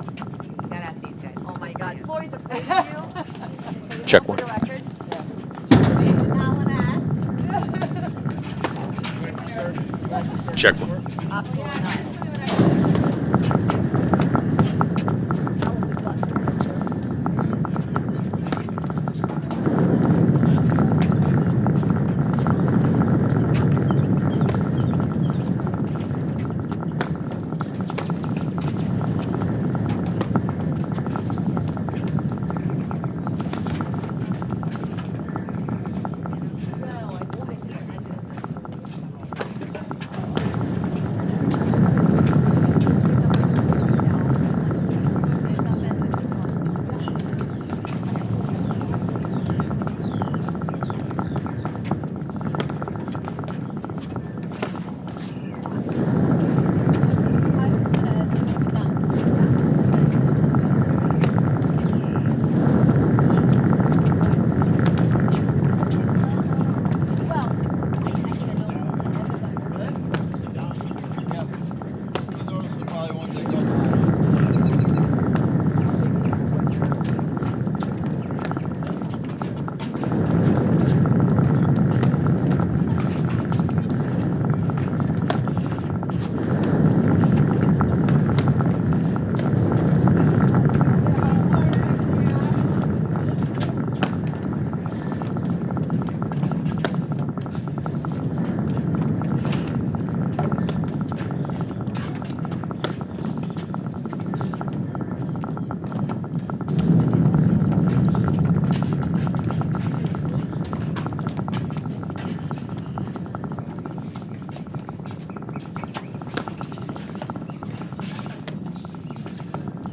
go. Gotta ask these guys. Oh my God, Flory's afraid of you. Check one. For the record. Not when I asked. Check one. Absolutely not.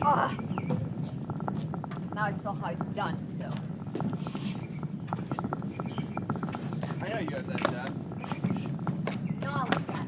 Ah. Now I saw how it's done, so. I know you got that shot. Not like that.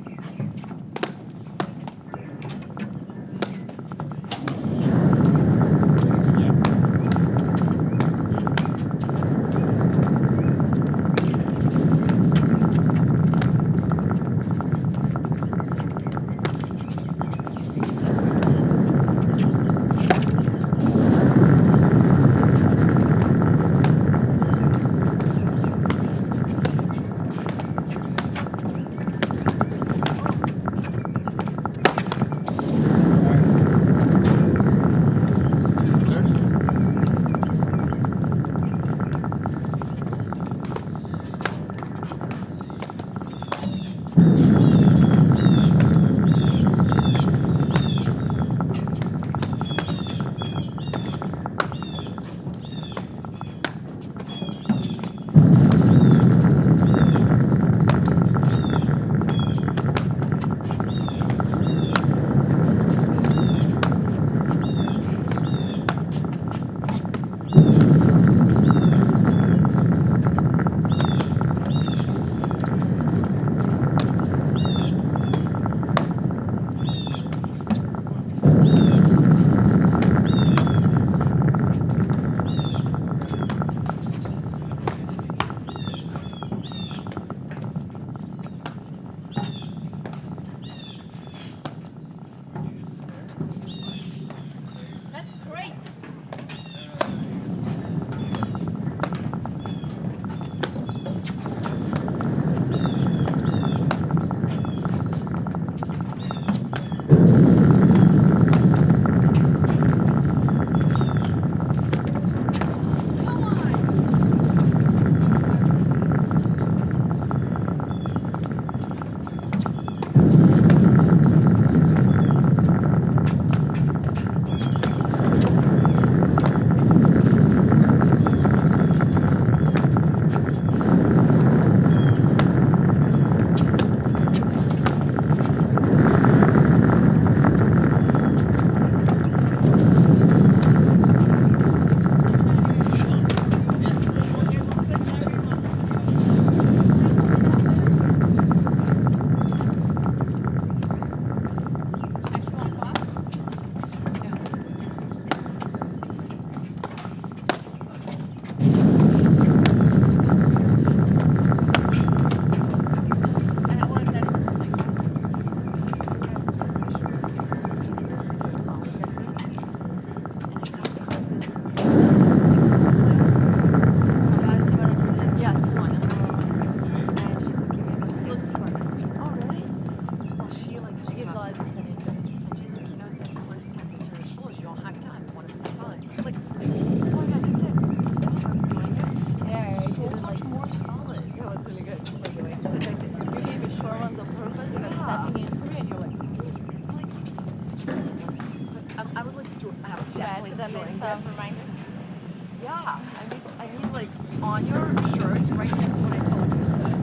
I need like on your shirt, right next to what I told you.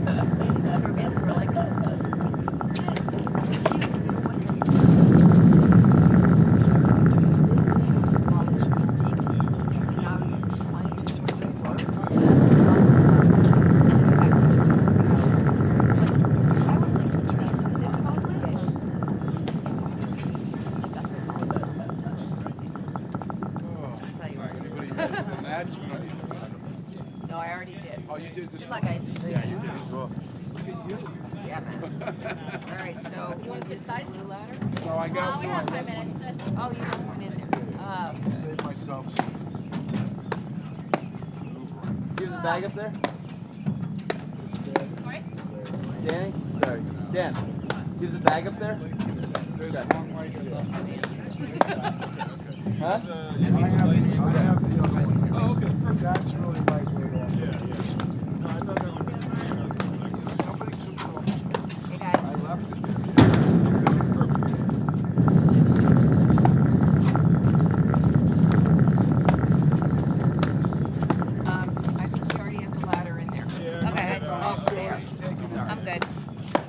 I need serviettes or like. Anybody ready for the match? We don't need to run. No, I already did. Oh, you did this Good luck, guys. Yeah, you did as well. Yeah, man. All right, so you want to decide the ladder? No, I got we one. have 5 minutes. Oh, you have one in there. Save myself. Give the bag up there. Sorry? Danny? Sorry. Dan, give the bag up there. There's one right there. Huh? I have the other one. Oh, okay. Perfect. That's really lightweight off. No, I thought that would be Somebody took it off. Hey, guys. I left it there. That's perfect. I think he already has a ladder in there. Yeah. Okay, I'll oh, there. I'm good.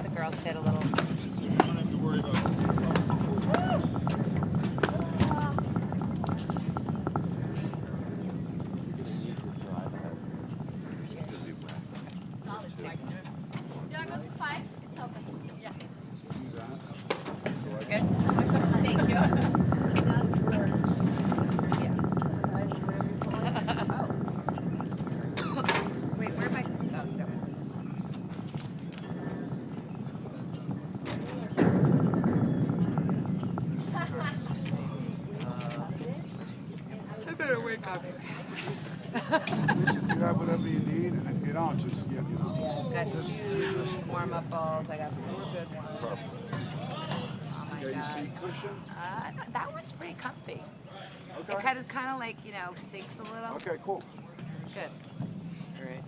The girls hit a little. You don't have to worry about it. Solid check. Do I go to 5? It's open. Yeah. Good. Thank you. Wait, where am I? Oh, there. I better wake up. You have whatever you need, and if you don't, just, you know. Got 2 warm-up balls. I got 4 good ones. Oh my Got your god. seat cushion? That one's pretty comfy. It Okay. kind of like, sinks a little. Okay, cool. It's good. All right.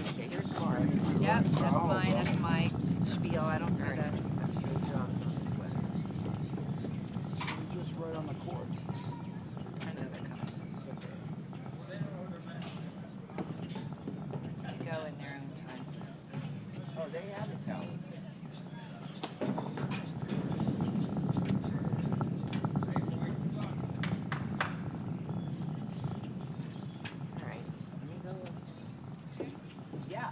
Okay, here's card. Yep, that's mine. That's my spiel. I don't do that. You're just right on the court. I know they're coming. They go in their own time. Oh, they have it now. All right. Let me go. Yeah.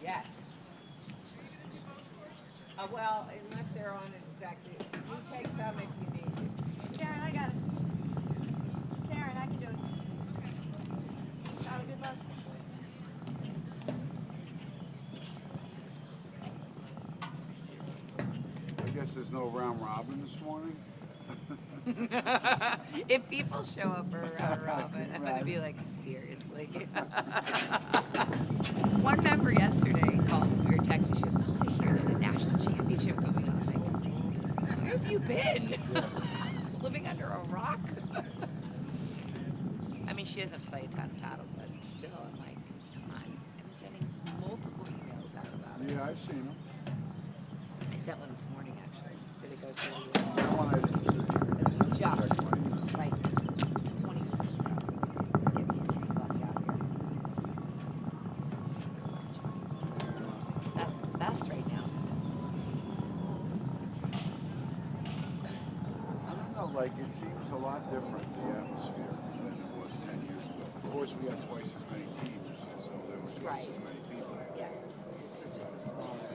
Yeah. Well, unless they're on it exactly. You take some if you need to. Karen, I got it. Karen, I can do it. Have a good luck. I guess there's no round robin this morning. If people show up for a round robin, I'm gonna be like, seriously. One member yesterday called or texted me. She goes, "Oh, I hear there's a national championship going on." I'm like, "Where have you been? Living under a rock?" I mean, she doesn't play a ton of paddle, but still, I'm like, come on. I've been sending multiple emails out about it. Yeah, I've seen them. I sent one this morning, actually. Did it go through? That one I didn't see. Just like 20 minutes ago. Give me this bunch out here. That's the best right now. I don't know, like, it seems a lot different, the atmosphere, than it was 10 years ago. Of course, we had twice as many teams, so there was twice as many people. Yes. It was just a smaller.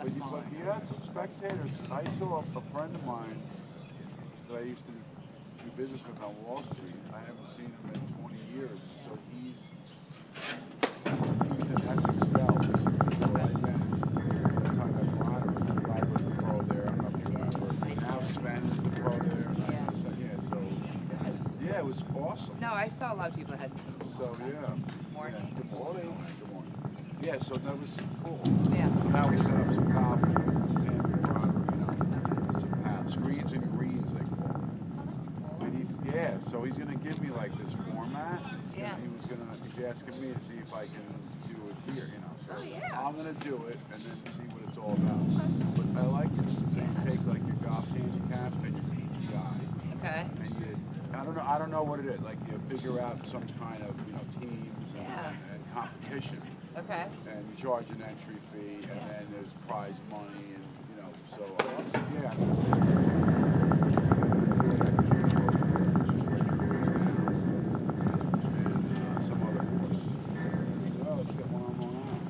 But you had some spectators. I saw a friend of mine that I used to do business with on Wall Street. I haven't seen him in 20 years, so he was in Essex Fells. So I met that's how I got Ryder. Ryder was the pro there. I don't know if you remember. Now Sven is the pro there. Yeah, so yeah, it was awesome. No, I saw a lot of people that hadn't seen me. So yeah. Morning. Yeah, good morning. Good morning. Yeah, so that was cool. Yeah. So now we set up some paddle and Ryder, some paddle screens and greens they call it. Oh, that's cool. And so he's gonna give me like this format. Yeah. He's asking me to see if I can do it here, So Oh, yeah. I'm gonna do it and then see what it's all about. But I like it. So you take like your golf handicap and your PTI, Okay. and I don't know what it is. Like you figure out some kind of teams and competition, Okay. and you charge an entry fee, and then there's prize money, and so yeah. Some other course. So let's get one on one.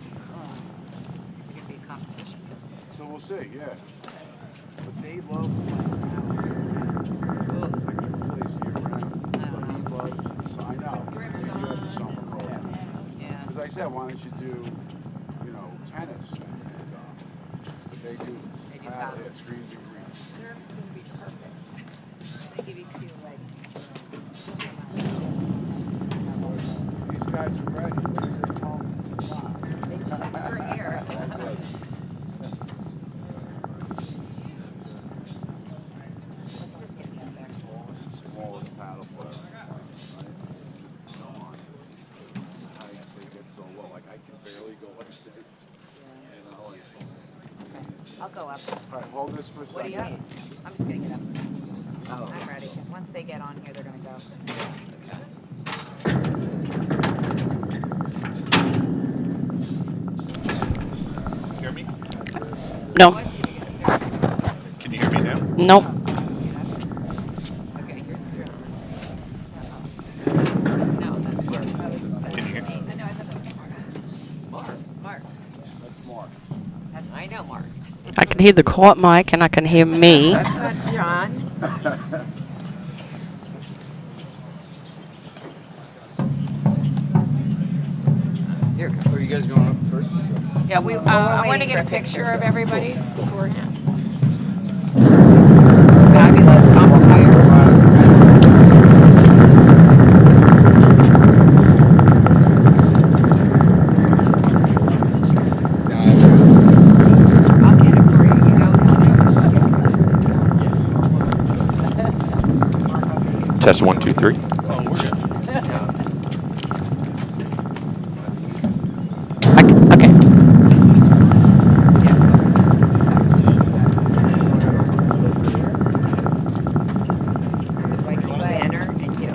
It's gonna be a competition. So we'll see. Yeah. But they love playing now. I know. Maybe you have the summer program. Yeah. Because I said, why don't you do, tennis? But they do paddle, screens and greens. They're gonna be perfect. They give you 2 legs. These guys are ready. They're home. They just were here. Let's just get out there. Smallest paddle player. They get so low. Like I can barely go like this. I'll go up. All right, hold this for a second. What do you need? I'm just gonna get up. I'm ready, because once they get on here, they're gonna go. Hear me? No. Can you hear me now? Nope. Okay, here's the drill. No, that's Mark. Can you hear me? I know, I thought that was Mark. Mark. That's Mark. I know Mark. I can hear the court mic and I can hear me. That's not John. Here it Are comes. you guys going up first? Yeah, I want to waiting get a for picture pictures. of everybody beforehand. Fabulous umpire. I'll get it for you, Test 1, 2, 3. Okay. Like a banner and you.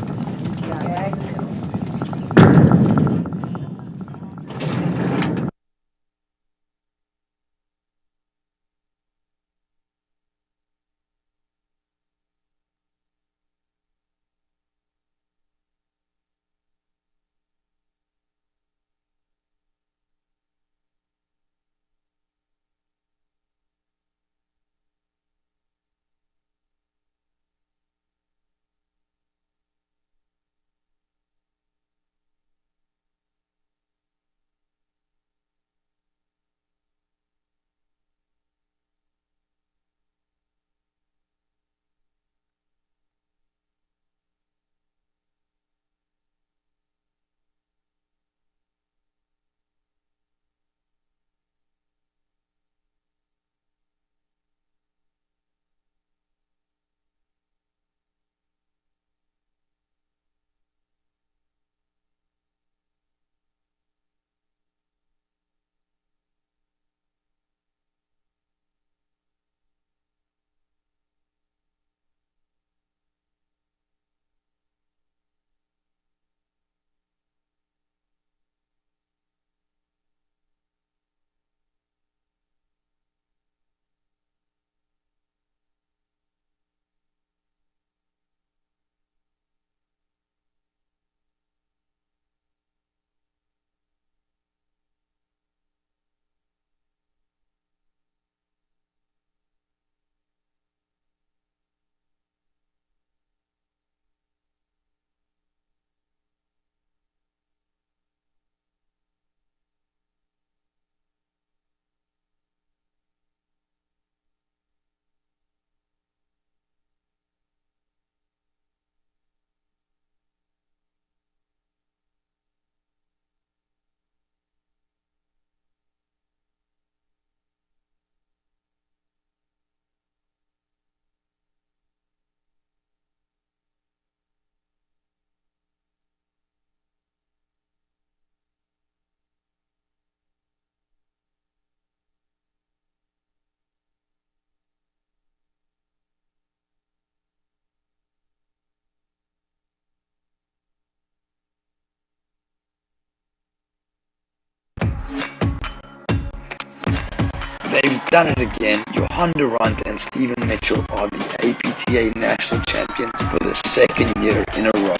They've done it again. Johan Durant and Steven Mitchell are the APTA national champions for the second year in a row.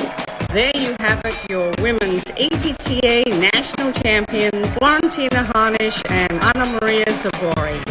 There you have it, your women's APTA national champions, Florentina Harnish and Anna Maria Zabori.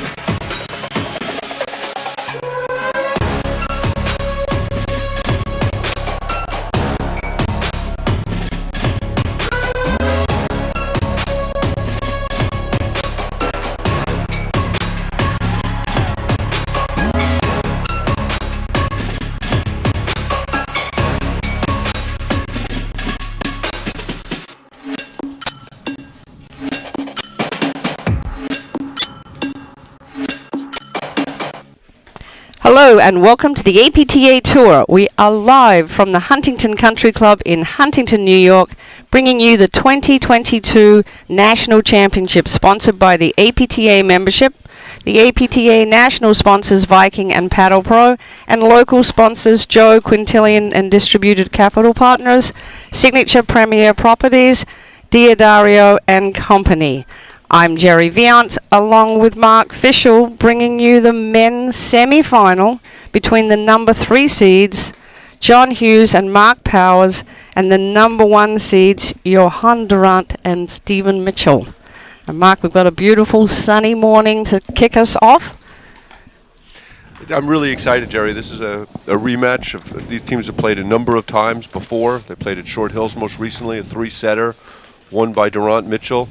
Hello and welcome to the APTA Tour. We are live from the Huntington Country Club in Huntington, New York, bringing you the 2022 National Championship sponsored by the APTA membership, the APTA national sponsors Viking and Paddle Pro, and local sponsors Joe Quintillion and Distributed Capital Partners, Signature Premier Properties, Diodario and Company. I'm Jerry Viant, along with Mark Fischel, bringing you the men's semi-final between the number 3 seeds, John Hughes and Mark Powers, and the number 1 seeds, Johan Durant and Steven Mitchell. And Mark, we've got a beautiful sunny morning to kick us off. I'm really excited, Jerry. This is a rematch. These teams have played a number of times before. They played at Short Hills most recently, a 3-setter, won by Durant Mitchell.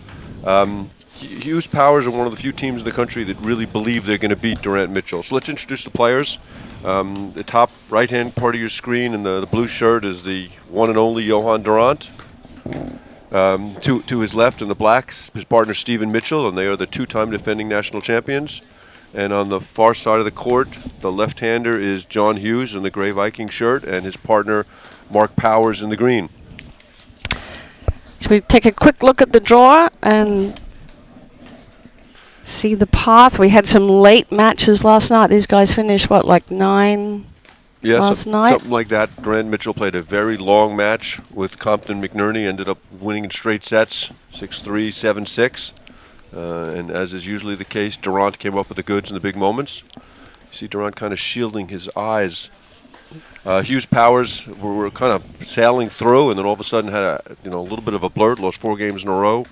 Hughes Powers are one of the few teams in the country that really believe they're going to beat Durant Mitchell. So let's introduce the players. The top right-hand part of your screen in the blue shirt is the one and only Johan Durant. To his left in the blacks, his partner Steven Mitchell, and they are the 2-time defending national champions. And on the far side of the court, the left-hander is John Hughes in the gray Viking shirt, and his partner Mark Powers in the green. Should we take a quick look at the draw and see the path? We had some late matches last night. These guys finished, what, like 9 last night? Something like that. Durant Mitchell played a very long match with Compton McNerney, ended up winning in straight sets, 6-3, 7-6. And as is usually the case, Durant came up with the goods in the big moments. You see Durant kind of shielding his eyes. Hughes Powers were kind of sailing through, and then all of a sudden had a little bit of a blurt, lost 4 games in a row.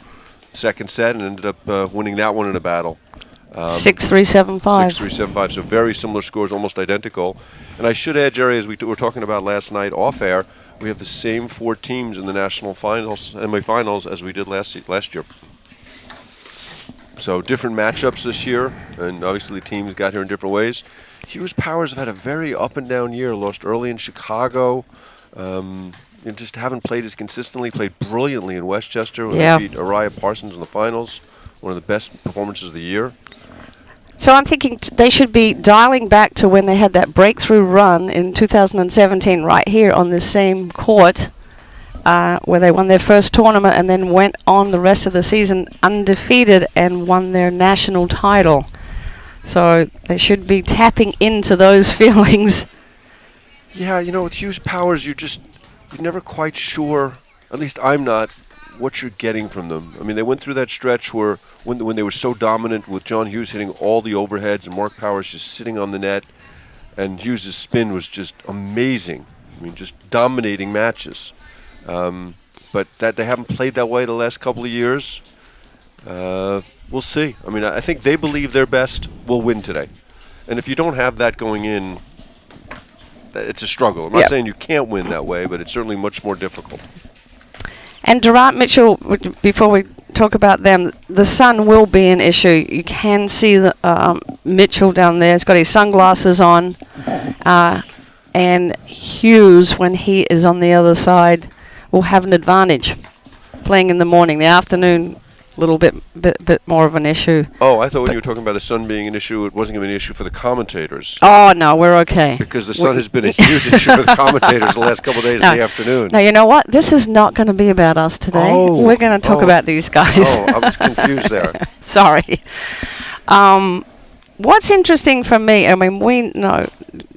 Second set, and ended up winning that one in a battle. 6-3, 7-5. 6-3, 7-5, so very similar scores, almost identical. And I should add, Jerry, as we were talking about last night off air, we have the same 4 teams in the national finals, semifinals, as we did last year. So different matchups this year, and obviously the teams got here in different ways. Hughes Powers have had a very up and down year. Lost early in Chicago. Just haven't played as consistently. Played brilliantly in Westchester when they beat Araya Parsons in the finals. One of the best performances of the year. So I'm thinking they should be dialing back to when they had that breakthrough run in 2017 right here on this same court where they won their first tournament and then went on the rest of the season undefeated and won their national title. So they should be tapping into those feelings. Yeah, with Hughes Powers, you're never quite sure, at least I'm not, what you're getting from them. I mean, they went through that stretch where when they were so dominant with John Hughes hitting all the overheads and Mark Powers just sitting on the net, and Hughes' spin was just amazing. I mean, just dominating matches. But that they haven't played that way the last couple of years. We'll see. I mean, I think they believe their best will win today. And if you don't have that going in, it's a struggle. I'm not saying you can't win that way, but it's certainly much more difficult. And Durant Mitchell, before we talk about them, the sun will be an issue. You can see the Mitchell down there. He's got his sunglasses on. And Hughes, when he is on the other side, will have an advantage playing in the morning. The afternoon, a little bit more of an issue. Oh, I thought when you were talking about the sun being an issue, it wasn't going to be an issue for the commentators. Oh, no, we're okay. Because the sun has been a huge issue for the commentators the last couple of days in the afternoon. Now, you know what? This is not going to be about us today. We're going to talk about these guys. Oh, I was confused there. Sorry. What's interesting for me, I mean, we know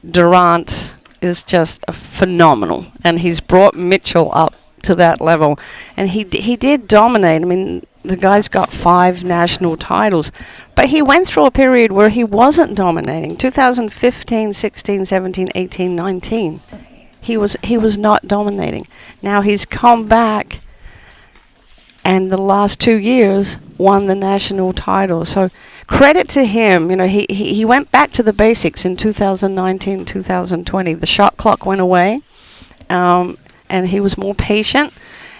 Durant is just phenomenal, and he's brought Mitchell up to that level, and he did dominate. I mean, the guy's got 5 national titles. But he went through a period where he wasn't dominating. 2015, 16, 17, 18, 19. He was not dominating. Now he's come back, and the last 2 years won the national title. So credit to him. You know, he went back to the basics in 2019, 2020. The shot clock went away, and he was more patient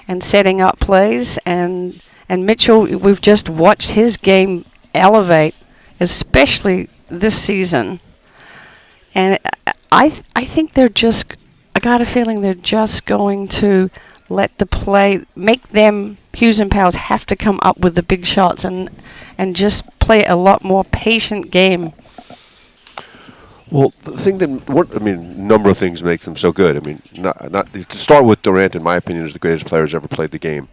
and setting up plays. And Mitchell, we've just watched his game elevate, especially this season. And I think I got a feeling they're just going to let the play, make them, Hughes and Powers, have to come up with the big shots and just play a lot more patient game. Well, the thing number of things makes them so good. I mean, not to start with, Durant, in my opinion, is the greatest player who's ever played the game.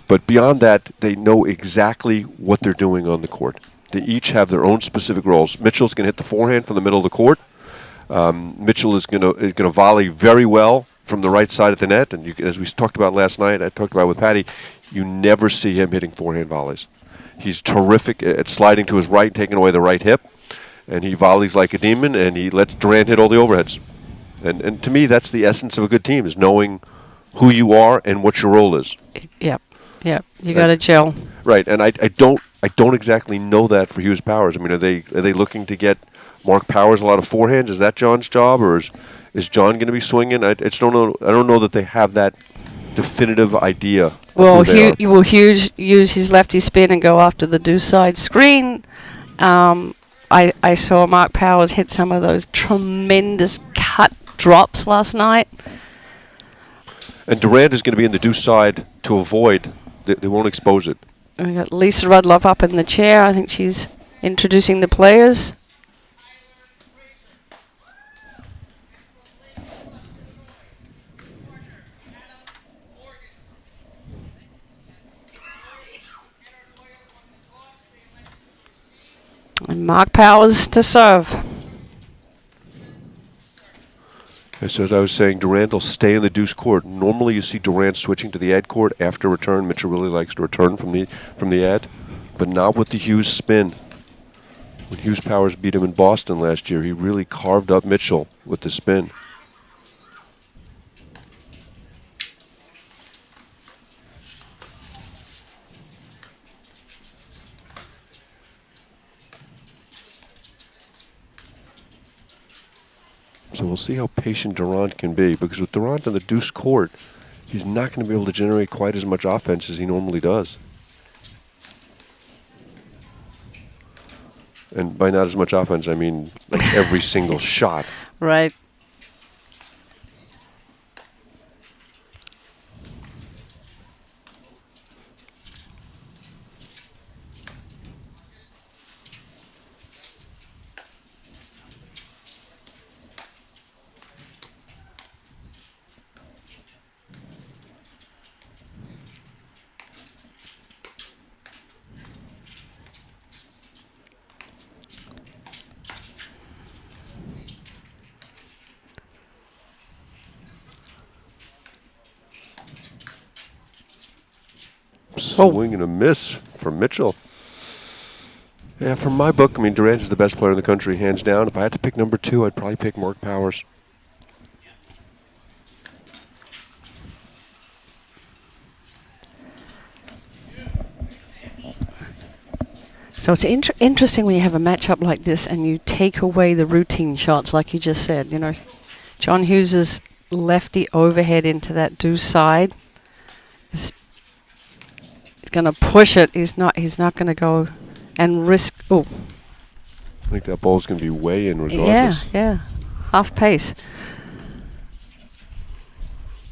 But beyond that, they know exactly what they're doing on the court. They each have their own specific roles. Mitchell's going to hit the forehand from the middle of the court. Mitchell is going to volley very well from the right side of the net, and as we talked about last night, I talked about with Patty, you never see him hitting forehand volleys. He's terrific at sliding to his right, taking away the right hip, and he volleys like a demon, and he lets Durant hit all the overheads. And to me, that's the essence of a good team, is knowing who you are and what your role is. Yep. You got to gel. Right, and I don't exactly know that for Hughes Powers. I mean, are they looking to get Mark Powers a lot of forehands? Is that John's job, or is John going to be swinging? I just don't know. I don't know that they have that definitive idea. Well, Hughes use his lefty spin and go after the deuce side screen. I saw Mark Powers hit some of those tremendous cut drops last night. And Durant is going to be in the deuce side to avoid. They won't expose it. We got Lisa Rudloff up in the chair. I think she's introducing the players. And Mark Powers to serve. So as I was saying, Durant will stay in the deuce court. Normally you see Durant switching to the ad court after return. Mitchell really likes to return from the ad, but not with the Hughes spin. When Hughes Powers beat him in Boston last year, he really carved up Mitchell with the spin. So we'll see how patient Durant can be, because with Durant on the deuce court, he's not going to be able to generate quite as much offense as he normally does. And by not as much offense, I mean like every single shot. Right. Swing and a miss from Mitchell. Yeah, from my book, I mean, Durant is the best player in the country, hands down. If I had to pick number 2, I'd probably pick Mark Powers. So it's interesting when you have a matchup like this and you take away the routine shots, like you just said. You know, John Hughes's lefty overhead into that deuce side is going to push it. He's not going to go and risk. Oh, I think that ball's going to be way in regardless. Yeah, half pace.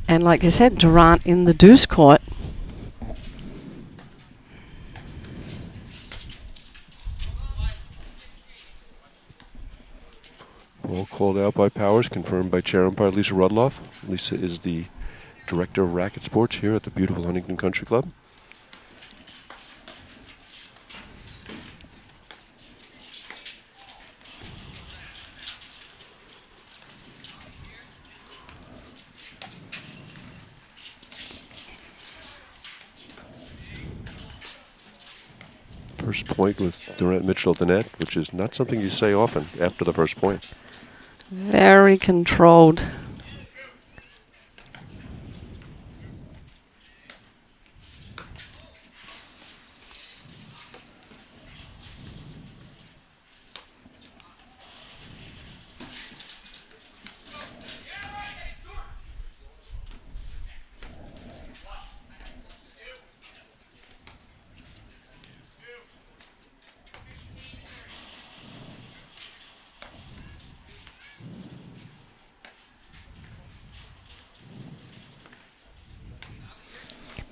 And like you said, Durant in the deuce court. Ball called out by Powers, confirmed by chair umpire Lisa Rudloff. Lisa is the director of racket sports here at the beautiful Huntington Country Club. First point with Durant Mitchell at the net, which is not something you say often after the first point. Very controlled.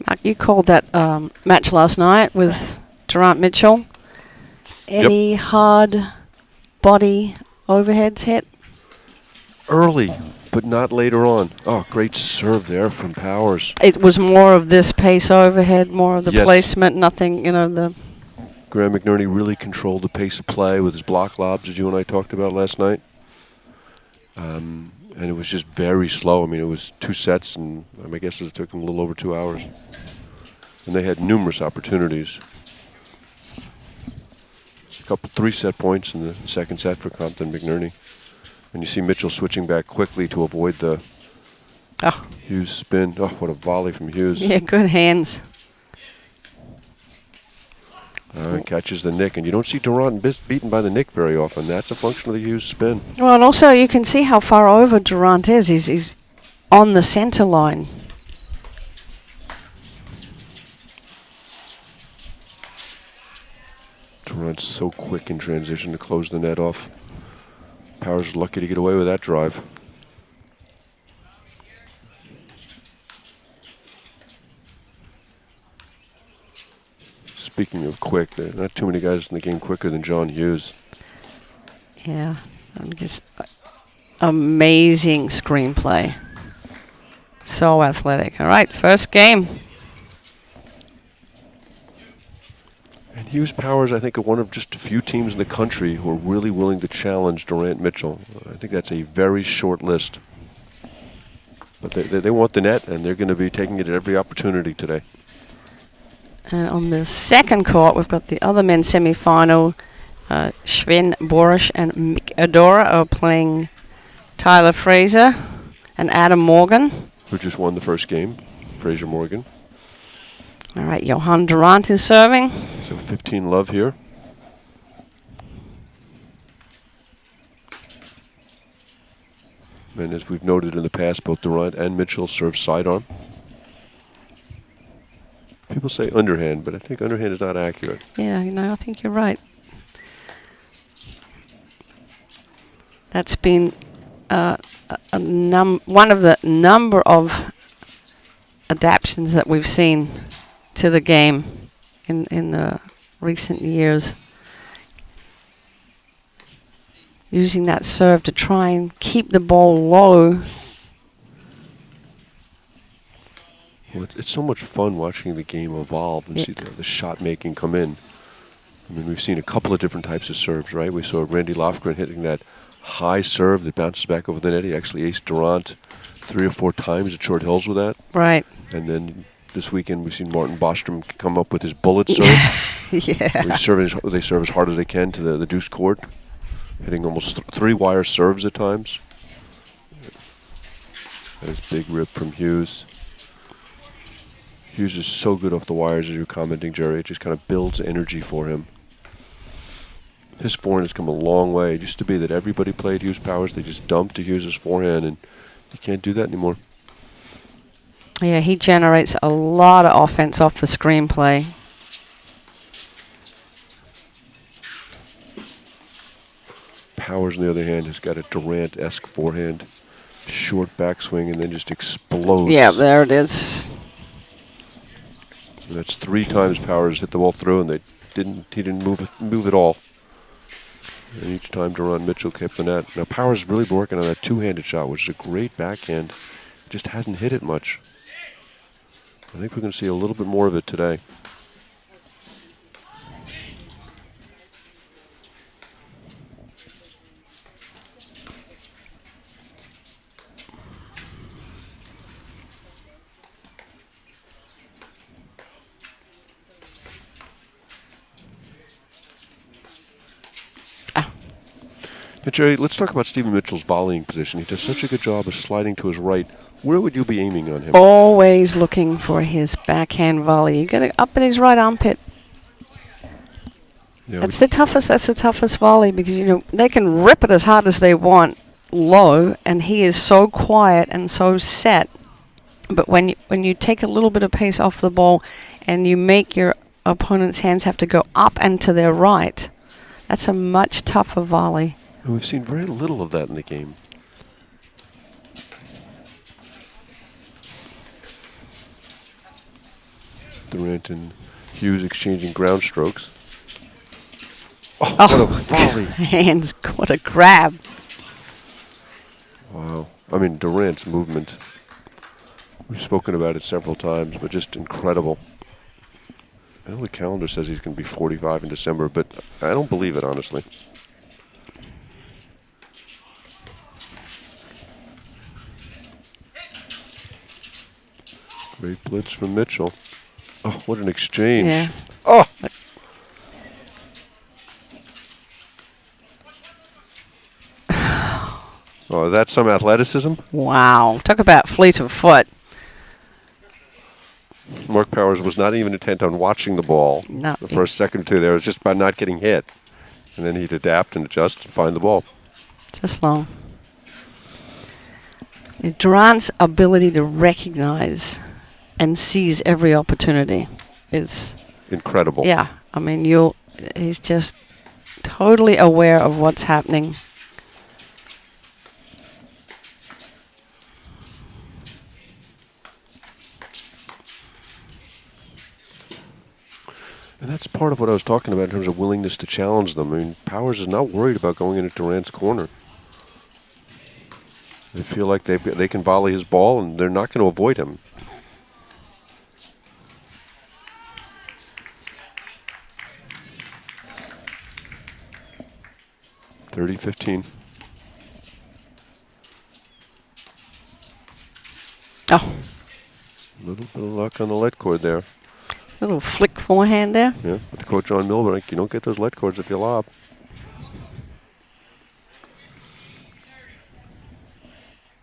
Mark, you called that match last night with Durant Mitchell. Any hard body overheads hit? Early, but not later on. Oh, great serve there from Powers. It was more of this pace overhead, more of the Yes. placement, nothing, the... Graham McNerney really controlled the pace of play with his block lobs, as you and I talked about last night. And it was just very slow. I mean, it was 2 sets, and I guess it took them a little over 2 hours. And they had numerous opportunities. A couple 3-set points in the second set for Compton McNerney. And you see Mitchell switching back quickly to avoid the Hughes spin. Oh, what a volley from Hughes. Yeah, good hands. Catches the nick, and you don't see Durant beaten by the nick very often. That's a function of the Hughes spin. Well, and also you can see how far over Durant is. He's on the center line. Durant's so quick in transition to close the net off. Powers lucky to get away with that drive. Speaking of quick, there are not too many guys in the game quicker than John Hughes. Yeah, just amazing screenplay. So athletic. All right, first game. And Hughes Powers, I think, are one of just a few teams in the country who are really willing to challenge Durant Mitchell. I think that's a very short list. But they want the net, and they're going to be taking it at every opportunity today. And on the second court, we've got the other men's semi-final. Sven Borish and Mick Adora are playing Tyler Fraser and Adam Morgan. Who just won the first game, Fraser Morgan. All right, Johan Durant is serving. So 15 love here. And as we've noted in the past, both Durant and Mitchell serve sidearm. People say underhand, but I think underhand is not accurate. Yeah, I think you're right. That's been one of the number of adaptations that we've seen to the game in recent years. Using that serve to try and keep the ball low. Well, it's so much fun watching the game evolve and see the shot making come in. I mean, we've seen a couple of different types of serves, right? We saw Randy Lofgren hitting that high serve that bounces back over the net. He actually aced Durant 3 or 4 times at Short Hills with that. Right. And then this weekend we've seen Martin Bostrom come up with his bullet serve. Yeah. They serve as hard as they can to the deuce court, hitting almost 3-wire serves at times. That is big rip from Hughes. Hughes is so good off the wires, as you're commenting, Jerry. It just kind of builds energy for him. His forehand has come a long way. It used to be that everybody played Hughes Powers. They just dumped to Hughes' forehand, and you can't do that anymore. Yeah, he generates a lot of offense off the screenplay. Powers, on the other hand, has got a Durant-esque forehand. Short backswing and then just explodes. Yeah, there it is. And that's 3 times Powers hit the ball through, and he didn't move at all. And each time Durant Mitchell kept the net. Now Powers really working on that 2-handed shot, which is a great backhand. Just hasn't hit it much. I think we're going to see a little bit more of it today. Hey, Jerry, let's talk about Stephen Mitchell's volleying position. He does such a good job of sliding to his right. Where would you be aiming on him? Always looking for his backhand volley. You got it up in his right armpit. Yeah, That's the toughest volley because, you know, they can rip it as hard as they want low, and he is so quiet and so set. But when you take a little bit of pace off the ball and you make your opponent's hands have to go up and to their right, that's a much tougher volley. And we've seen very little of that in the game. Durant and Hughes exchanging ground strokes. Oh, what a volley. Hands, what a grab. Wow. I mean, Durant's movement. We've spoken about it several times, but just incredible. I know the calendar says he's going to be 45 in December, but I don't believe it, honestly. Great blitz from Mitchell. Oh, what an exchange. Yeah. Oh! Oh, that's some athleticism. Wow. Talk about fleet of foot. Mark Powers was not even intent on watching the ball. No. The first second or two there was just about not getting hit. And then he'd adapt and adjust and find the ball. Just long. Durant's ability to recognize and seize every opportunity is incredible. Yeah. I mean, he's just totally aware of what's happening. And that's part of what I was talking about in terms of willingness to challenge them. I mean, Powers is not worried about going into Durant's corner. They feel like they can volley his ball, and they're not going to avoid him. (30-15). Oh. A little bit of luck on the lead cord there. Little flick forehand there. Yeah, but to quote John Milbank, you don't get those lead cords if you lob.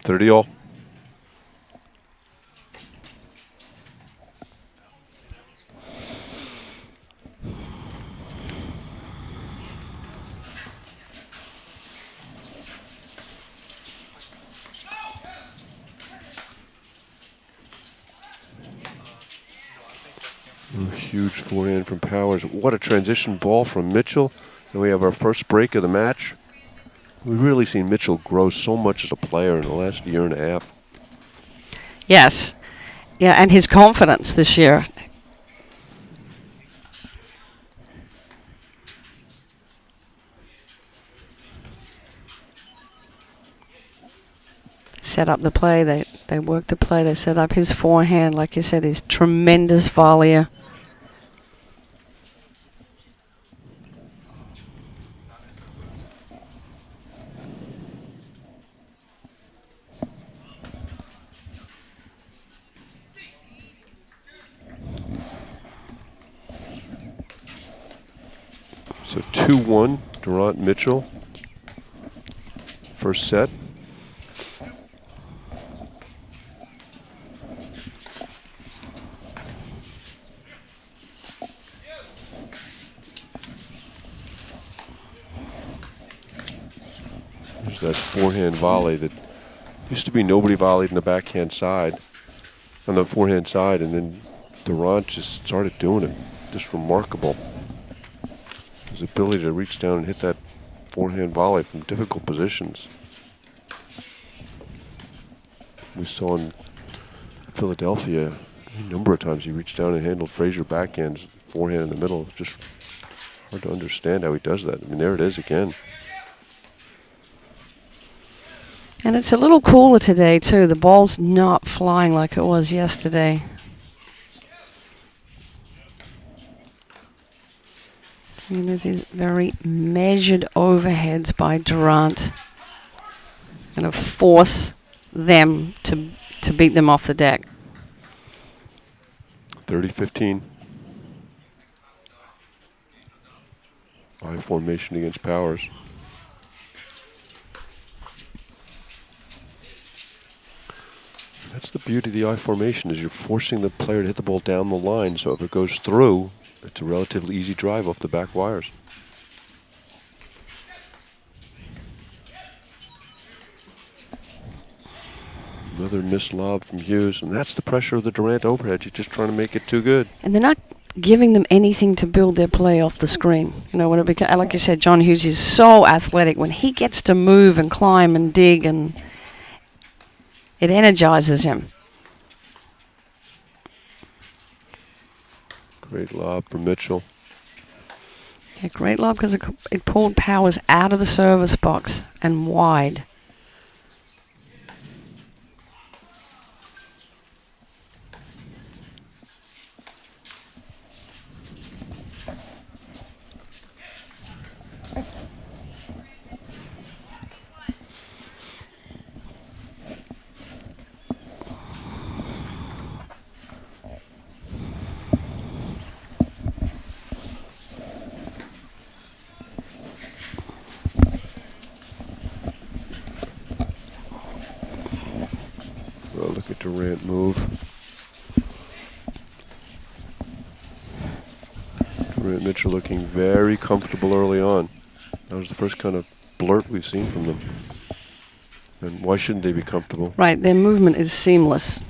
(30-all). A huge forehand from Powers. What a transition ball from Mitchell. And we have our first break of the match. We've really seen Mitchell grow so much as a player in the last year and a half. Yes. Yeah, and his confidence this year. Set up the play. They work the play. They set up his forehand. Like you said, he's tremendous volleyer. So 2-1, Durant Mitchell. First set. There's that forehand volley that used to be nobody volleyed in the backhand side, on the forehand side, and then Durant just started doing it. Just remarkable. His ability to reach down and hit that forehand volley from difficult positions. We saw in Philadelphia a number of times he reached down and handled Frazier backhand, forehand in the middle. It's just hard to understand how he does that. I mean, there it is again. And it's a little cooler today, too. The ball's not flying like it was yesterday. I mean, there's these very measured overheads by Durant. Going to force them to beat them off the deck. 30-15. High formation against Powers. That's the beauty of the I formation, is you're forcing the player to hit the ball down the line, so if it goes through, it's a relatively easy drive off the back wires. Another missed lob from Hughes, and that's the pressure of the Durant overhead. You're just trying to make it too good. And they're not giving them anything to build their play off the screen. You know, when it becomes, like you said, John Hughes is so athletic. When he gets to move and climb and dig, and it energizes him. Great lob from Mitchell. Yeah, great lob because it pulled Powers out of the service box and wide. Well, look at Durant move. Durant Mitchell looking very comfortable early on. That was the first kind of blurt we've seen from them. And why shouldn't they be comfortable? Right, their movement is seamless.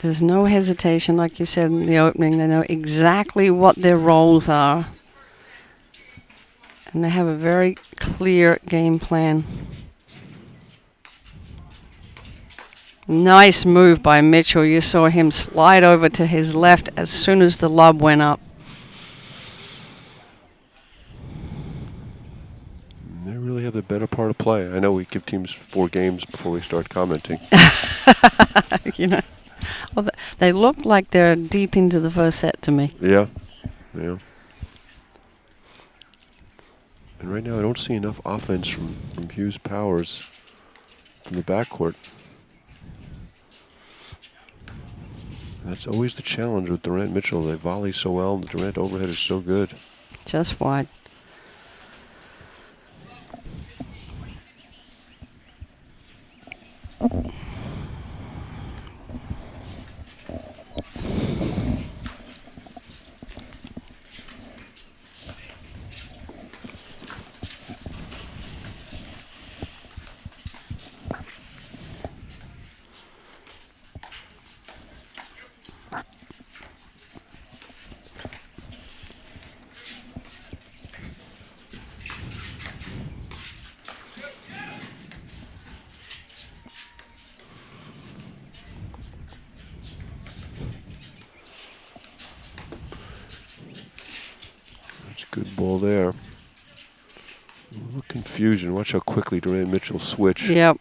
There's no hesitation, like you said in the opening. They know exactly what their roles are. And they have a very clear game plan. Nice move by Mitchell. You saw him slide over to his left as soon as the lob went up. They really have the better part of play. I know we give teams 4 games before we start commenting. You know, well, they look like they're deep into the first set to me. Yeah, yeah. And right now I don't see enough offense from Hughes Powers from the backcourt. That's always the challenge with Durant Mitchell. They volley so well, and the Durant overhead is so good. Just wide. Good ball there. A little confusion. Watch how quickly Durant Mitchell switch. Yep.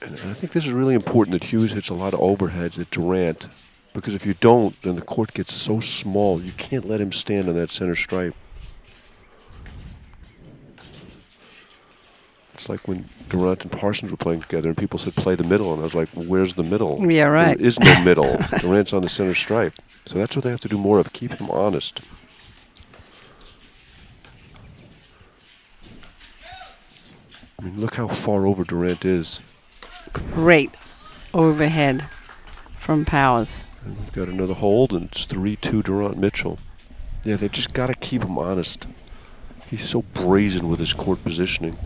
And I think this is really important that Hughes hits a lot of overheads at Durant, because if you don't, then the court gets so small. You can't let him stand on that center stripe. It's like when Durant and Parsons were playing together and people said play the middle, and I was like, well, where's the middle? Yeah, right. There is no middle. Durant's on the center stripe. So that's what they have to do more of, keep him honest. I mean, look how far over Durant is. Great overhead from Powers. And we've got another hold, and it's 3-2 Durant Mitchell. Yeah, they've just got to keep him honest. He's so brazen with his court positioning.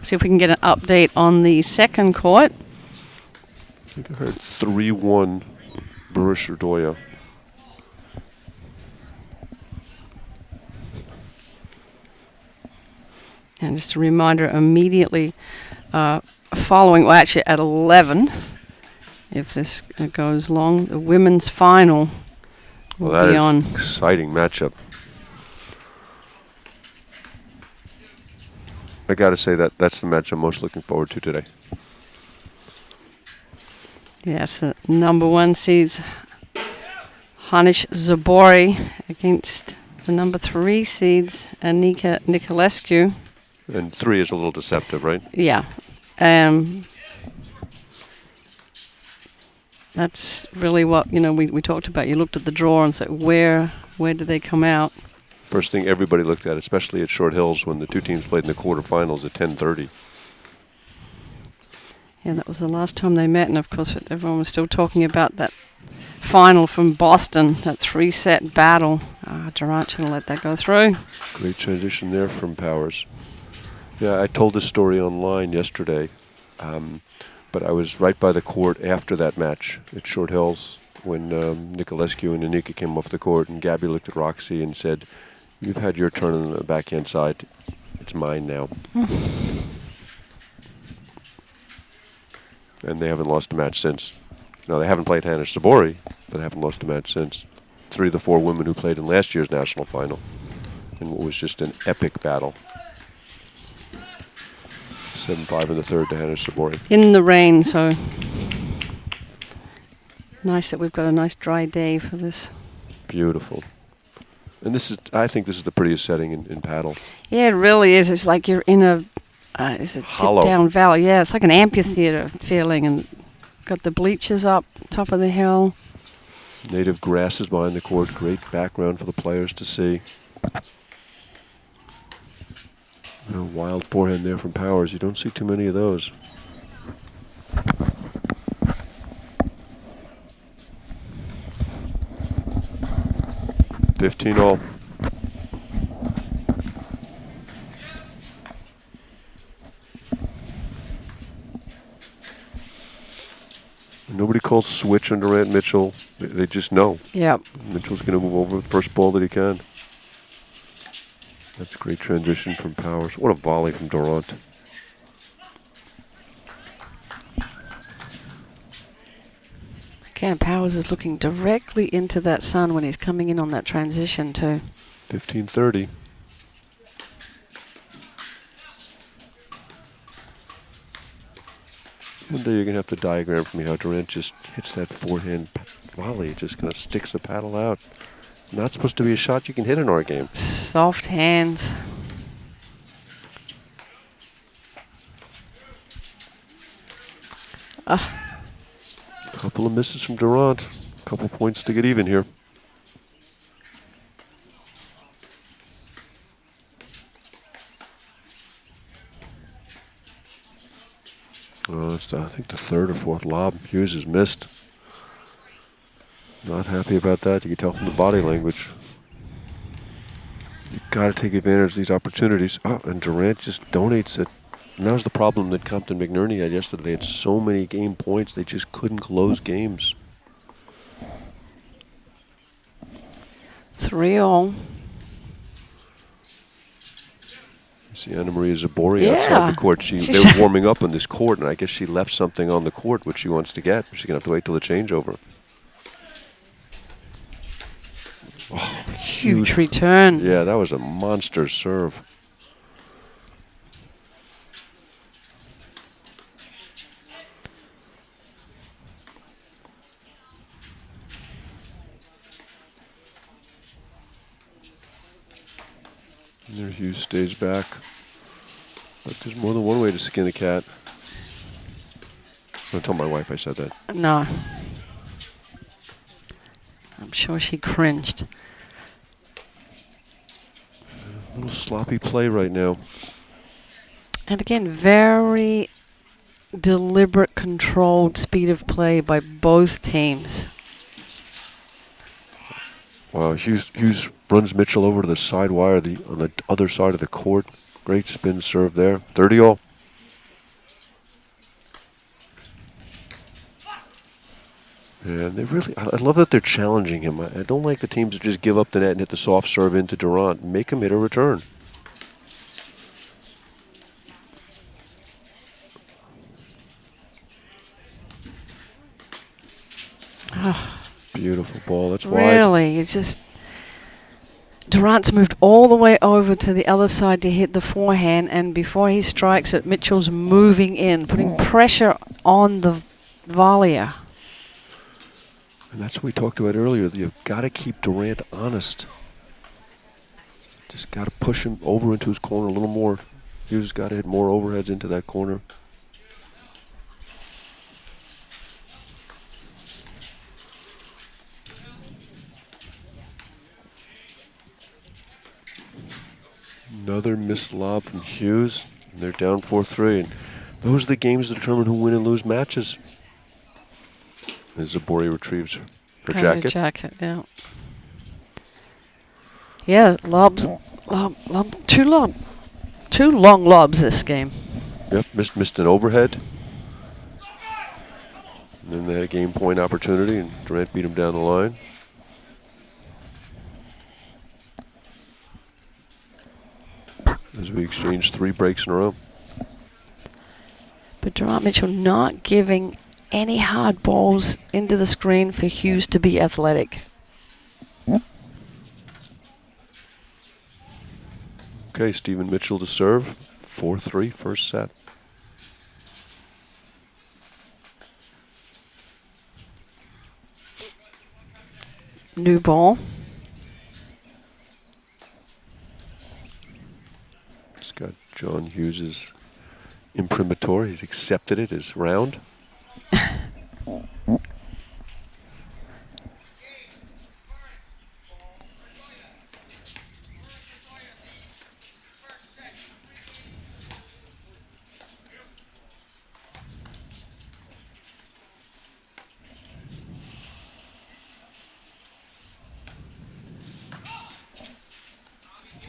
See if we can get an update on the second court. I think I heard 3-1 Borussia Doya. And just a reminder, immediately following, well, actually at 11, if this goes long, the women's final will Well, that be is on. an exciting matchup. I got to say that's the match I'm most looking forward to today. Yes, the number 1 seeds Hanish Zabori against the number 3 seeds Anika Nicolescu. And 3 is a little deceptive, right? Yeah. That's really what, we talked about. You looked at the draw and said, where did they come out? First thing everybody looked at, especially at Short Hills when the two teams played in the quarterfinals at 10:30. Yeah, that was the last time they met, and of course everyone was still talking about that final from Boston, that 3-set battle. Durant should have let that go through. Great transition there from Powers. Yeah, I told this story online yesterday, but I was right by the court after that match at Short Hills when Nicolescu and Anika came off the court, and Gabby looked at Roxy and said, "You've had your turn on the backhand side. It's mine now." And they haven't lost a match since. No, they haven't played Hannah Sabori, but they haven't lost a match since. 3 of the 4 women who played in last year's national final in what was just an epic battle. 7-5 in the third to Hannah Sabori. In the rain, so nice that we've got a nice dry day for this. Beautiful. And I think this is the prettiest setting in paddle. Yeah, it really is. It's like you're in a Hollow. dip down valley. Yeah, it's like an amphitheater feeling, and got the bleachers up top of the hill. Native grasses behind the court. Great background for the players to see. Wild forehand there from Powers. You don't see too many of those. $15-all. Nobody calls switch on Durant Mitchell. They just know. Yep. Mitchell's going to move over the first ball that he can. That's a great transition from Powers. What a volley from Durant. Again, Powers is looking directly into that sun when he's coming in on that transition too. 15-30. One day you're going to have to diagram for me how Durant just hits that forehand volley. It just kind of sticks the paddle out. Not supposed to be a shot you can hit in our game. Soft hands. Couple of misses from Durant. Couple points to get even here. It's I think the third or fourth lob Hughes has missed. Not happy about that. You can tell from the body language. You've got to take advantage of these opportunities. Oh, and Durant just donates it. And that was the problem that Compton McNerney had yesterday. They had so many game points, they just couldn't close games. 3-all. See Anna Maria Zabori outside the court. They were warming up on this court, and I guess she left something on the court which she wants to get. She's going to have to wait till the changeover. Oh, huge return. Yeah, that was a monster serve. And there Hughes stays back. But there's more than one way to skin a cat. Don't tell my wife I said that. No. I'm sure she cringed. A little sloppy play right now. And again, very deliberate, controlled speed of play by both teams. Wow, Hughes runs Mitchell over to the side wire on the other side of the court. Great spin serve there. 30-all. And they really, I love that they're challenging him. I don't like the teams that just give up the net and hit the soft serve into Durant. Make him hit a return. Beautiful ball. That's wide. Really, it's just Durant's moved all the way over to the other side to hit the forehand, and before he strikes it, Mitchell's moving in, putting pressure on the volleyer. And that's what we talked about earlier. You've got to keep Durant honest. Just got to push him over into his corner a little more. Hughes got to hit more overheads into that corner. Another missed lob from Hughes. And they're down 4-3. And those are the games that determine who win and lose matches. As Zabori retrieves her jacket. Yeah. Yeah, lobs. Two long lobs this game. Yep, missed an overhead. And then they had a game point opportunity, and Durant beat him down the line. As we exchange 3 breaks in a row. But Durant Mitchell not giving any hard balls into the screen for Hughes to be athletic. Okay, Stephen Mitchell to serve. 4-3 first set. New ball. It's got John Hughes's imprimatur. He's accepted it as round.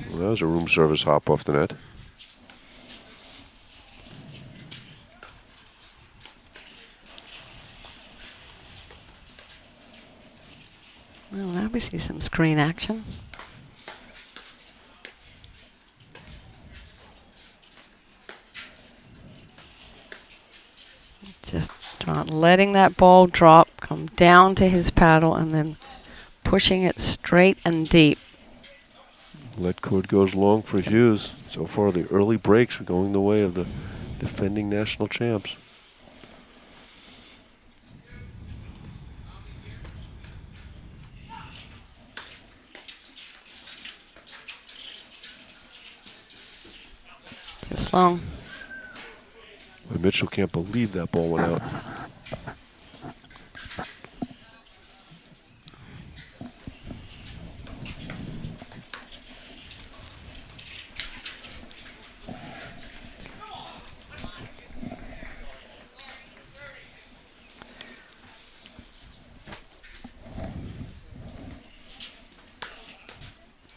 Well, that was a room service hop off the net. Well, now we see some screen action. Just not letting that ball drop, come down to his paddle, and then pushing it straight and deep. Lead cord goes long for Hughes. So far, the early breaks are going the way of the defending national champs. Just long. But Mitchell can't believe that ball went out.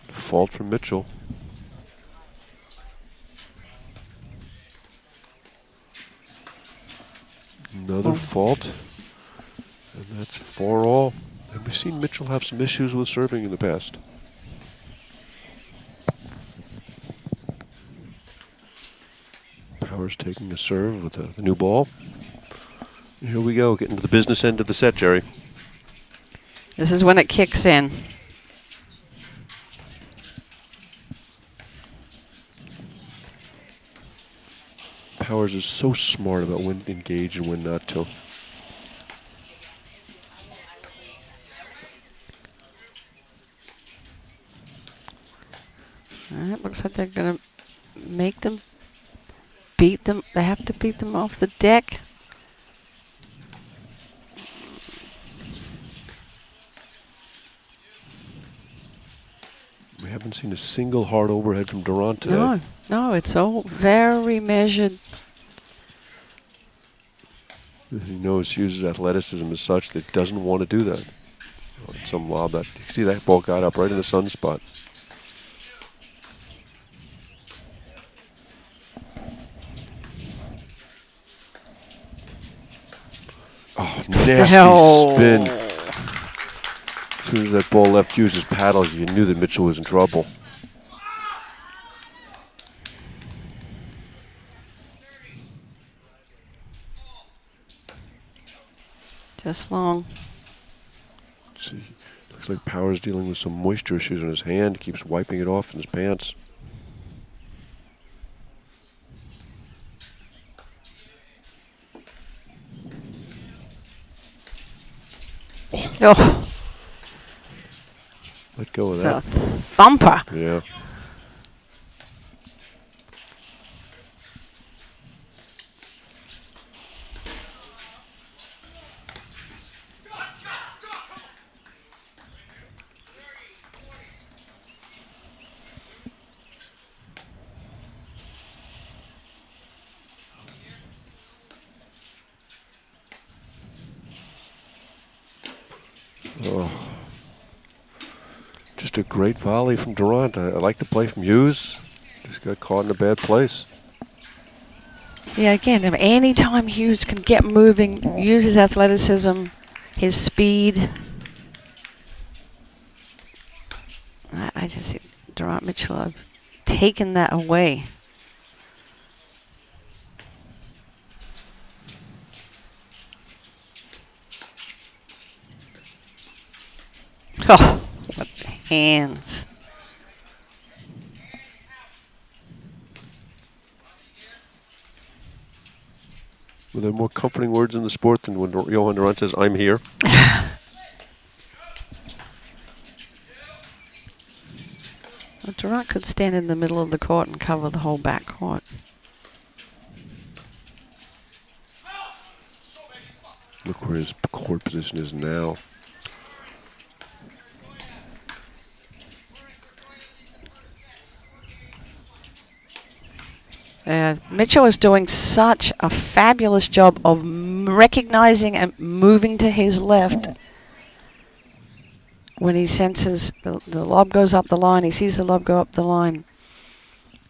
Fault from Mitchell. Another fault. And that's 4-all. And we've seen Mitchell have some issues with serving in the past. Powers taking a serve with the new ball. Here we go, getting to the business end of the set, Jerry. This is when it kicks in. Powers is so smart about when to engage and when not to. It looks like they're going to make them beat them. They have to beat them off the deck. We haven't seen a single hard overhead from Durant today. No, it's all very measured. He knows Hughes' athleticism is such that he doesn't want to do that. Some lob that, you see that ball got up right in the sunspot. Oh, nasty spin. As soon as that ball left Hughes' paddle, you knew that Mitchell was in trouble. Just long. Let's see, looks like Powers dealing with some moisture issues in his hand. He keeps wiping it off in his pants. Oh. Let go of It's that. a thumper. Yeah. Oh. Just a great volley from Durant. I like the play from Hughes. Just got caught in a bad place. Yeah, again, any time Hughes can get moving, use his athleticism, his speed. I just see Durant Mitchell have taken that away. Oh, what hands. Were there more comforting words in the sport than when Johan Durant says, "I'm here"? Well, Durant could stand in the middle of the court and cover the whole back court. Look where his court position is now. Mitchell is doing such a fabulous job of recognizing and moving to his left. When he senses the lob goes up the line, he sees the lob go up the line.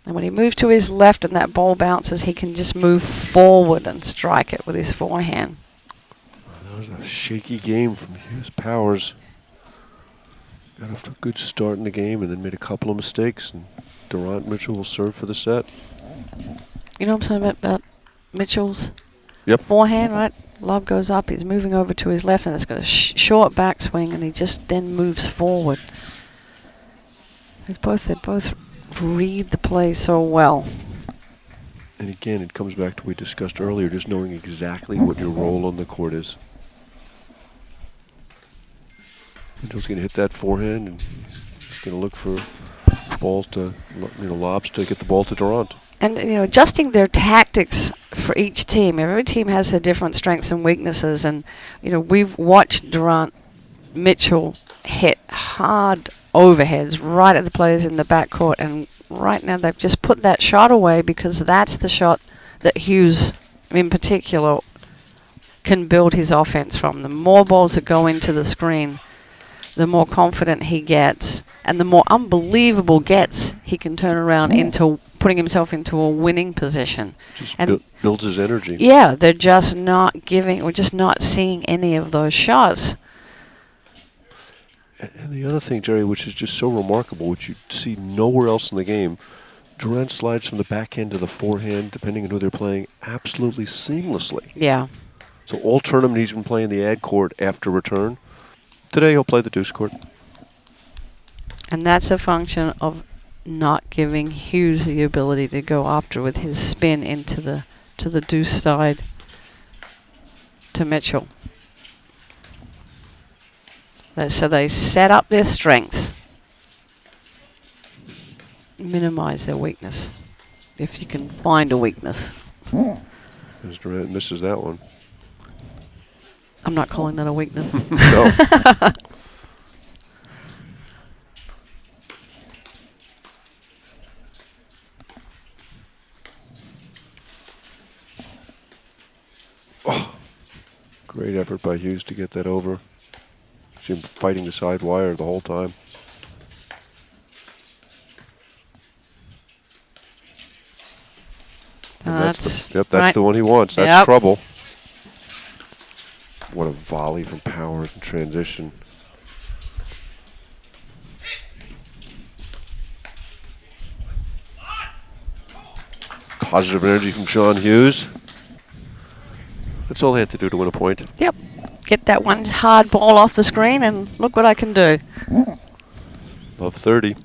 And when he moves to his left and that ball bounces, he can just move forward and strike it with his forehand. That was a shaky game from Hughes Powers. Got off to a good start in the game and then made a couple of mistakes. And Durant Mitchell will serve for the set. You know what I'm saying about Mitchell's Yep. forehand, right? Lob goes up, he's moving over to his left, and it's got a short backswing, and he just then moves forward. They both read the play so well. And again, it comes back to what we discussed earlier, just knowing exactly what your role on the court is. Mitchell's going to hit that forehand, and he's going to look for balls to, lobs to get the ball to Durant. And, adjusting their tactics for each team. Every team has their different strengths and weaknesses. And, we've watched Durant Mitchell hit hard overheads right at the players in the backcourt. And right now they've just put that shot away because that's the shot that Hughes, in particular, can build his offense from. The more balls that go into the screen, the more confident he gets. And the more unbelievable gets, he can turn around into putting himself into a winning position. Just and builds his energy. Yeah, they're just not giving, we're just not seeing any of those shots. And the other thing, Jerry, which is just so remarkable, which you see nowhere else in the game, Durant slides from the backhand to the forehand, depending on who they're playing, absolutely seamlessly. Yeah. So all tournament he's been playing the ad court after return. Today he'll play the deuce court. And that's a function of not giving Hughes the ability to go after with his spin into the deuce side to Mitchell. So they set up their strengths, minimize their weakness, if you can find a weakness. As Durant misses that one. I'm not calling that a weakness. No. Oh, great effort by Hughes to get that over. See him fighting the side wire the whole time. That's right. the one he wants. That's Yep. trouble. What a volley from Powers in transition. Positive energy from John Hughes. That's all they had to do to win a point. Yep. Get that one hard ball off the screen and look what I can do. Love 30.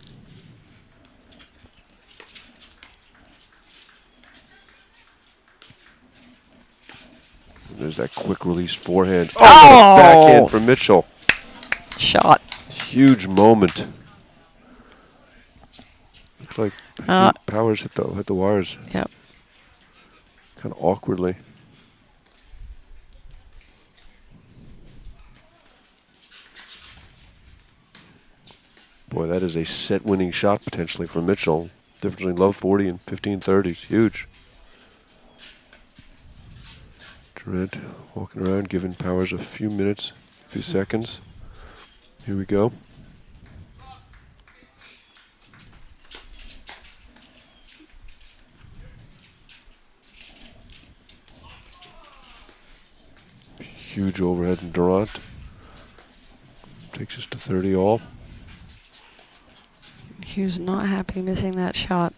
There's that quick release forehand. Oh, what a backhand from Mitchell. Shot. Huge moment. Looks like Powers hit the wires. Yep. Kind of awkwardly. Boy, that is a set-winning shot potentially for Mitchell. Difference between love 40 and 15-30 is huge. Durant walking around, giving Powers a few minutes, a few seconds. Here we go. Huge overhead from Durant. Takes us to 30 all. Hughes not happy missing that shot.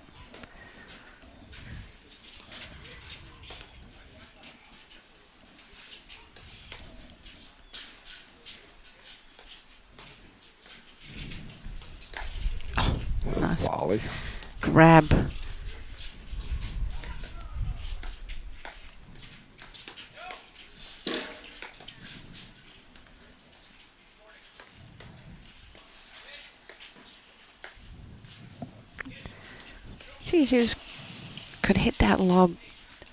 Oh, nice volley. Grab. See, Hughes could hit that lob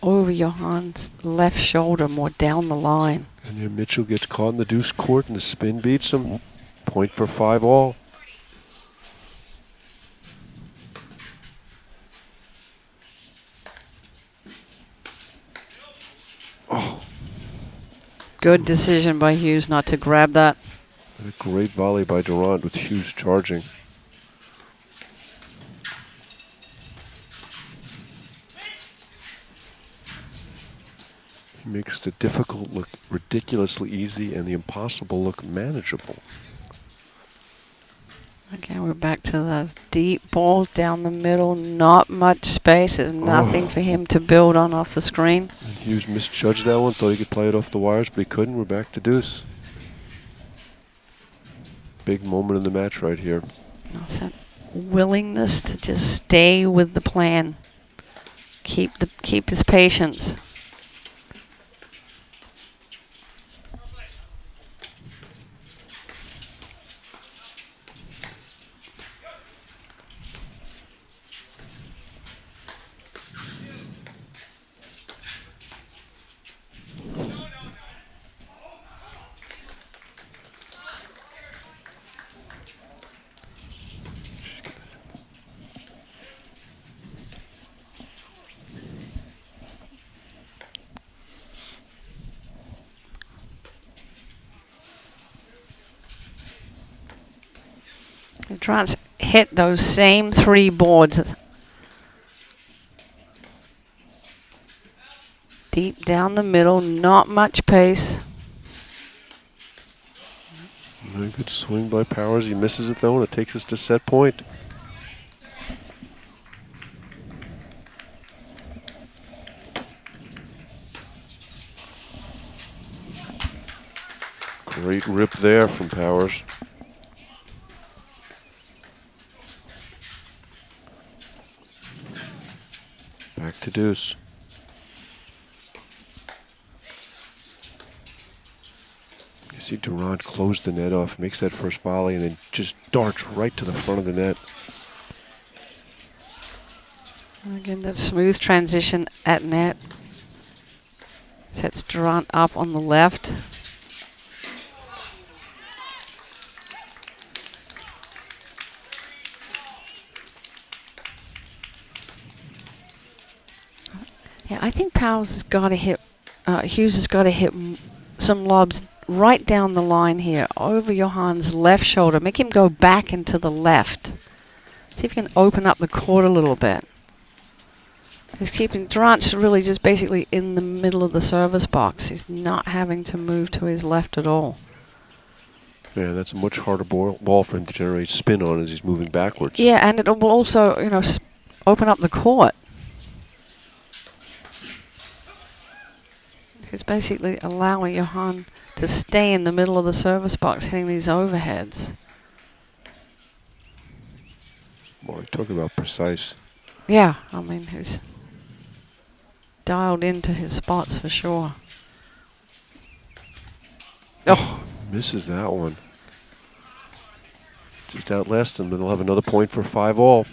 over Johan's left shoulder more down the line. And then Mitchell gets caught in the deuce court and the spin beats him. Point for 5 all. Oh. Good decision by Hughes not to grab that. And a great volley by Durant with Hughes charging. He makes the difficult look ridiculously easy and the impossible look manageable. Again, we're back to those deep balls down the middle. Not much space. There's nothing for him to build on off the screen. And Hughes misjudged that one. Thought he could play it off the wires, but he couldn't. We're back to deuce. Big moment in the match right here. That's that willingness to just stay with the plan. Keep his patience. Trying to hit those same 3 boards. Deep down the middle, not much pace. Very good swing by Powers. He misses it though, and it takes us to set point. Great rip there from Powers. Back to deuce. You see Durant close the net off, makes that first volley, and then just darts right to the front of the net. And again, that smooth transition at net. Sets Durant up on the left. Yeah, I think Powers has got to hit, Hughes has got to hit some lobs right down the line here, over Johan's left shoulder. Make him go back into the left. See if you can open up the court a little bit. He's keeping Durant's really just basically in the middle of the service box. He's not having to move to his left at all. Yeah, that's a much harder ball for him to generate spin on as he's moving backwards. Yeah, and it will also, you know, open up the court. It's basically allowing Johan to stay in the middle of the service box hitting these overheads. Boy, talk about precise. Yeah, I mean, he's dialed into his spots for sure. Oh, misses that one. Just outlast them, and they'll have another point for 5 all.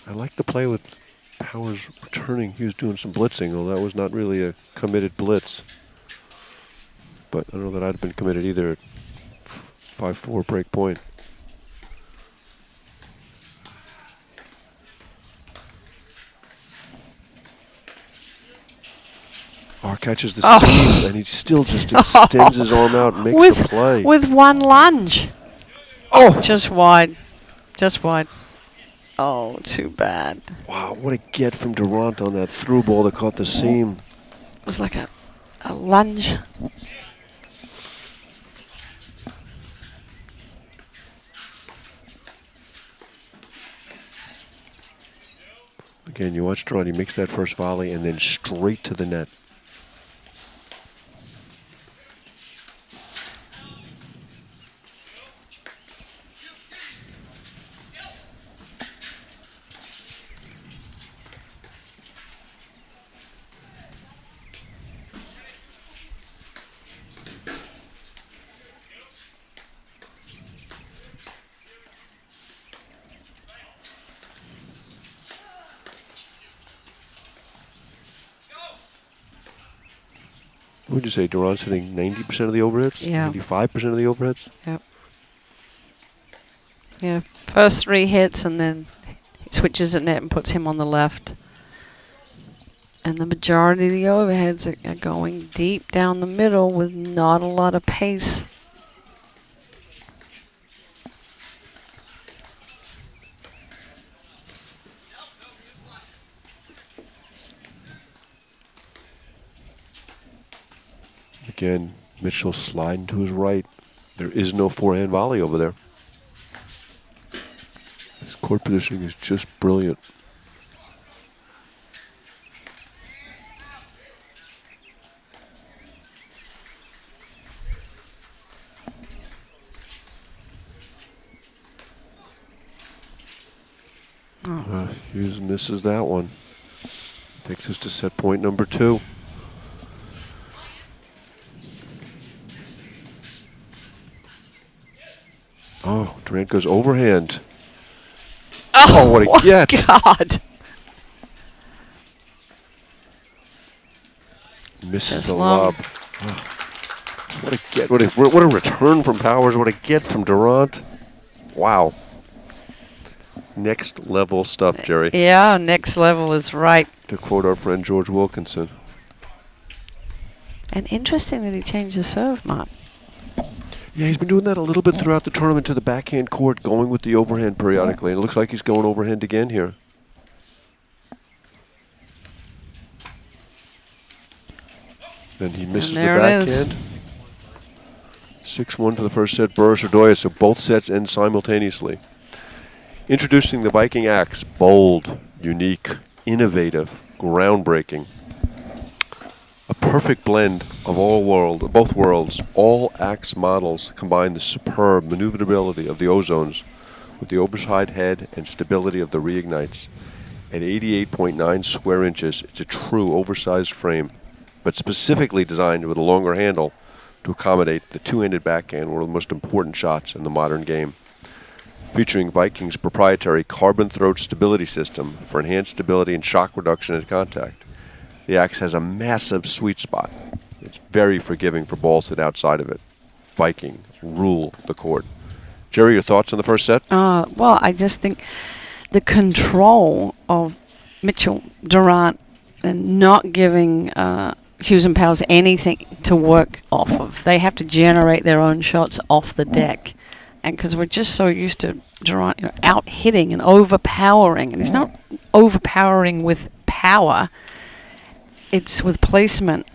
I like the play with Powers returning. He was doing some blitzing, although that was not really a committed blitz. But I don't know that I'd have been committed either at 5-4 break point. Oh, catches the seam, and he still just extends his arm out and makes the play. With one lunge. Oh! Just wide. Just wide. Oh, too bad. Wow, what a get from Durant on that through ball that caught the seam. It was like a lunge. Again, you watch Durant, he makes that first volley and then straight to the net. What would you say, Durant's hitting 90% of the overheads? Yeah. 95% of the overheads? Yep. Yeah, first 3 hits and then he switches at net and puts him on the left. And the majority of the overheads are going deep down the middle with not a lot of pace. Again, Mitchell sliding to his right. There is no forehand volley over there. His court positioning is just brilliant. Hughes misses that one. Takes us to set point number 2. Oh, Durant goes overhand. Oh, what a get. God. Misses the lob. Oh, what a get. What a return from Powers. What a get from Durant. Wow. Next level stuff, Jerry. Yeah, next level is right. To quote our friend George Wilkinson. And interesting that he changed the serve, Mark. Yeah, he's been doing that a little bit throughout the tournament to the backhand court, going with the overhand periodically. And it looks like he's going overhand again here. Then he misses the backhand. 6-1 for the first set, Boris Odoya, so both sets end simultaneously. Introducing the Viking Axe, bold, unique, innovative, groundbreaking. A perfect blend of both worlds. All Axe models combine the superb maneuverability of the Ozones with the oversized head and stability of the Reignites. At 88.9 square inches, it's a true oversized frame, but specifically designed with a longer handle to accommodate the two-handed backhand, one of the most important shots in the modern game. Featuring Viking's proprietary carbon throat stability system for enhanced stability and shock reduction at contact. The Axe has a massive sweet spot. It's very forgiving for balls hit outside of it. Viking rule the court. Jerry, your thoughts on the first set? Well, I just think the control of Mitchell, Durant, and not giving Hughes and Powers anything to work off of. They have to generate their own shots off the deck. And because we're just so used to Durant out hitting and overpowering, and he's not overpowering with power, it's with placement.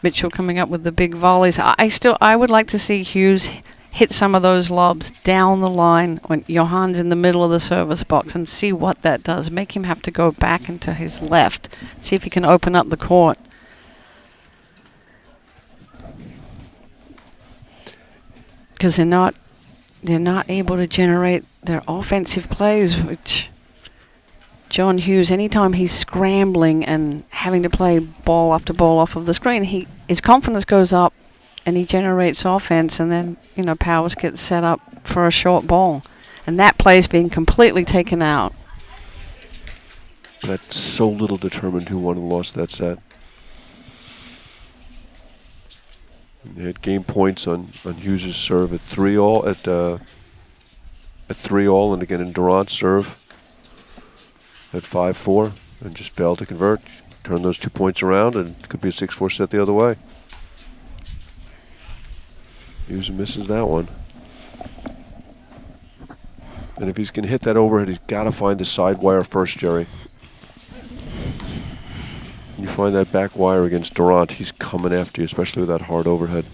Mitchell coming up with the big volleys. I would like to see Hughes hit some of those lobs down the line when Johan's in the middle of the service box and see what that does. Make him have to go back into his left, see if he can open up the court. Because they're not able to generate their offensive plays, which John Hughes, anytime he's scrambling and having to play ball after ball off of the screen, his confidence goes up and he generates offense, and then, Powers gets set up for a short ball. And that play's being completely taken out. That's so little determined who won and lost that set. They had game points on Hughes' serve at 3-all at 3-all, and again in Durant's serve at 5-4, and just failed to convert. turn those 2 points around, and it could be a 6-4 set the other way. Hughes misses that one. And if he's going to hit that overhead, he's got to find the side wire first, Jerry. When you find that back wire against Durant, he's coming after you, especially with that hard overhead.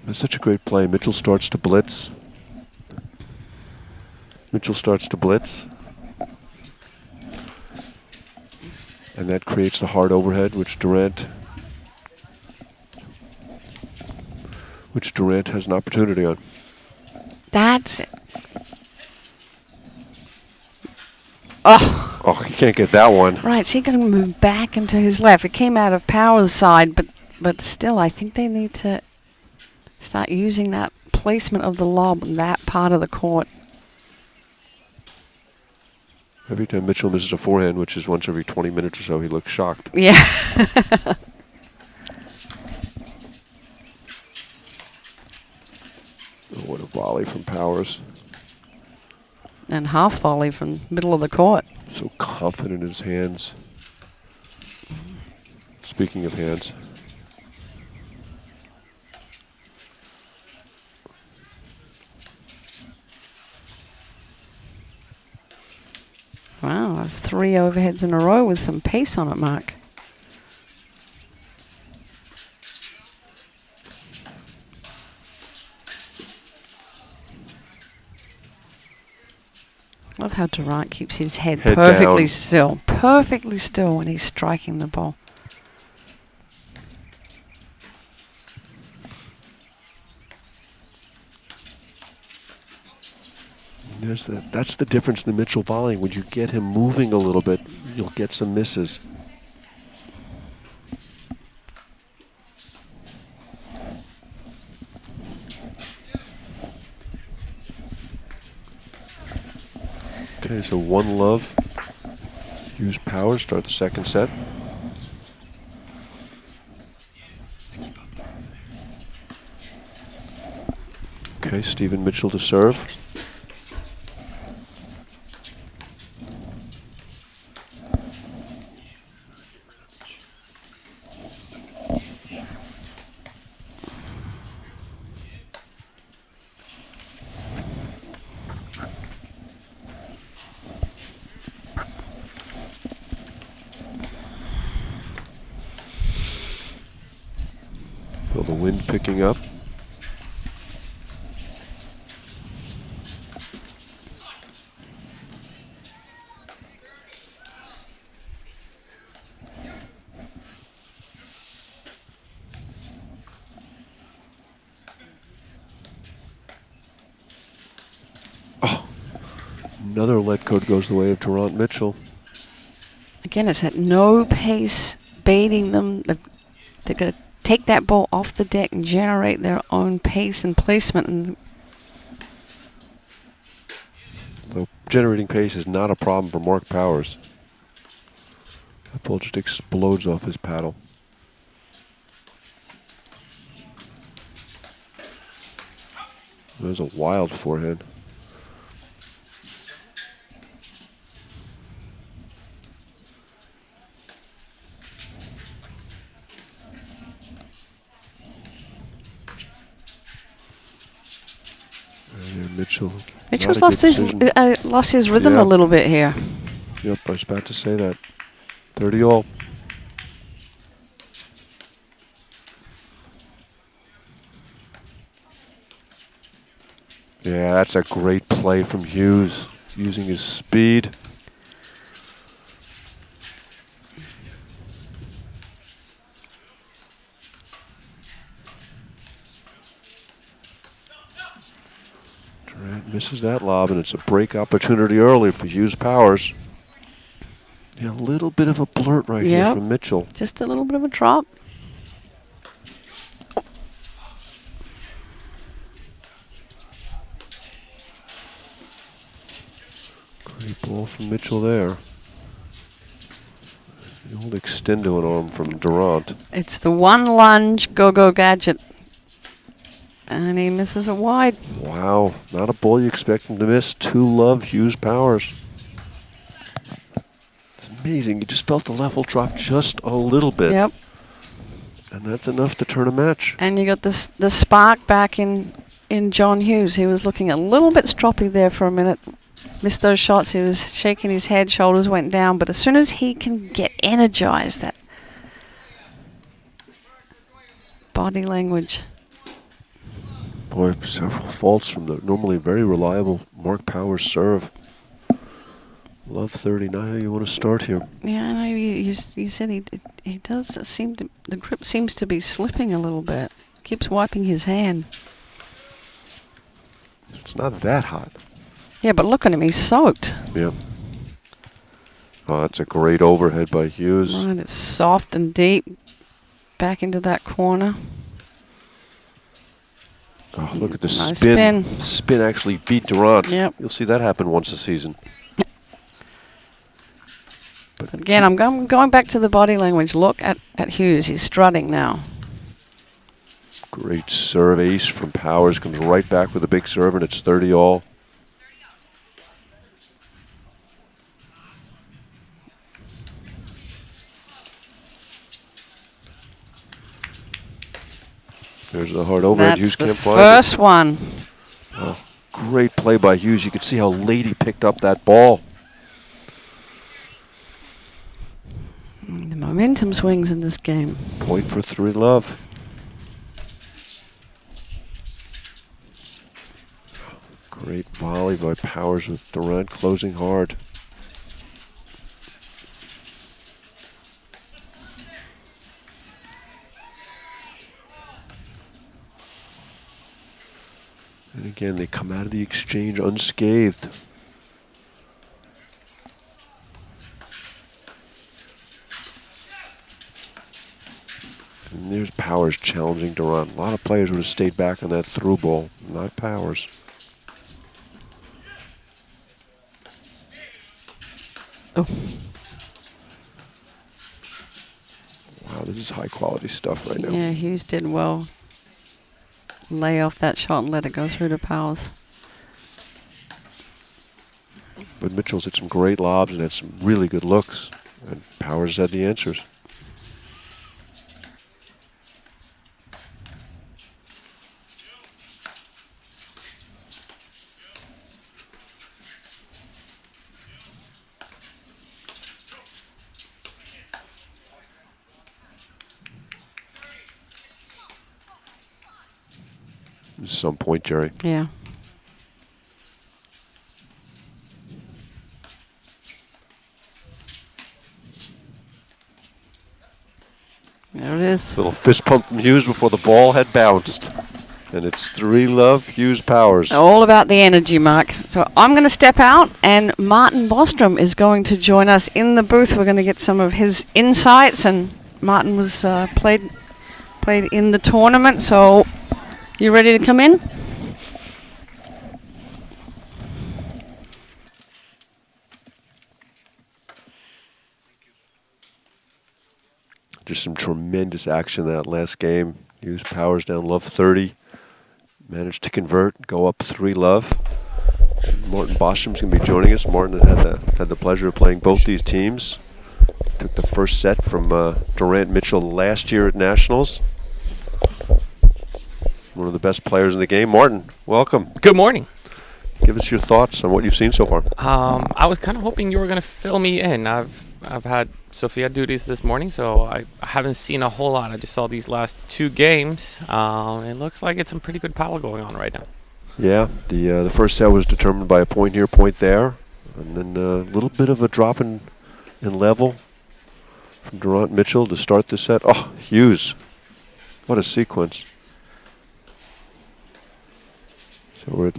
It's such a great play. Mitchell starts to blitz. And that creates the hard overhead, which Durant has an opportunity on. That's it. Oh. Oh, he can't get that one. Right, so he's going to move back into his left. It came out of Power's side, but still, I think they need to start using that placement of the lob in that part of the court. Every time Mitchell misses a forehand, which is once every 20 minutes or so, he looks shocked. Yeah. Oh, what a volley from Powers. And half volley from middle of the court. So confident in his hands. Speaking of hands. Wow, that's 3 overheads in a row with some pace on it, Mark. Love how Durant keeps his head perfectly down. still. Perfectly still when he's striking the ball. That's the difference in the Mitchell volleying. When you get him moving a little bit, you'll get some misses. Okay, so 1-love. Use power, start the second set. Okay, Stephen Mitchell to serve. Feel the wind picking up. Oh, another let code goes the way of Durant Mitchell. Again, it's at no pace baiting them. They're going to take that ball off the deck and generate their own pace and placement. And So generating pace is not a problem for Mark Powers. That ball just explodes off his paddle. That was a wild forehand. Mitchell's lost his rhythm a little bit here. Yep, I was about to say that. 30 all. Yeah, that's a great play from Hughes, using his speed. Durant misses that lob, and it's a break opportunity early for Hughes Powers. Yeah, a little bit of a blurt right here from Mitchell. Just a little bit of a drop. Great ball from Mitchell there. sliced into an arm from Durant. It's the one lunge go-go gadget. And he misses it wide. Wow, not a ball you expect him to miss. 2-love Hughes Powers. It's amazing. You just felt the level drop just a little bit. Yep. And that's enough to turn a match. And you got this the spark back in John Hughes. He was looking a little bit stroppy there for a minute. Missed those shots. He was shaking his head. Shoulders went down. But as soon as he can get energized, that body language. Boy, several faults from the normally very reliable Mark Powers serve. Love 30. Now how you want to start here? Yeah, I know you said he does seem to, the grip seems to be slipping a little bit. Keeps wiping his hand. It's not that hot. Yeah, but look at him, he's soaked. Yeah. Oh, that's a great overhead by Hughes. Right, it's soft and deep. Back into that corner. Oh, look at the Nice spin. spin. Spin actually beat Durant. Yep. You'll see that happen once a season. But again, I'm going back to the body language. Look at Hughes. He's strutting now. Great serve ace from Powers. Comes right back with a big serve, and it's 30 all. There's the hard overhead. Hughes can't find it. That's the first one. Oh, great play by Hughes. You could see how late he picked up that ball. The momentum swings in this game. Point for 3-love. Great volley by Powers with Durant closing hard. And again, they come out of the exchange unscathed. And there's Powers challenging Durant. A lot of players would have stayed back on that through ball, not Powers. Oh. Wow, this is high quality stuff right now. Yeah, Hughes did well. Lay off that shot and let it go through to Powers. But Mitchell's hit some great lobs and had some really good looks. And Powers had the answers. At some point, Jerry. Yeah. There it is. Little fist pump from Hughes before the ball had bounced. And it's 3-love Hughes Powers. All about the energy, Mark. So I'm going to step out, and Martin Bostrom is going to join us in the booth. We're going to get some of his insights. And Martin was played in the tournament, so you ready to come in? Just some tremendous action in that last game. Hughes Powers down love 30. Managed to convert, go up 3-love. Martin Bostrom's going to be joining us. Martin had the pleasure of playing both these teams. Took the first set from Durant Mitchell last year at Nationals. One of the best players in the game. Martin, welcome. Good morning. Give us your thoughts on what you've seen so far. I was kind of hoping you were going to fill me in. I've had Sophia duties this morning, so I haven't seen a whole lot. I just saw these last two games. It looks like it's some pretty good power going on right now. Yeah, the first set was determined by a point here, point there, and then a little bit of a drop in level from Durant Mitchell to start the set. Oh, Hughes, what a sequence! So we're at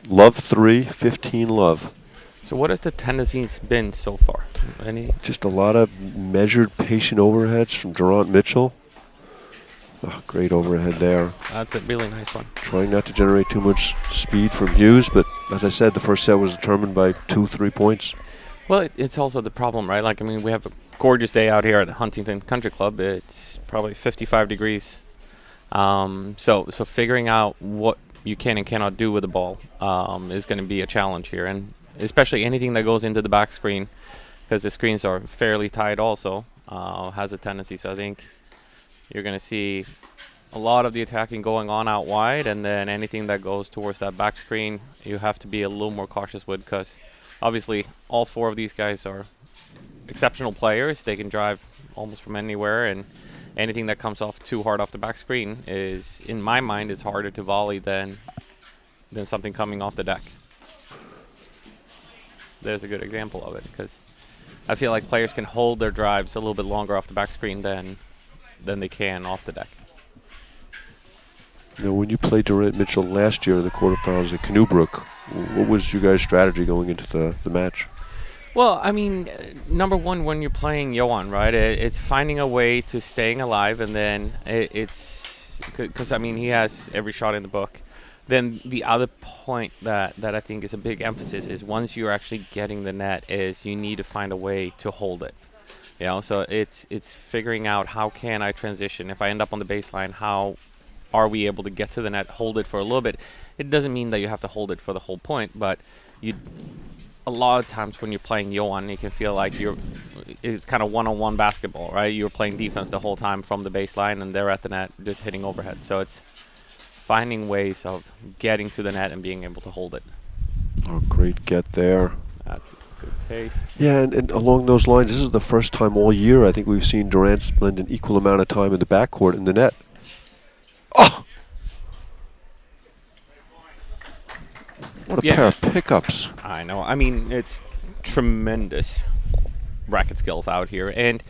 love 3, 15-love. So what has the tendencies been so far? Just a lot of measured, patient overheads from Durant Mitchell. Oh, great overhead there. That's a really nice one. Trying not to generate too much speed from Hughes, but as I said, the first set was determined by 2-3 points. Well, it's also the problem, right? Like, I mean, we have a gorgeous day out here at the Huntington Country Club. It's probably 55 degrees. So figuring out what you can and cannot do with the ball is going to be a challenge here, and especially anything that goes into the back screen, because the screens are fairly tight also, has a tendency. So I think you're going to see a lot of the attacking going on out wide, and then anything that goes towards that back screen, you have to be a little more cautious with, because obviously all four of these guys are exceptional players. They can drive almost from anywhere, and anything that comes off too hard off the back screen is, in my mind, is harder to volley than something coming off the deck. There's a good example of it, because I feel like players can hold their drives a little bit longer off the back screen than they can off the deck. You know, when you played Durant Mitchell last year in the quarterfinals at Canoebrook, what was your guys' strategy going into the match? Well, I mean, number one, when you're playing Johan, right, it's finding a way to staying alive, and then it's because, I mean, he has every shot in the book. Then the other point that I think is a big emphasis is once you're actually getting the net is you need to find a way to hold it. You know, so it's figuring out how can I transition. If I end up on the baseline, how are we able to get to the net, hold it for a little bit? It doesn't mean that you have to hold it for the whole point, but a lot of times when you're playing Johan, you can feel like it's kind of one-on-one basketball, right? You're playing defense the whole time from the baseline, and they're at the net just hitting overhead. So it's finding ways of getting to the net and being able to hold it. Oh, great get there. That's a good pace. Yeah, and along those lines, this is the first time all year I think we've seen Durant spend an equal amount of time in the backcourt in the net. Oh! What a pair of pickups. I know. I mean, it's tremendous racket skills out here. And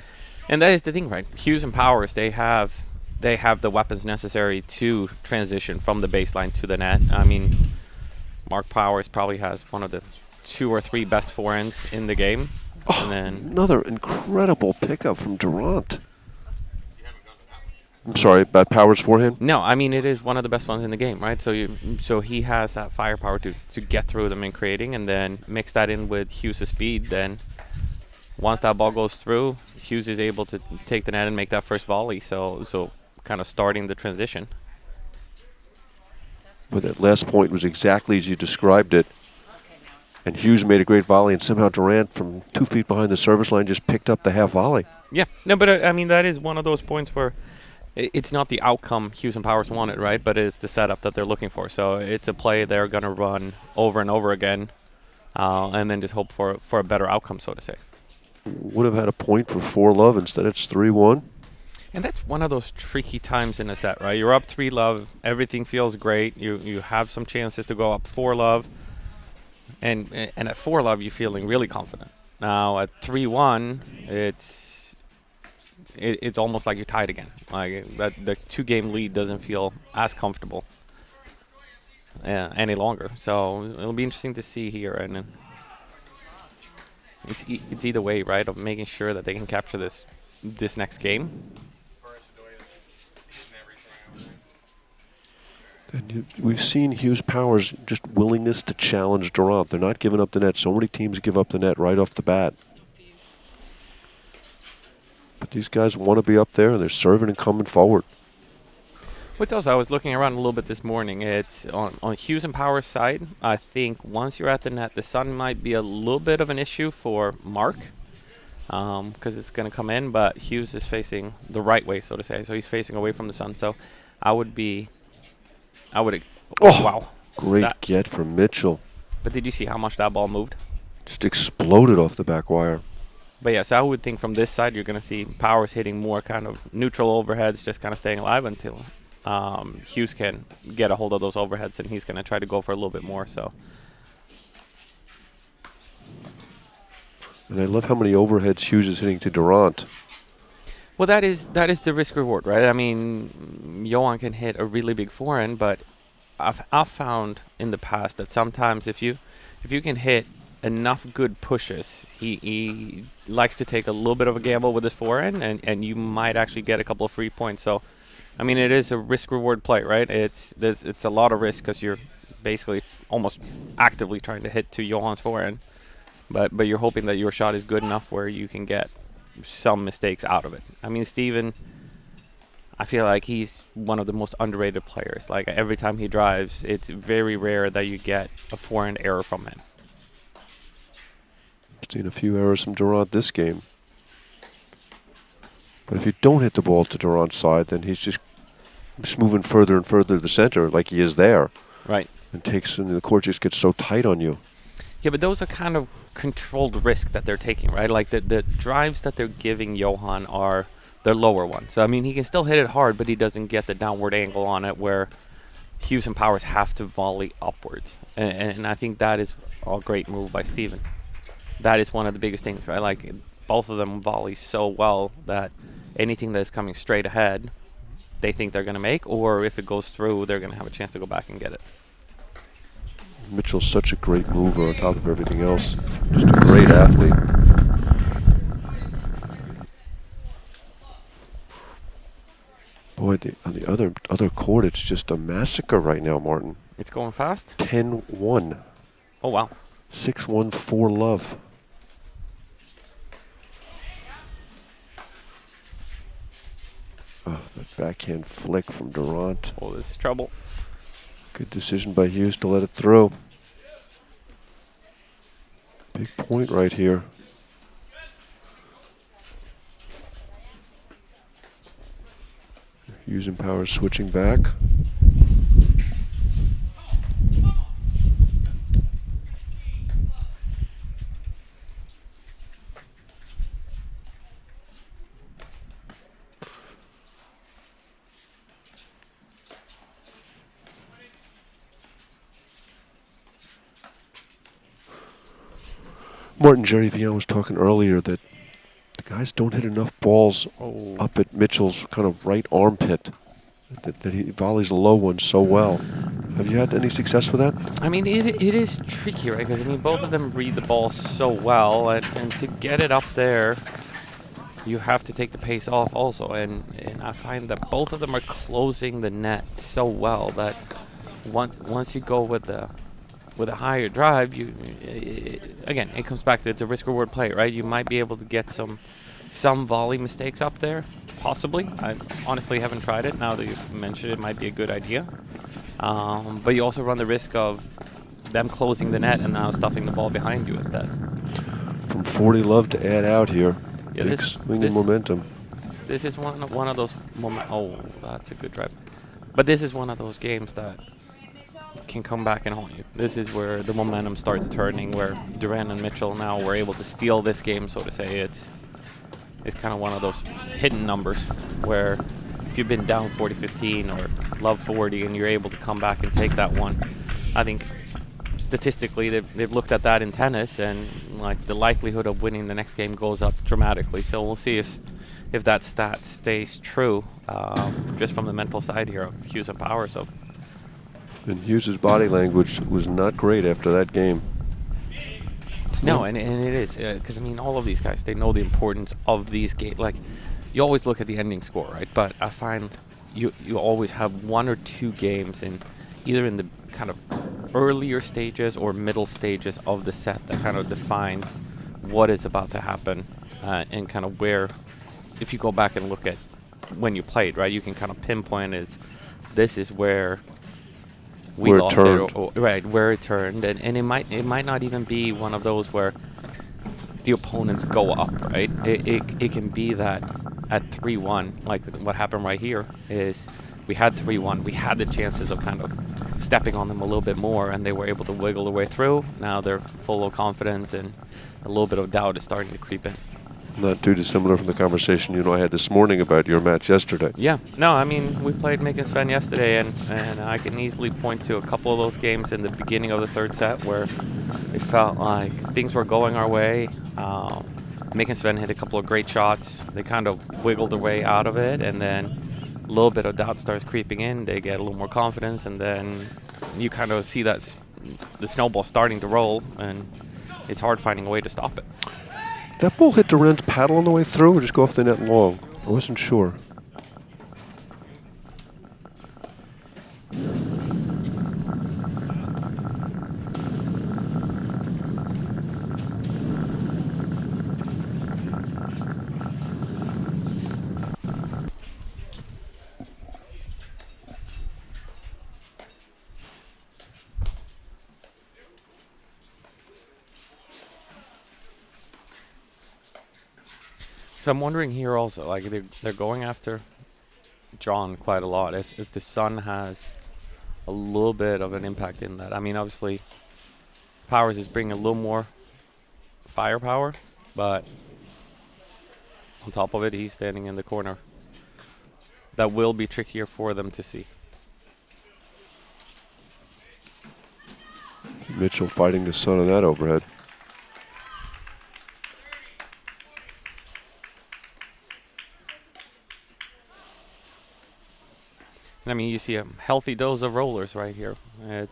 that is the thing, right? Hughes and Powers, they have the weapons necessary to transition from the baseline to the net. I mean, Mark Powers probably has one of the 2 or 3 best forehands in the game. Oh, and then another incredible pickup from Durant. I'm sorry, about Powers' forehand? No, I mean, it is one of the best ones in the game, right? So he has that firepower to get through them in creating, and then mix that in with Hughes' speed. Then once that ball goes through, Hughes is able to take the net and make that first volley. So kind of starting the transition. But that last point was exactly as you described it. And Hughes made a great volley, and somehow Durant, from 2 feet behind the service line, just picked up the half volley. Yeah, no, but I mean, that is one of those points where it's not the outcome Hughes and Powers wanted, right? But it's the setup that they're looking for. So it's a play they're going to run over and over again, and then just hope for a better outcome, so to say. Would have had a point for 4-love. Instead, it's 3-1. And that's one of those tricky times in a set, right? You're up 3-love, everything feels great. You have some chances to go up 4-love, and at 4-love you're feeling really confident. Now at 3-1, it's almost like you're tied again. Like that, the 2-game lead doesn't feel as comfortable any longer. So it'll be interesting to see here, and it's either way, right? Of making sure that they can capture this next game. And we've seen Hughes Powers just willingness to challenge Durant. They're not giving up the net. So many teams give up the net right off the bat. But these guys want to be up there, and they're serving and coming forward. What's else? I was looking around a little bit this morning. It's on Hughes and Powers' side. I think once you're at the net, the sun might be a little bit of an issue for Mark, because it's going to come in. But Hughes is facing the right way, so to say. So he's facing away from the sun. So wow. Great get from Mitchell. But did you see how much that ball moved? Just exploded off the back wire. But yes, I would think from this side you're going to see Powers hitting more kind of neutral overheads, just kind of staying alive until Hughes can get a hold of those overheads, and he's going to try to go for a little bit more. So. And I love how many overheads Hughes is hitting to Durant. Well, that is the risk reward, right? I mean, Johan can hit a really big forehand, but I've found in the past that sometimes if you can hit enough good pushes, he likes to take a little bit of a gamble with his forehand, and you might actually get a couple of free points. So, I mean, it is a risk reward play, right? It's a lot of risk because you're basically almost actively trying to hit to Johan's forehand. But you're hoping that your shot is good enough where you can get some mistakes out of it. I mean, Steven, I feel like he's one of the most underrated players. Like, every time he drives, it's very rare that you get a forehand error from him. Seen a few errors from Durant this game. But if you don't hit the ball to Durant's side, then he's just moving further and further to the center like he is there. Right. And the court just gets so tight on you. Yeah, but those are kind of controlled risk that they're taking, right? Like, the drives that they're giving Johan are the lower ones. So, I mean, he can still hit it hard, but he doesn't get the downward angle on it where Hughes and Powers have to volley upwards. And I think that is a great move by Steven. That is one of the biggest things, right? Like, both of them volley so well that anything that is coming straight ahead, they think they're going to make, or if it goes through, they're going to have a chance to go back and get it. Mitchell's such a great mover on top of everything else. Just a great athlete. Boy, on the other court, it's just a massacre right now, Martin. It's going fast? 10-1. Oh, wow. 6-1, 4-love. Oh, that backhand flick from Durant. Oh, this is trouble. Good decision by Hughes to let it through. Big point right here. Hughes and Powers switching back. Martin, Jerry Vian was talking earlier that the guys don't hit enough balls up at Mitchell's kind of right armpit. That he volleys the low one so well. Have you had any success with that? I mean, it is tricky, right? Because, I mean, both of them read the ball so well, and to get it up there, you have to take the pace off also. And I find that both of them are closing the net so well that once you go with a higher drive, again, it comes back to it's a risk-reward play, right? You might be able to get some volley mistakes up there, possibly. I honestly haven't tried it. Now that you mentioned it, might be a good idea. But you also run the risk of them closing the net and now stuffing the ball behind you instead. From 40 love to add out here. Yeah, Big swing and momentum. This is one of those oh, that's a good drive. But this is one of those games that can come back and haunt you. This is where the momentum starts turning, where Durant and Mitchell now were able to steal this game, so to say. It's kind of one of those hidden numbers where if you've been down 40-15 or love 40 and you're able to come back and take that one, I think statistically they've looked at that in tennis, and like the likelihood of winning the next game goes up dramatically. So we'll see if that stat stays true, just from the mental side here of Hughes and Power. So. And Hughes' body language was not great after that game. No, and it is, because I mean, all of these guys, they know the importance of these games. Like, you always look at the ending score, right? But I find you always have one or two games either in the kind of earlier stages or middle stages of the set that kind of defines what is about to happen, and kind of where, if you go back and look at when you played, right, you can kind of pinpoint this is where we where lost it, right, where it turned, and it might not even be one of those where the opponents go up, right? It can be that at 3-1, like what happened right here, is we had 3-1, we had the chances of kind of stepping on them a little bit more, and they were able to wiggle their way through. Now they're full of confidence, and a little bit of doubt is starting to creep in. Not too dissimilar from the conversation you and I had this morning about your match yesterday. Yeah, no, I mean, we played Mick and Sven yesterday, and I can easily point to a couple of those games in the beginning of the third set where it felt like things were going our way. Mick and Sven hit a couple of great shots. They kind of wiggled their way out of it, and then a little bit of doubt starts creeping in. They get a little more confidence, and then you kind of see that the snowball starting to roll, and it's hard finding a way to stop it. That ball hit Durant's paddle on the way through or just go off the net long? I wasn't sure. So I'm wondering here also, like they're going after John quite a lot. If the sun has a little bit of an impact in that. I mean, obviously, Powers is bringing a little more firepower, but on top of it, he's standing in the corner. That will be trickier for them to see. Mitchell fighting the sun on that overhead. And I mean, you see a healthy dose of rollers right here. It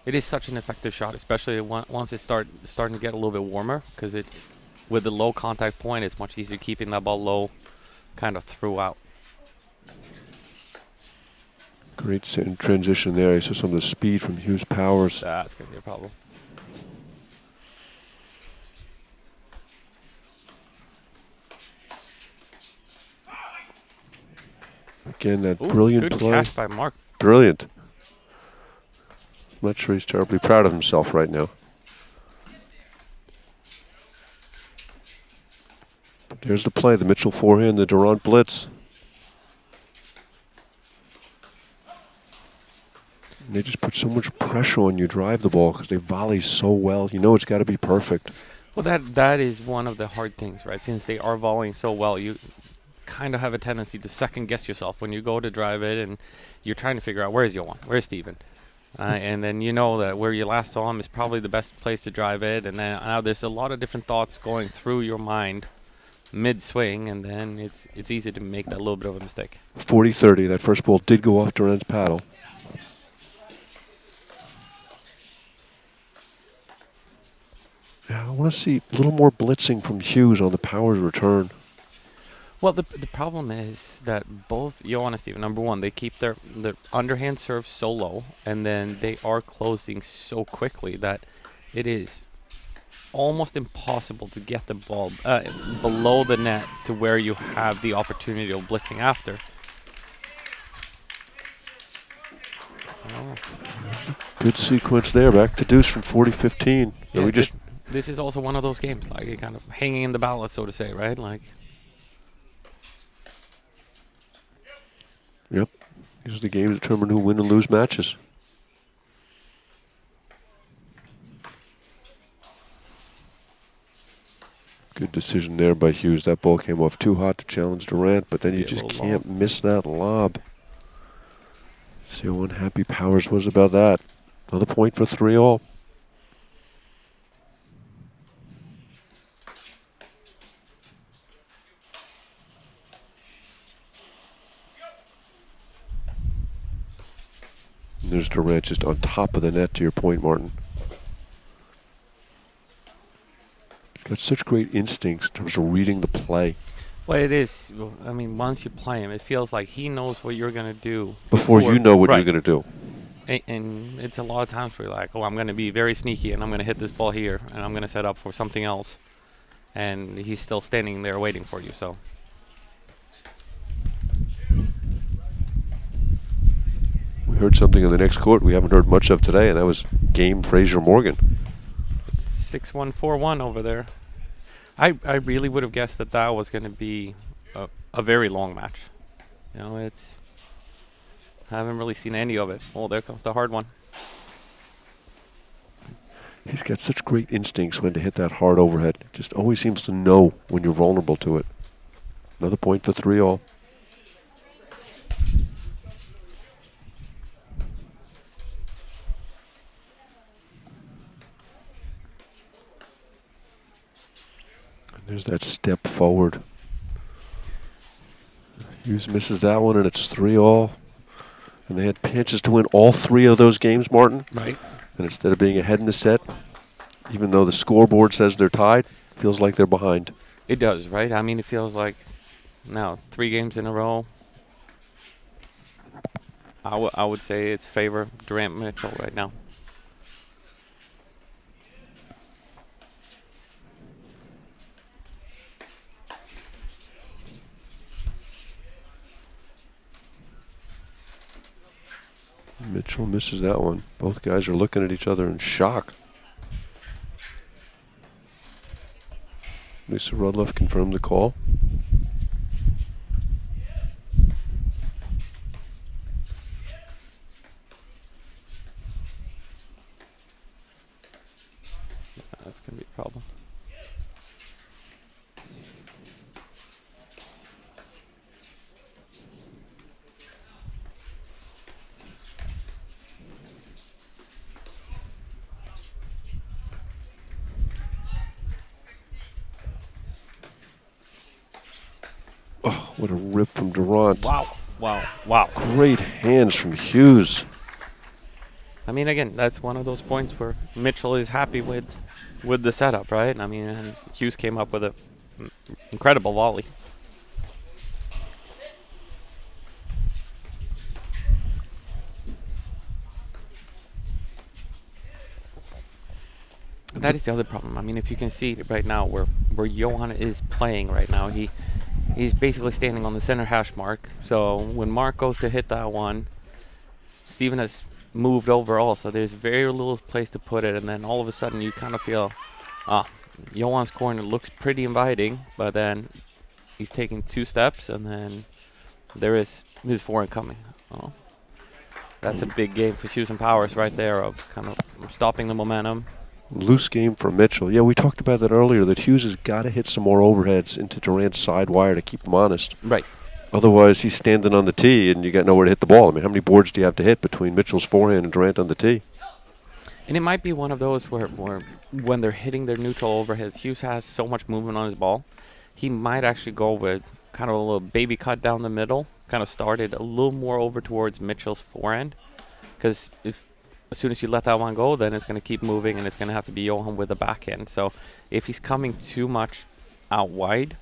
is such an effective shot, especially once it starting to get a little bit warmer, because with the low contact point, it's much easier keeping that ball low, kind of throughout. Great transition there. You saw some of the speed from Hughes Powers. That's going to be a problem. Again, that Ooh, brilliant good play. catch by Mark. Brilliant. I'm not sure he's terribly proud of himself right now. But there's the play, the Mitchell forehand, the Durant blitz. And they just put so much pressure on you drive the ball because they volley so well. You know it's got to be perfect. Well, that is one of the hard things, right? Since they are volleying so well, you kind of have a tendency to second guess yourself when you go to drive it, and you're trying to figure out where's Johan, where's Steven, and then you know that where you last saw him is probably the best place to drive it, and then now there's a lot of different thoughts going through your mind mid-swing, and then it's easy to make that little bit of a mistake. 40-30. That first ball did go off Durant's paddle. Yeah, I want to see a little more blitzing from Hughes on the Powers return. Well, the problem is that both Johan and Steven, number one, they keep their underhand serve so low, and then they are closing so quickly that it is almost impossible to get the ball below the net to where you have the opportunity of blitzing after. Oh. Good sequence there. Back to deuce from 40-15. Yeah, we just this is also one of those games, like you're kind of hanging in the balance, so to say, right? Like. Yep. These are the games that determine who win and lose matches. Good decision there by Hughes. That ball came off too hot to challenge Durant, but then you just can't miss that lob. See how unhappy Powers was about that. Another point for 3-all. And there's Durant just on top of the net, to your point, Martin. He's got such great instincts in terms of reading the play. Well, it is. I mean, once you play him, it feels like he knows what you're going to do. Before you know what you're going to do. And it's a lot of times where you're like, oh, I'm going to be very sneaky, and I'm going to hit this ball here, and I'm going to set up for something else. And he's still standing there waiting for you, so. We heard something on the next court we haven't heard much of today, and that was Game Fraser Morgan. 6-1, 4-1 over there. I really would have guessed that was going to be a very long match. You know, I haven't really seen any of it. Oh, there comes the hard one. He's got such great instincts when to hit that hard overhead. Just always seems to know when you're vulnerable to it. Another point for 3-all. There's that step forward. Hughes misses that one, and it's 3-all. And they had chances to win all three of those games, Martin. Right. And instead of being ahead in the set, even though the scoreboard says they're tied, feels like they're behind. It does, right? I mean, it feels like now 3 games in a row. I would say it's favor Durant Mitchell right now. Mitchell misses that one. Both guys are looking at each other in shock. Lisa Rudloff confirmed the call. That's going to be a problem. Oh, what a rip from Durant. Wow. Wow. Wow. Great hands from Hughes. I mean, again, that's one of those points where Mitchell is happy with the setup, right? I mean, and Hughes came up with a incredible volley. That is the other problem. I mean, if you can see right now where Johan is playing right now, he's basically standing on the center hash mark. So when Mark goes to hit that one, Steven has moved over also. There's very little place to put it, and then all of a sudden you kind of feel, Johan's corner looks pretty inviting, but then he's taking 2 steps, and then there is his forehand coming. Oh, that's a big game for Hughes and Powers right there of kind of stopping the momentum. Loose game for Mitchell. Yeah, we talked about that earlier, that Hughes has got to hit some more overheads into Durant's side wire to keep him honest. Right. Otherwise, he's standing on the tee and you got nowhere to hit the ball. I mean, how many boards do you have to hit between Mitchell's forehand and Durant on the tee? And it might be one of those where when they're hitting their neutral overheads, Hughes has so much movement on his ball, he might actually go with kind of a little baby cut down the middle, kind of started a little more over towards Mitchell's forehand. Because as soon as you let that one go, then it's going to keep moving, and it's going to have to be Johan with the backhand. So if he's coming too much out wide,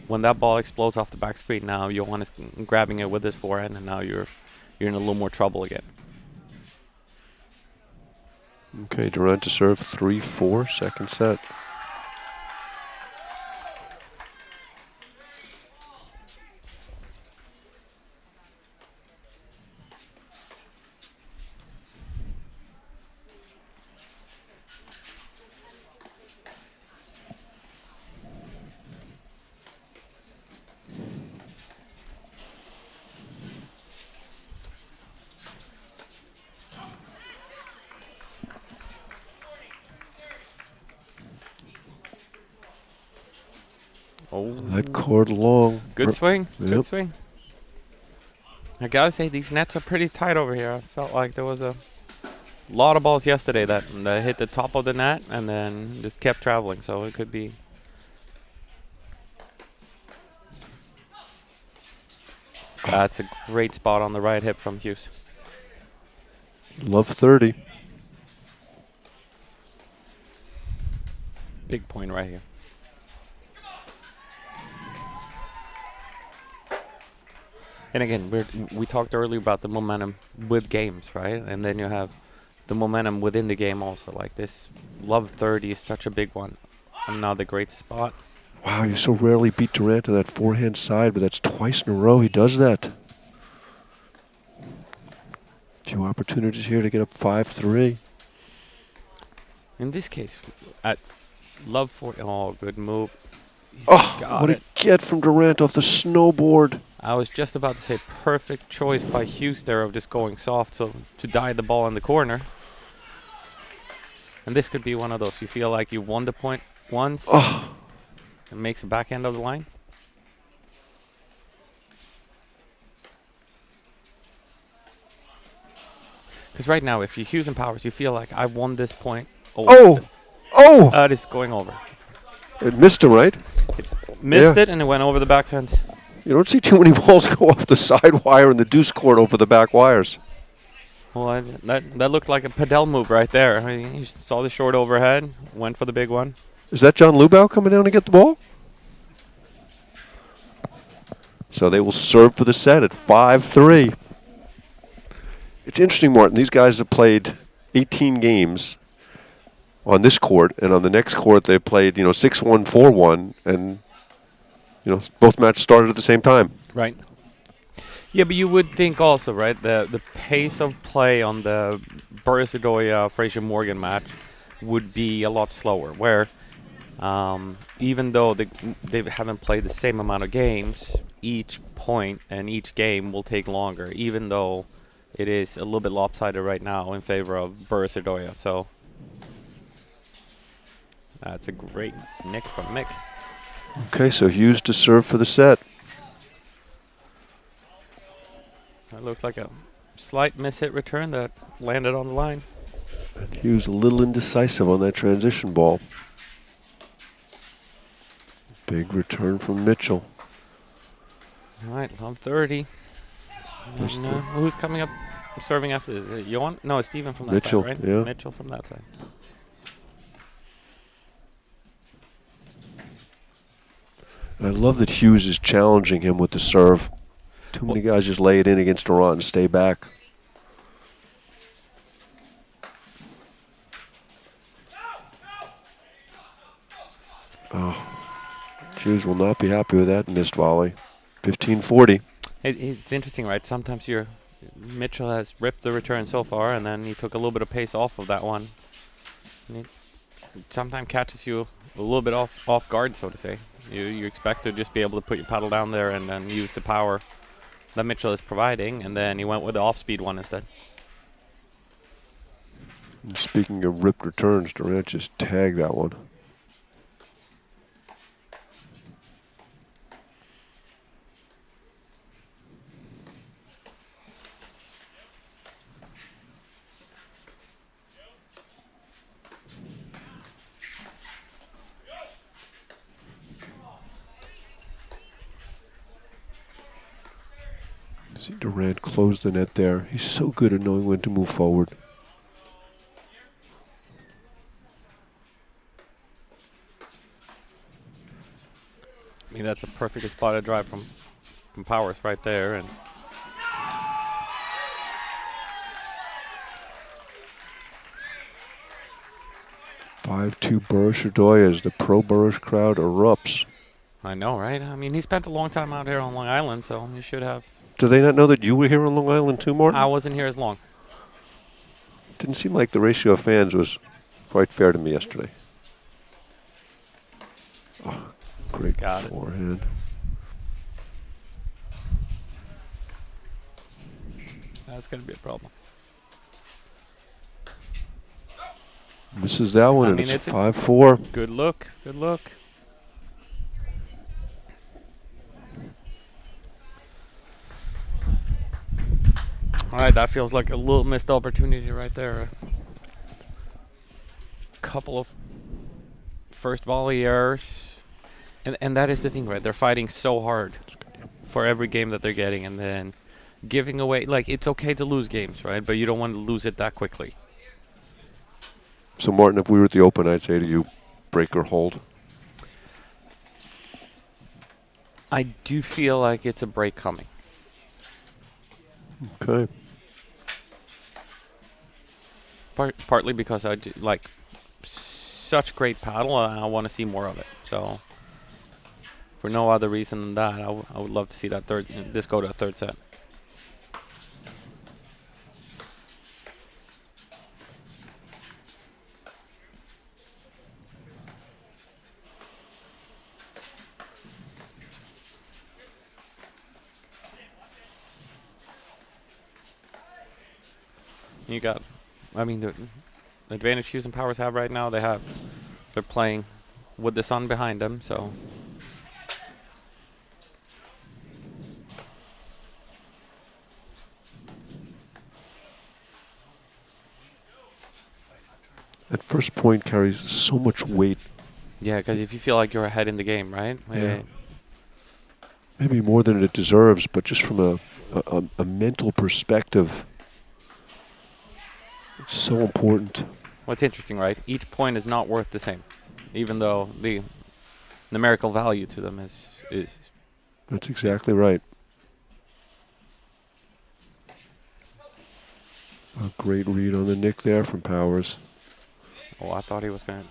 when that ball explodes off the back screen, now Johan is grabbing it with his forehand, and now you're in a little more trouble again. Okay, Durant to serve 3-4, second set. Oh, That cord long. good swing. Yep. Good swing. I gotta say, these nets are pretty tight over here. I felt like there was a lot of balls yesterday that hit the top of the net and then just kept traveling. So it could be. That's a great spot on the right hip from Hughes. Love 30. Big point right here. And again, we talked earlier about the momentum with games, right? And then you have the momentum within the game also. Like this love 30 is such a big one. Another great spot. Wow, you so rarely beat Durant to that forehand side, but that's twice in a row he does that. Few opportunities here to get up 5-3. In this case, at love 40, oh, good move. He's Oh, got what it. a get from Durant off the snowboard. I was just about to say perfect choice by Hughes there of just going soft so to die the ball in the corner. And this could be one of those. You feel like you won the point once and makes a backhand of the line. Because right now, if you Hughes and Powers, you feel like I won this point. Oh! It is going over. It missed him, right? It missed it, and it went over the back fence. You don't see too many balls go off the side wire and the deuce court over the back wires. Well, that looked like a Padel move right there. I mean, you saw the short overhead, went for the big one. Is that John Lubau coming down to get the ball? So they will serve for the set at 5-3. It's interesting, Martin. These guys have played 18 games on this court, and on the next court they played, 6-1, 4-1, and both matches started at the same time. Right. Yeah, but you would think also, right, the pace of play on the Boris Adoya Fraser Morgan match would be a lot slower. Where Even though they haven't played the same amount of games, each point and each game will take longer, even though it is a little bit lopsided right now in favor of Burris Odoya. So that's a great nick from Mick. Okay, so Hughes to serve for the set. That looked like a slight miss-hit return that landed on the line. And Hughes a little indecisive on that transition ball. Big return from Mitchell. All right, love 30. And, who's coming up serving after this? Is it Johan? No, it's Steven from that Mitchell, side, right? yeah. Mitchell from that side. I love that Hughes is challenging him with the serve. Too many guys just lay it in against Durant and stay back. Oh, Hughes will not be happy with that missed volley. 15-40. It's interesting, right? Sometimes Mitchell has ripped the return so far, and then he took a little bit of pace off of that one. And it sometimes catches you a little bit off guard, so to say. You expect to just be able to put your paddle down there and then use the power that Mitchell is providing, and then he went with the off-speed one instead. And speaking of ripped returns, Durant just tagged that one. See Durant close the net there. He's so good at knowing when to move forward. I mean, that's a perfect spot to drive from Powers right there. And 5-2 Burris Odoya as the pro-Burris crowd erupts. I know, right? I mean, he spent a long time out here on Long Island, so he should have. Do they not know that you were here on Long Island too, Martin? I wasn't here as long. Didn't seem like the ratio of fans was quite fair to me yesterday. Oh, great forehand. That's going to be a problem. Misses that one, I and mean, it's 5-4. Good look. Good look. All right, that feels like a little missed opportunity right there. A couple of first volley errors. And that is the thing, right? They're fighting so hard for every game that they're getting, and then giving away. Like, it's okay to lose games, right? But you don't want to lose it that quickly. So, Martin, if we were at the Open, I'd say to you, break or hold. I do feel like it's a break coming. Okay. Partly because I do like such great paddle, and I want to see more of it. So, for no other reason than that, I would love to see that this go to a third set. You got, I mean, the advantage Hughes and Powers have right now, they're playing with the sun behind them, so. That first point carries so much weight. Yeah, because if you feel like you're ahead in the game, right? Yeah. Maybe more than it deserves, but just from a mental perspective, it's so important. What's interesting, right? Each point is not worth the same, even though the numerical value to them is. That's exactly right. A great read on the nick there from Powers. Oh, I thought he was going to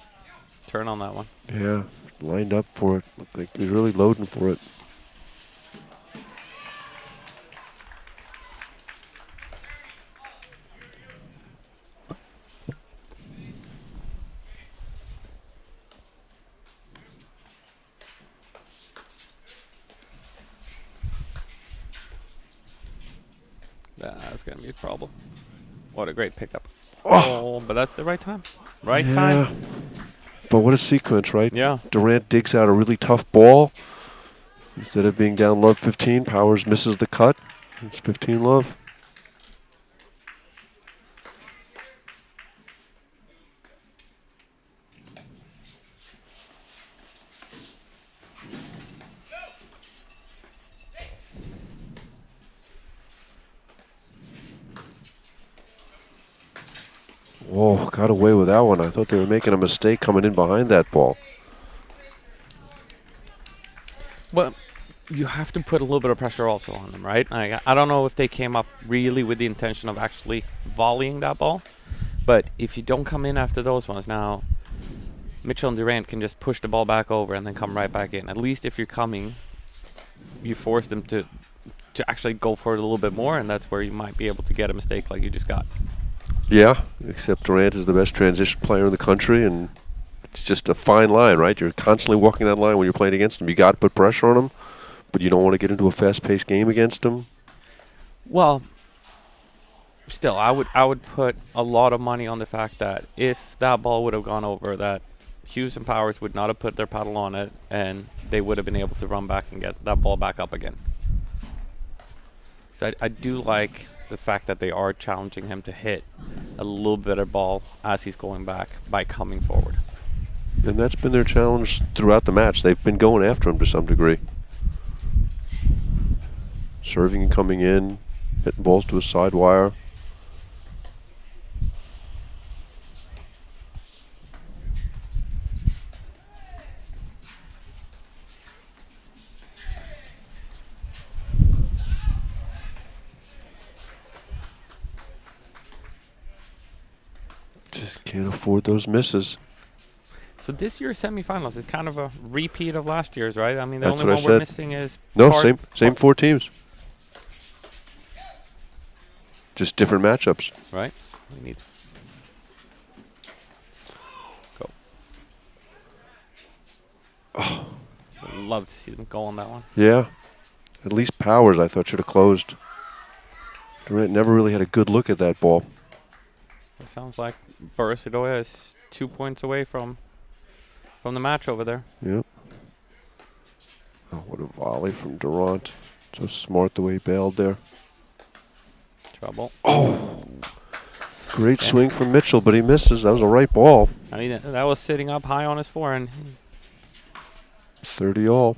turn on that one. Yeah, lined up for it. Looked like he was really loading for it. That's going to be a problem. What a great pickup. Oh. But that's the right time. Right Yeah. time. But what a sequence, right? Yeah. Durant digs out a really tough ball. Instead of being down love 15, Powers misses the cut. It's 15 love. Whoa, got away with that one. I thought they were making a mistake coming in behind that ball. Well, you have to put a little bit of pressure also on them, right? I don't know if they came up really with the intention of actually volleying that ball, but if you don't come in after those ones, now Mitchell and Durant can just push the ball back over and then come right back in. At least if you're coming, you force them to actually go for it a little bit more, and that's where you might be able to get a mistake like you just got. Yeah, except Durant is the best transition player in the country, and it's just a fine line, right? You're constantly walking that line when you're playing against him. You got to put pressure on him, but you don't want to get into a fast-paced game against him. Well, still, I would put a lot of money on the fact that if that ball would have gone over, that Hughes and Powers would not have put their paddle on it, and they would have been able to run back and get that ball back up again. So I do like the fact that they are challenging him to hit a little better ball as he's going back by coming forward. And that's been their challenge throughout the match. They've been going after him to some degree. Serving and coming in, hitting balls to a side wire. Just can't afford those misses. So this year's semifinals is kind of a repeat of last year's, right? I mean, the That's only what one I we're said. missing is No, same four teams. Just different matchups. Right. We need go. Oh. I'd love to see them go on that one. Yeah. At least Powers, I thought, should have closed. Durant never really had a good look at that ball. It sounds like Bursidoya is 2 points away from the match over there. Yep. Oh, what a volley from Durant. So smart the way he bailed there. Trouble. Oh! Great swing from Mitchell, but he misses. That was a right ball. I mean, that was sitting up high on his forehand. 30 all.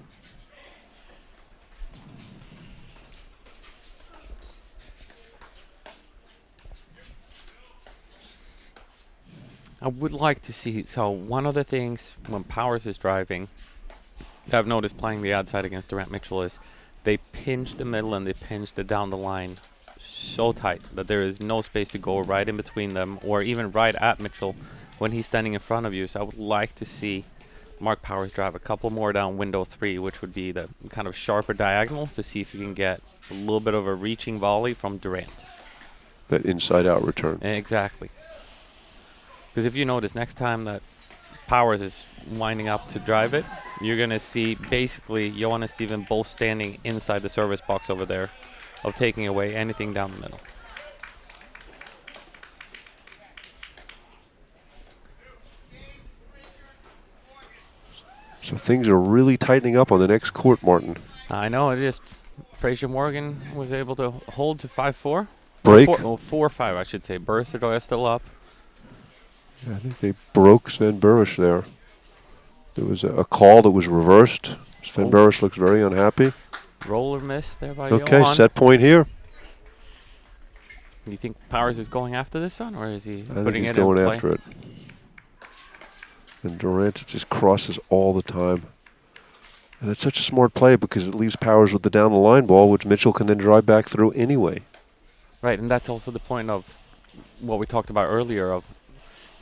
I would like to see, so one of the things when Powers is driving, that I've noticed playing the outside against Durant Mitchell is they pinch the middle and they pinch the down the line so tight that there is no space to go right in between them or even right at Mitchell when he's standing in front of you. So I would like to see Mark Powers drive a couple more down window 3, which would be the kind of sharper diagonal, to see if you can get a little bit of a reaching volley from Durant. That inside-out return. Exactly. Because if you notice, next time that Powers is winding up to drive it, you're going to see basically Johan and Steven both standing inside the service box over there of taking away anything down the middle. So things are really tightening up on the next court, Martin. I know, it just Fraser Morgan was able to hold to 5-4. Break. 4-5, I should say. Bursidoya still up. Yeah, I think they broke Sven Burish there. There was a call that was reversed. Sven Burish looks very unhappy. Roller miss there by Okay, Johan. set point here. Do you think Powers is going after this one, or is he I think putting he's it in going play? after it. And Durant just crosses all the time. And it's such a smart play because it leaves Powers with the down the line ball, which Mitchell can then drive back through anyway. Right, and that's also the point of what we talked about earlier of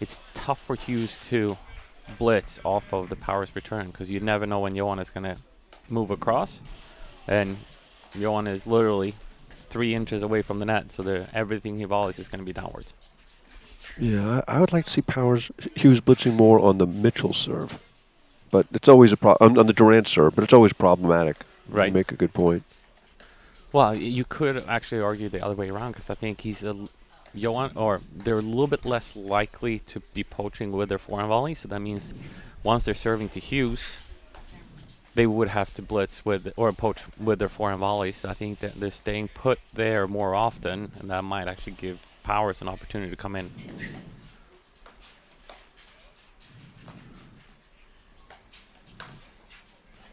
it's tough for Hughes to blitz off of the Powers return because you never know when Johan is going to move across. And Johan is literally 3 inches away from the net, so everything he volleys is going to be downwards. Yeah, I would like to see Hughes blitzing more on the Mitchell serve. But it's always a problem, on the Durant serve, but it's always problematic. Right. You make a good point. Well, you could actually argue the other way around because I think they're a little bit less likely to be poaching with their forehand volley. So that means once they're serving to Hughes, they would have to blitz with or poach with their forehand volleys. I think that they're staying put there more often, and that might actually give Powers an opportunity to come in.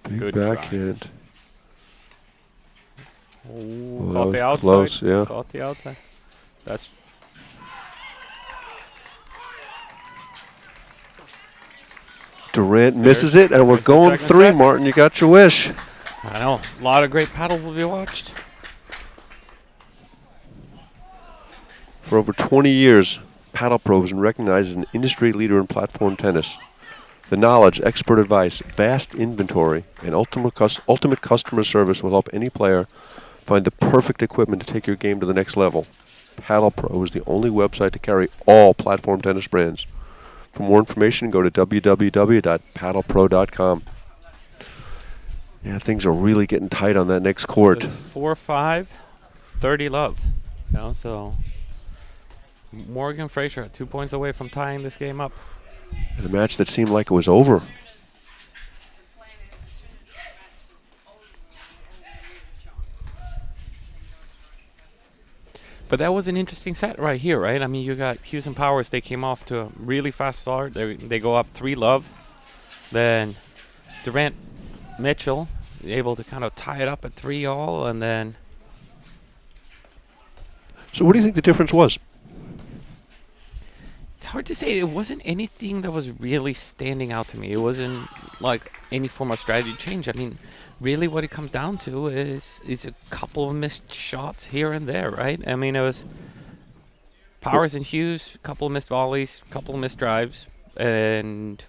Big Good backhand. Oh, Well, caught that the was outside. close, yeah. Caught the outside. That's Durant misses it, and we're there's the going second 3, set. Martin. You got your wish. I know. A lot of great paddle will be watched. For over 20 years, Paddle Pro has been recognized as an industry leader in platform tennis. The knowledge, expert advice, vast inventory, and ultimate customer service will help any player find the perfect equipment to take your game to the next level. Paddle Pro is the only website to carry all platform tennis brands. For more information, go to www.paddlepro.com. Yeah, things are really getting tight on that next court. So it's 4-5, 30 love. You know, so Morgan Fraser 2 points away from tying this game up. In a match that seemed like it was over. But that was an interesting set right here, right? I mean, you got Hughes and Powers. They came off to a really fast start. They go up 3 love. Then Durant Mitchell able to kind of tie it up at 3-all, and then. So what do you think the difference was? It's hard to say. It wasn't anything that was really standing out to me. It wasn't like any form of strategy change. I mean, really what it comes down to is a couple of missed shots here and there, right? I mean, it was Powers and Hughes, a couple of missed volleys, a couple of missed drives, and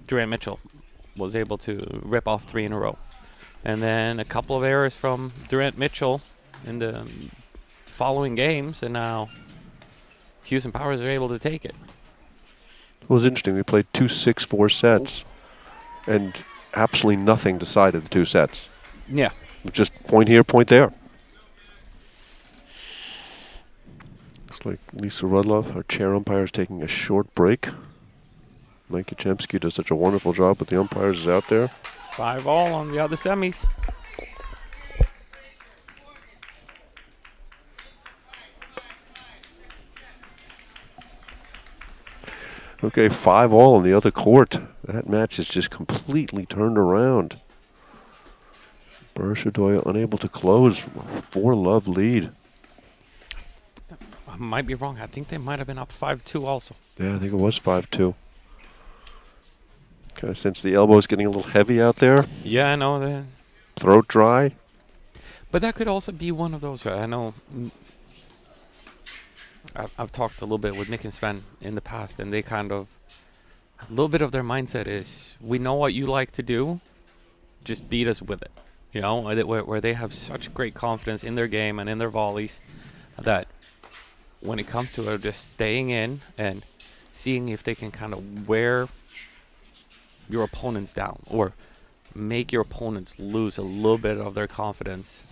Durant Mitchell was able to rip off 3 in a row. And then a couple of errors from Durant Mitchell in the following games, and now Hughes and Powers are able to take it. It was interesting. We played 2 6-4 sets, and absolutely nothing decided the 2 sets. Yeah. Just point here, point there. Looks like Lisa Rudloff, our chair umpire, is taking a short break. Mike Kachemsky does such a wonderful job with the umpires is out there. 5-all on the other semis. Okay, 5-all on the other court. That match is just completely turned around. Bershadoya unable to close from a 4-love lead. I might be wrong. I think they might have been up 5-2 also. Yeah, I think it was 5-2. Kind of sense the elbow's getting a little heavy out there. Yeah, I know that. Throat dry. But that could also be one of those. I know. I've talked a little bit with Nick and Sven in the past, and they kind of a little bit of their mindset is, we know what you like to do, just beat us with it. You know, where they have such great confidence in their game and in their volleys that when it comes to it, just staying in and seeing if they can kind of wear your opponents down or make your opponents lose a little bit of their confidence.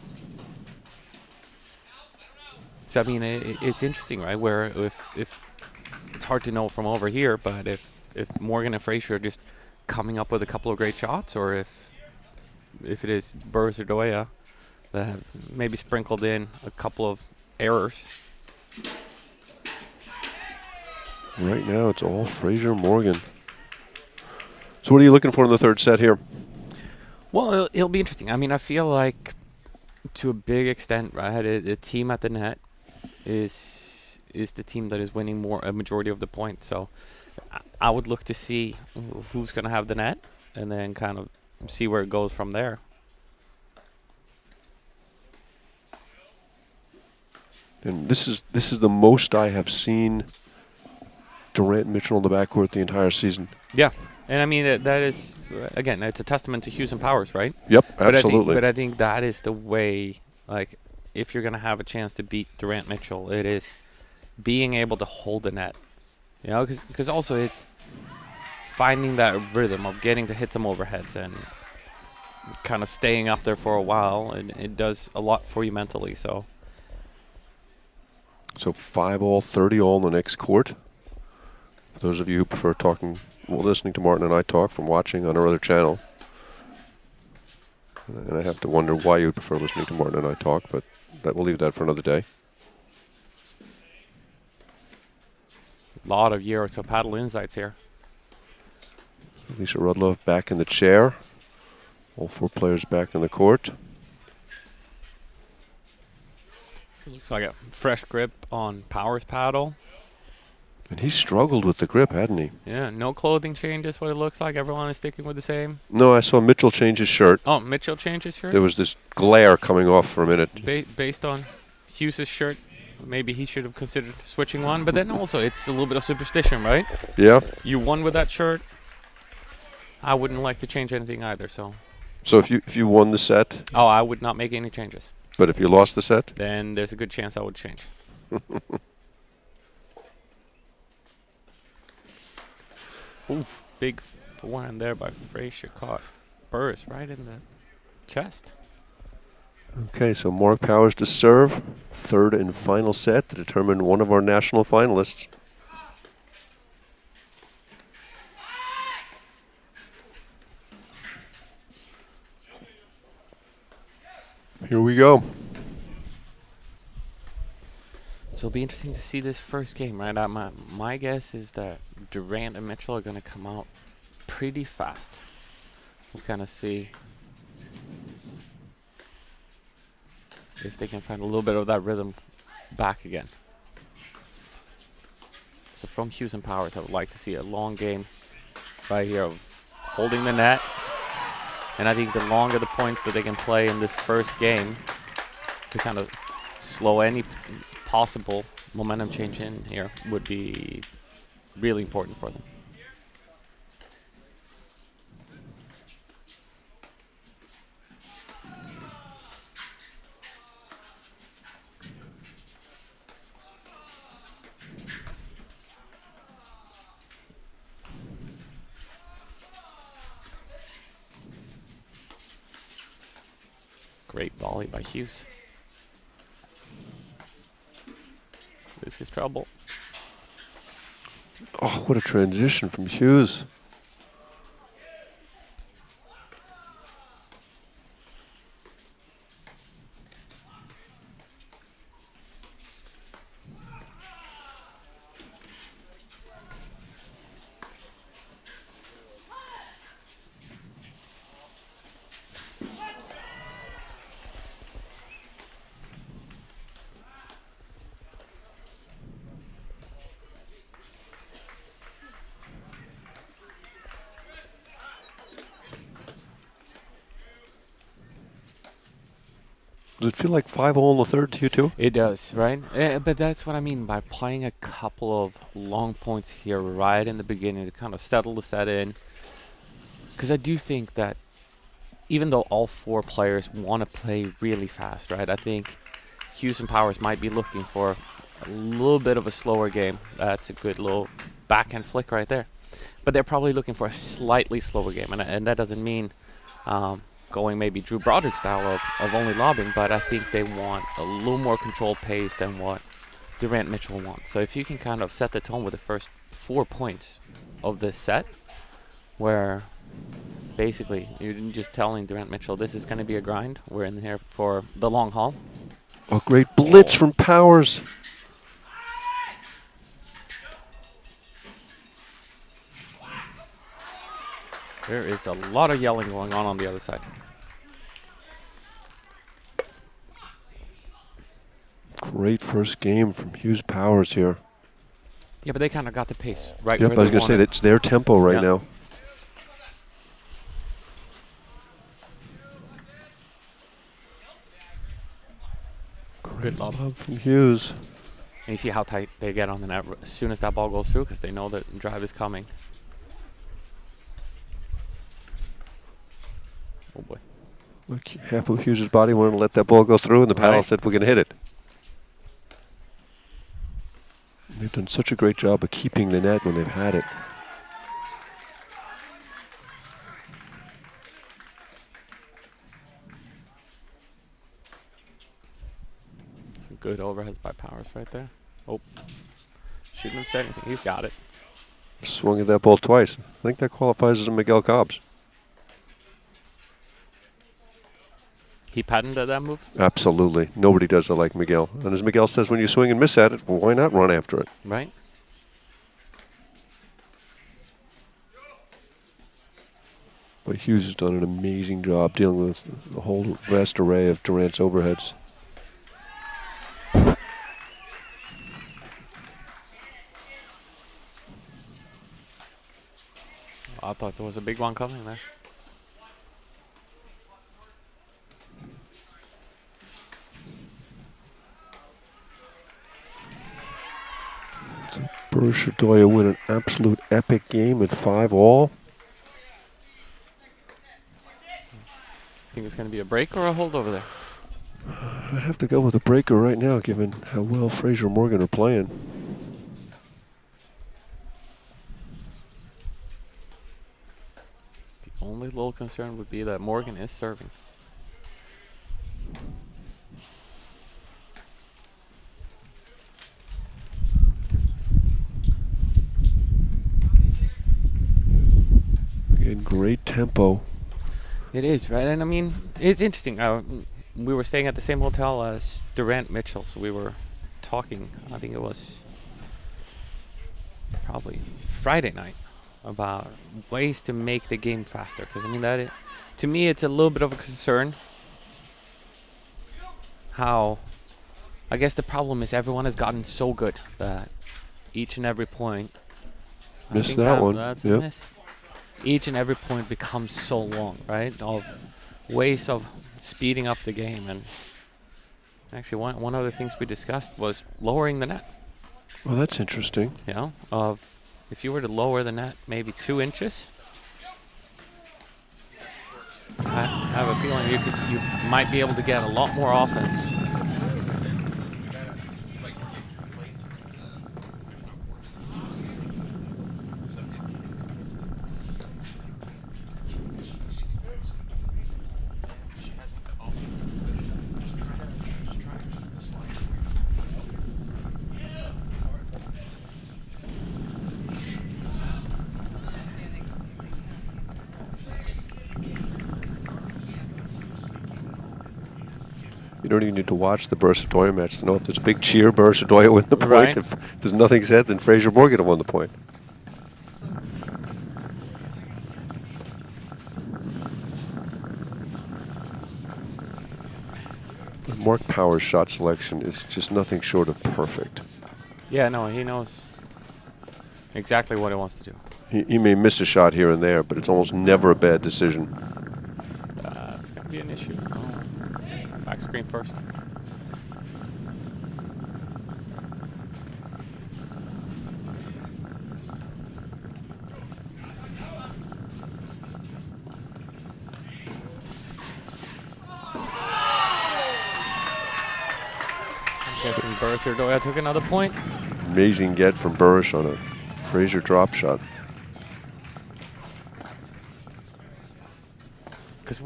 So I mean, it's interesting, right? Where if it's hard to know from over here, but if Morgan and Fraser are just coming up with a couple of great shots, or if it is Burrs or Doya that have maybe sprinkled in a couple of errors. Right now, it's all Fraser Morgan. So what are you looking for in the third set here? Well, it'll be interesting. I mean, I feel like to a big extent, right, the team at the net is the team that is winning a majority of the points. So I would look to see who's going to have the net and then kind of see where it goes from there. And this is the most I have seen Durant and Mitchell in the backcourt the entire season. Yeah. And I mean, that is, again, it's a testament to Hughes and Powers, right? Yep, absolutely. But I think that is the way, like, if you're going to have a chance to beat Durant Mitchell, it is being able to hold the net. You know, because also it's finding that rhythm of getting to hit some overheads. And kind of staying up there for a while, and it does a lot for you mentally. So 5-all, 30-all in the next court. For those of you who prefer listening to Martin and I talk from watching on our other channel. And I have to wonder why you would prefer listening to Martin and I talk, but we'll leave that for another day. a lot of Euro to paddle insights here. Lisa Rudloff back in the chair. All 4 players back in the court. So it looks like a fresh grip on Powers paddle. And he struggled with the grip, hadn't he? Yeah, no clothing changes, what it looks like. Everyone is sticking with the same. No, I saw Mitchell change his shirt. Oh, Mitchell changed his shirt? There was this glare coming off for a minute. Based on Hughes' shirt, maybe he should have considered switching one. But then also, it's a little bit of superstition, right? Yeah. You won with that shirt. I wouldn't like to change anything either, so. So if you won the set? Oh, I would not make any changes. But if you lost the set? Then there's a good chance I would change. Oof, big forehand there by Frazier. Caught Burris right in the chest. Okay, so Mark Powers to serve. Third and final set to determine one of our national finalists. Here we go. So it'll be interesting to see this first game, right? My guess is that Durant and Mitchell are going to come out pretty fast. We'll kind of see if they can find a little bit of that rhythm back again. So from Hughes and Powers, I would like to see a long game right here of holding the net. And I think the longer the points that they can play in this first game to kind of slow any possible momentum change in here would be really important for them. Great volley by Hughes. This is trouble. Oh, what a transition from Hughes. Does it feel like 5-all in the third to you too? It does, right? But that's what I mean by playing a couple of long points here right in the beginning to kind of settle the set in. Because I do think that even though all 4 players want to play really fast, right? I think Hughes and Powers might be looking for a little bit of a slower game. That's a good little backhand flick right there. But they're probably looking for a slightly slower game. And that doesn't mean going maybe Drew Broderick style of only lobbing, but I think they want a little more controlled pace than what Durant Mitchell wants. So if you can kind of set the tone with the first 4 points of this set, where basically you're just telling Durant Mitchell this is going to be a grind, we're in here for the long haul. Oh, great blitz from Powers. There is a lot of yelling going on the other side. Great first game from Hughes Powers here. Yeah, but they kind of got the pace right Yep, where I was they going to say wanted. that's their tempo right now. Good lob from Hughes. And you see how tight they get on the net as soon as that ball goes through, because they know that drive is coming. Oh boy. Look, half of Hughes' body wanted to let that ball go through, and the paddle said, we're going to hit it. They've done such a great job of keeping the net when they've had it. Good overheads by Powers right there. Oh, shouldn't have said anything. He's got it. Swung at that ball twice. I think that qualifies as a Miguel Cobbs. He patented that move? Absolutely. Nobody does it like Miguel. And as Miguel says, when you swing and miss at it, well, why not run after it? Right. But Hughes has done an amazing job dealing with the whole vast array of Durant's overheads. I thought there was a big one coming there. So Burr win an absolute epic game at 5-all. Think it's going to be a break or a hold over there? I'd have to go with a breaker right now, given how well Frazier and Morgan are playing. The only little concern would be that Morgan is serving. Again, great tempo. It is, right? And I mean, it's interesting. We were staying at the same hotel as Durant Mitchell, so we were talking, I think it was probably Friday night, about ways to make the game faster. Because, I mean, to me, it's a little bit of a concern how, I guess the problem is everyone has gotten so good that each and every point, Missed that one. That's a yep. miss. Each and every point becomes so long, right? Of ways of speeding up the game. And actually, one of the things we discussed was lowering the net. Well, that's interesting. You know, if you were to lower the net maybe 2 inches, I have a feeling you might be able to get a lot more offense. You don't even need to watch the Burr-Sadoya match to know if there's a big cheer, Burr-Sadoya win the point. Right. If there's nothing said, then Frazier Morgan have won the point. But Mark Powers' shot selection is just nothing short of perfect. Yeah, no, he knows exactly what he wants to do. He may miss a shot here and there, but it's almost never a bad decision. That's going to be an issue. Back screen first. I'm guessing Burr-Sadoya took another point. Amazing get from Burrish on a Frazier drop shot. Because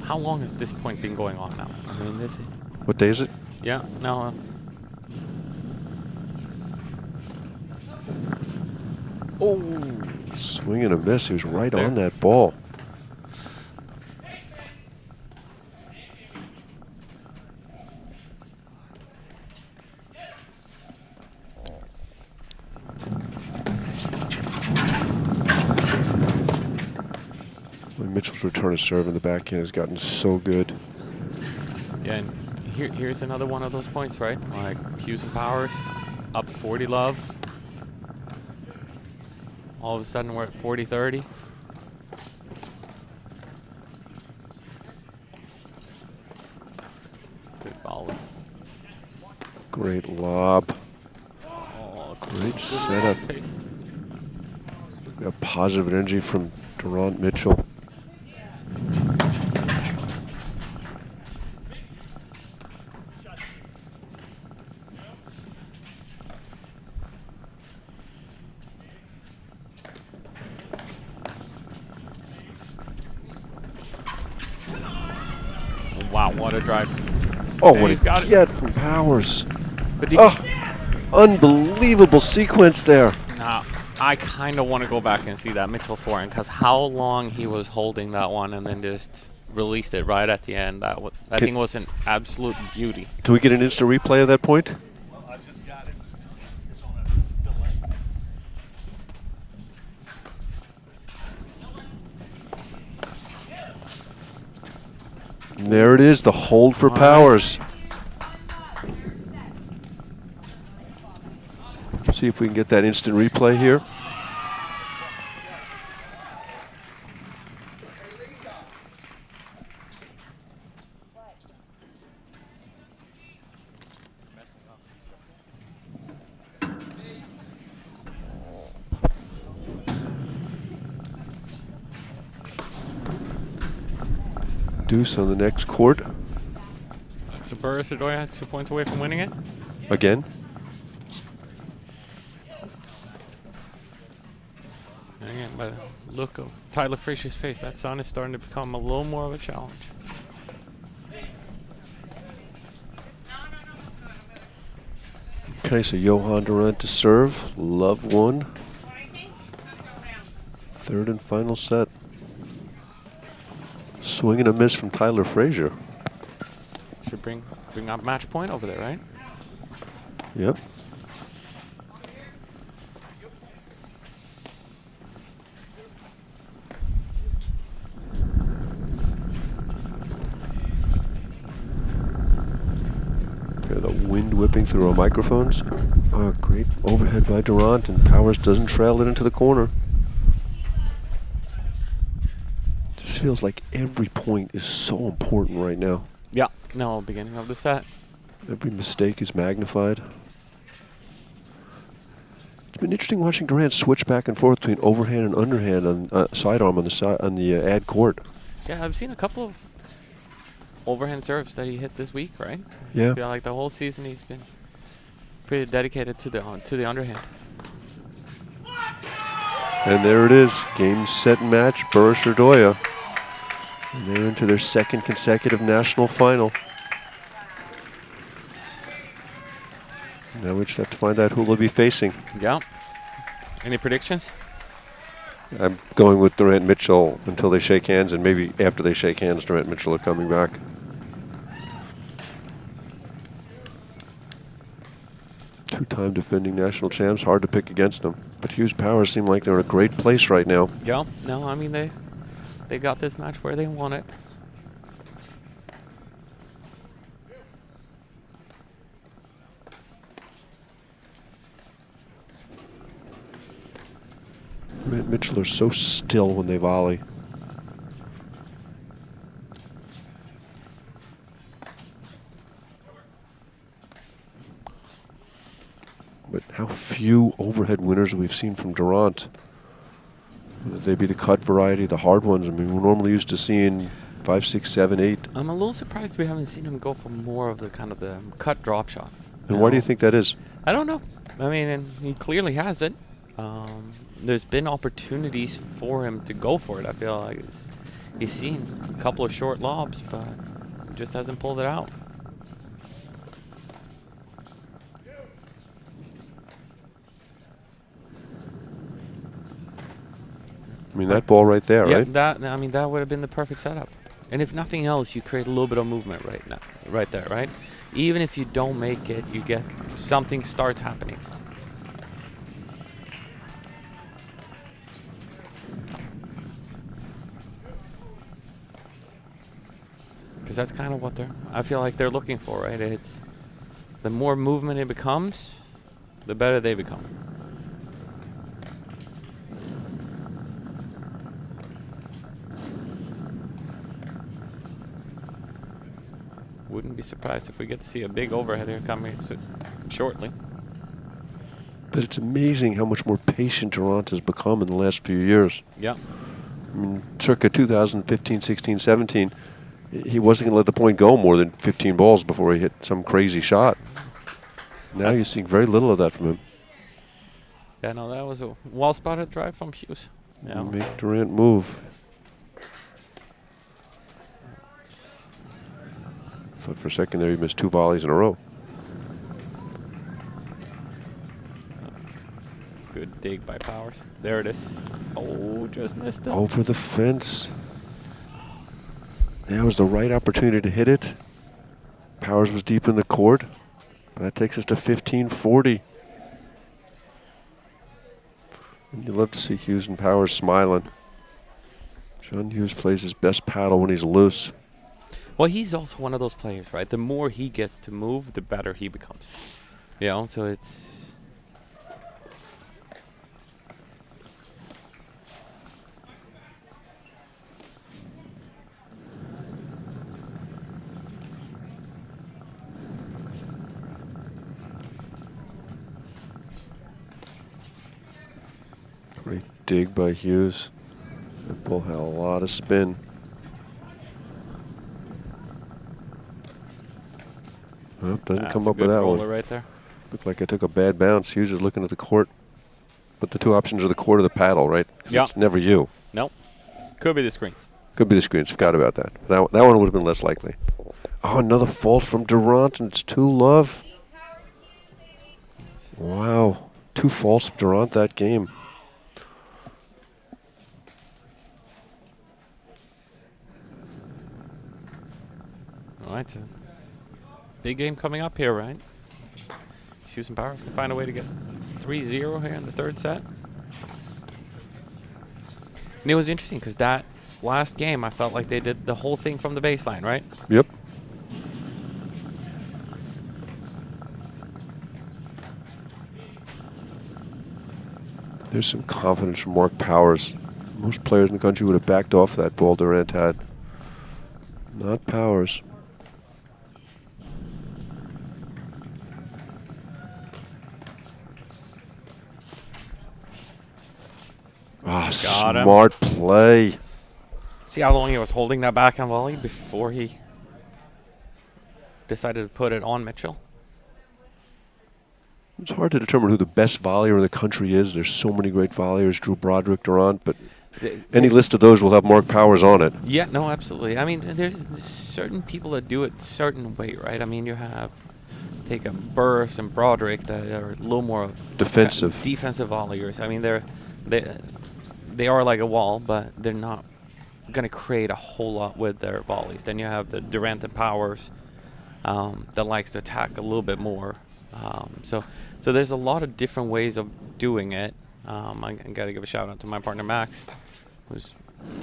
how long has this point been going on now? I mean, this. What day is it? Yeah, no. Oh. Swing and a miss. He was right there. on that ball. Mitchell's return to serve in the backhand has gotten so good. Yeah, and here's another one of those points, right? Like Hughes and Powers, up 40 love. All of a sudden we're at 40-30. Good volley. Great lob. Oh, great setup. Got positive energy from Durant Mitchell. Wow, what a drive. Oh, And what he's a got it. get from Powers. But did you s- Unbelievable sequence there. Nah, I kind of want to go back and see that Mitchell forehand because how long he was holding that one and then just released it right at the end. That thing was an absolute beauty. Can we get an instant replay of that point? I just got it. It's on a delay. And there it is, the hold for Powers. See if we can get that instant replay here. Deuce on the next court. So Burris Adoya 2 points away from winning it. Again. Again, by the look of Tyler Frazier's face, that sun is starting to become a little more of a challenge. Okay, so Johan Durant to serve. Love one. Third and final set. Swing and a miss from Tyler Frazier. Should bring up match point over there, right? Yep. Hear the wind whipping through our microphones. Oh, great overhead by Durant, and Powers doesn't trail it into the corner. Just feels like every point is so important right now. Yeah. No, beginning of the set. Every mistake is magnified. It's been interesting watching Durant switch back and forth between overhand and underhand on sidearm on the ad court. Yeah, I've seen a couple of overhand serves that he hit this week, right? Yeah. I feel like the whole season he's been pretty dedicated to the underhand. And there it is, game, set, match, Burris Erdoya. And they're into their second consecutive national final. Now we just have to find out who they'll be facing. Yeah. Any predictions? I'm going with Durant Mitchell until they shake hands, and maybe after they shake hands, Durant Mitchell are coming back. Two-time defending national champs, hard to pick against them. But Hughes Powers seem like they're in a great place right now. Yeah. No, I mean they got this match where they want it. Durant Mitchell are so still when they volley. But how few overhead winners we've seen from Durant. Whether they be the cut variety, the hard ones. I mean, we're normally used to seeing 5, 6, 7, 8. I'm a little surprised we haven't seen him go for more of the kind of the cut drop shot. And why do you think that is? I don't know. I mean, and he clearly has it. There's been opportunities for him to go for it. I feel like he's seen a couple of short lobs, but just hasn't pulled it out. I mean, that ball right there, Yeah, right? that would have been the perfect setup. And if nothing else, you create a little bit of movement right there, right? Even if you don't make it, you get something starts happening. Because that's kind of what I feel like they're looking for, right? It's the more movement it becomes, the better they become. Wouldn't be surprised if we get to see a big overhead here coming shortly. But it's amazing how much more patient Durant has become in the last few years. Yeah. I mean, circa 2015, 16, 17, he wasn't going to let the point go more than 15 balls before he hit some crazy shot. Now you're seeing very little of that from him. Yeah, no, that was a well-spotted drive from Hughes. Yeah. Make Durant move. Thought for a second there he missed 2 volleys in a row. Good dig by Powers. There it is. Oh, just missed it. Over the fence. That was the right opportunity to hit it. Powers was deep in the court. That takes us to 15-40. And you love to see Hughes and Powers smiling. John Hughes plays his best paddle when he's loose. Well, he's also one of those players, right? The more he gets to move, the better he becomes. You know, so it's... Great dig by Hughes. That ball had a lot of spin. Well, doesn't come up with that one. Right there. Looked like I took a bad bounce. Hughes is looking at the court. But the two options are the court or the paddle, right? Yeah. It's never you. Nope. Could be the screens. Could be the screens. Forgot about that. That one would have been less likely. Oh, another fault from Durant, and it's 2-love. Wow. 2 faults from Durant that game. All right, so big game coming up here, right? Hughes and Powers can find a way to get 3-0 here in the third set. And it was interesting because that last game, I felt like they did the whole thing from the baseline, right? Yep. There's some confidence from Mark Powers. Most players in the country would have backed off that ball Durant had. Not Powers. Ah, smart play. See how long he was holding that backhand volley before he decided to put it on Mitchell? It's hard to determine who the best volleyer in the country is. There's so many great volleyers, Drew Broderick, Durant, but any list of those will have Mark Powers on it. Yeah, no, absolutely. I mean, there's certain people that do it a certain way, right? I mean, you have take a Burris and Broderick that are a little more defensive volleyers. I mean, they are like a wall, but they're not going to create a whole lot with their volleys. Then you have the Durant and Powers that likes to attack a little bit more. So there's a lot of different ways of doing it. I got to give a shout out to my partner Max, who's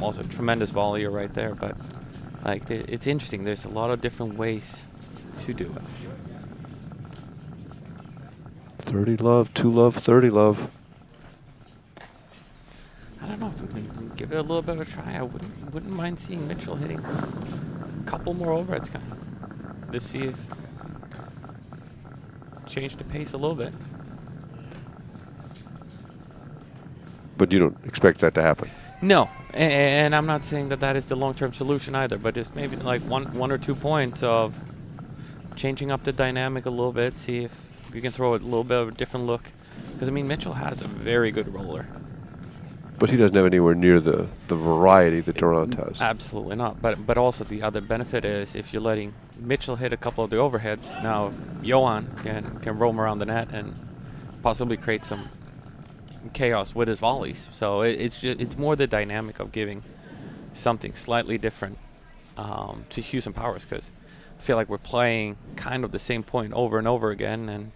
also a tremendous volleyer right there. But like, it's interesting. There's a lot of different ways to do it. 30-love, 2-love, 30-love. I don't know. Give it a little bit of a try. I wouldn't mind seeing Mitchell hitting a couple more overheads, kind of, to see if change the pace a little bit. But you don't expect that to happen? No, and I'm not saying that is the long-term solution either, but just maybe like one or 2 points of changing up the dynamic a little bit, see if you can throw it a little bit of a different look. Because, I mean, Mitchell has a very good roller. But he doesn't have anywhere near the variety that Durant has. Absolutely not. But also the other benefit is if you're letting Mitchell hit a couple of the overheads, now Johan can roam around the net and possibly create some chaos with his volleys. So it's more the dynamic of giving something slightly different to Hughes and Powers, because I feel like we're playing kind of the same point over and over again, and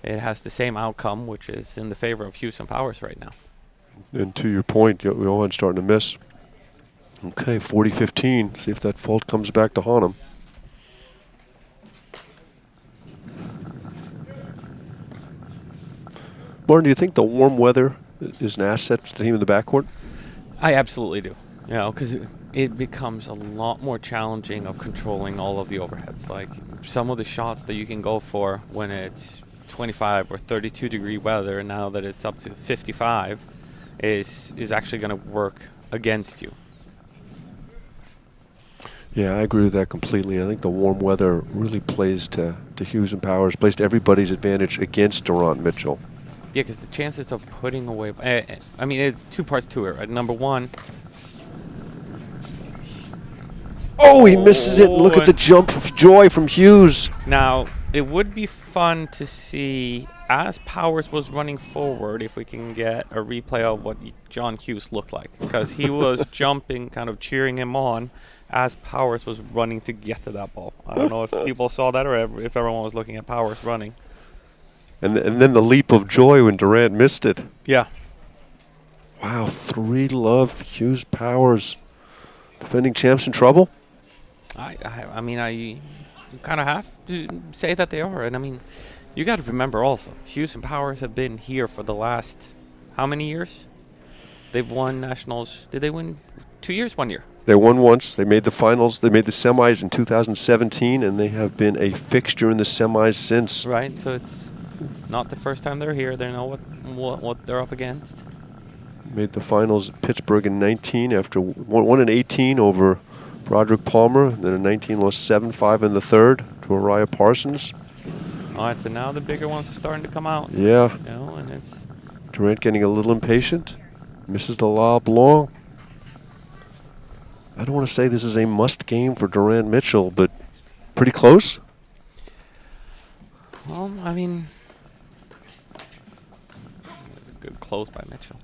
it has the same outcome, which is in the favor of Hughes and Powers right now. And to your point, Johan's starting to miss. Okay, 40-15. See if that fault comes back to haunt him. Martin, do you think the warm weather is an asset for the team in the backcourt? I absolutely do. You know, because it becomes a lot more challenging of controlling all of the overheads. Like some of the shots that you can go for when it's 25 or 32 degree weather, and now that it's up to 55, is actually going to work against you. Yeah, I agree with that completely. I think the warm weather really plays to Hughes and Powers, plays to everybody's advantage against Durant Mitchell. Yeah, because the chances of putting away... I mean, it's 2 parts to it, right? Number one... Oh, he misses it. Look at the jump of joy from Hughes. Now, it would be fun to see as Powers was running forward, if we can get a replay of what John Hughes looked like, because he was jumping, kind of cheering him on as Powers was running to get to that ball. I don't know if people saw that or if everyone was looking at Powers running. And then the leap of joy when Durant missed it. Yeah. Wow, 3-love, Hughes Powers. Defending champs in trouble? I mean, you kind of have to say that they are. And I mean, you got to remember also, Hughes and Powers have been here for the last, how many years? They've won nationals. Did they win 2 years, 1 year? They won once. They made the finals. They made the semis in 2017, and they have been a fixture in the semis since. Right, so it's not the first time they're here. They know what they're up against. Made the finals at Pittsburgh in 19 after won in 18 over Broderick Palmer. And then in 19 lost 7-5 in the third to Araya Parsons. All right, so now the bigger ones are starting to come out. Yeah. You know, and it's Durant getting a little impatient. Misses the lob long. I don't want to say this is a must game for Durant Mitchell, but pretty close. Well, I mean, it's a good close by Mitchell.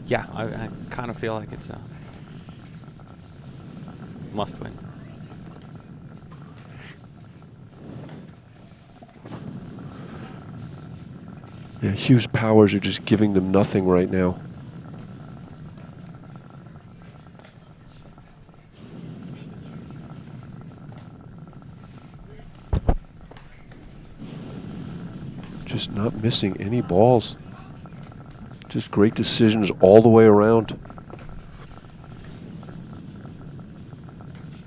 Yeah, I kind of feel like it's a must win. Yeah, Hughes Powers are just giving them nothing right now. Just not missing any balls. Just great decisions all the way around.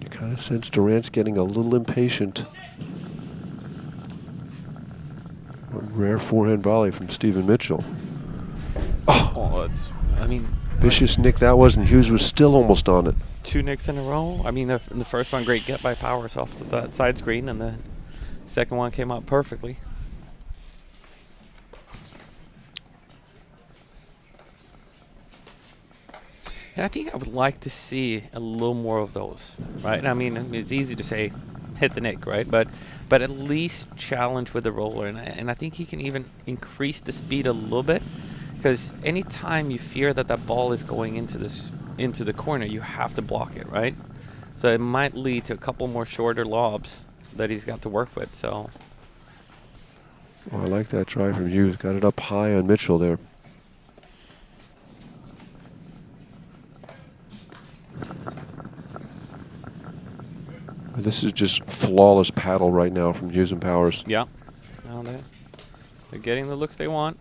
You kind of sense Durant's getting a little impatient. A rare forehand volley from Stephen Mitchell. Oh, that's, I mean, vicious nick that was, and Hughes was still almost on it. 2 nicks in a row. I mean, in the first one, great get by Powers off to that side screen, and the second one came out perfectly. And I think I would like to see a little more of those, right? I mean, it's easy to say hit the nick, right? But at least challenge with the roller. And I think he can even increase the speed a little bit, because anytime you fear that that ball is going into the corner, you have to block it, right? So it might lead to a couple more shorter lobs that he's got to work with. So I like that try from Hughes. Got it up high on Mitchell there. This is just flawless paddle right now from Hughes and Powers. Yeah. Well, they're getting the looks they want.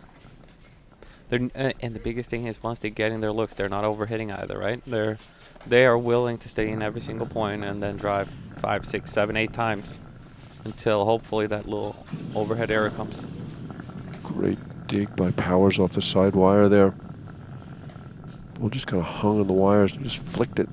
And the biggest thing is, once they get in their looks, they're not overhitting either, right? They are willing to stay in every single point and then drive 5, 6, 7, 8 times until hopefully that little overhead error comes. Great dig by Powers off the side wire there. Ball just kind of hung on the wires and just flicked it.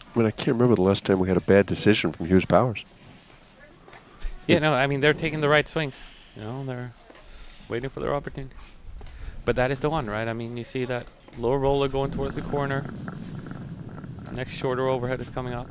I mean, I can't remember the last time we had a bad decision from Hughes Powers. Yeah, no, I mean, they're taking the right swings. You know, they're waiting for their opportunity. But that is the one, right? I mean, you see that low roller going towards the corner. Next shorter overhead is coming up.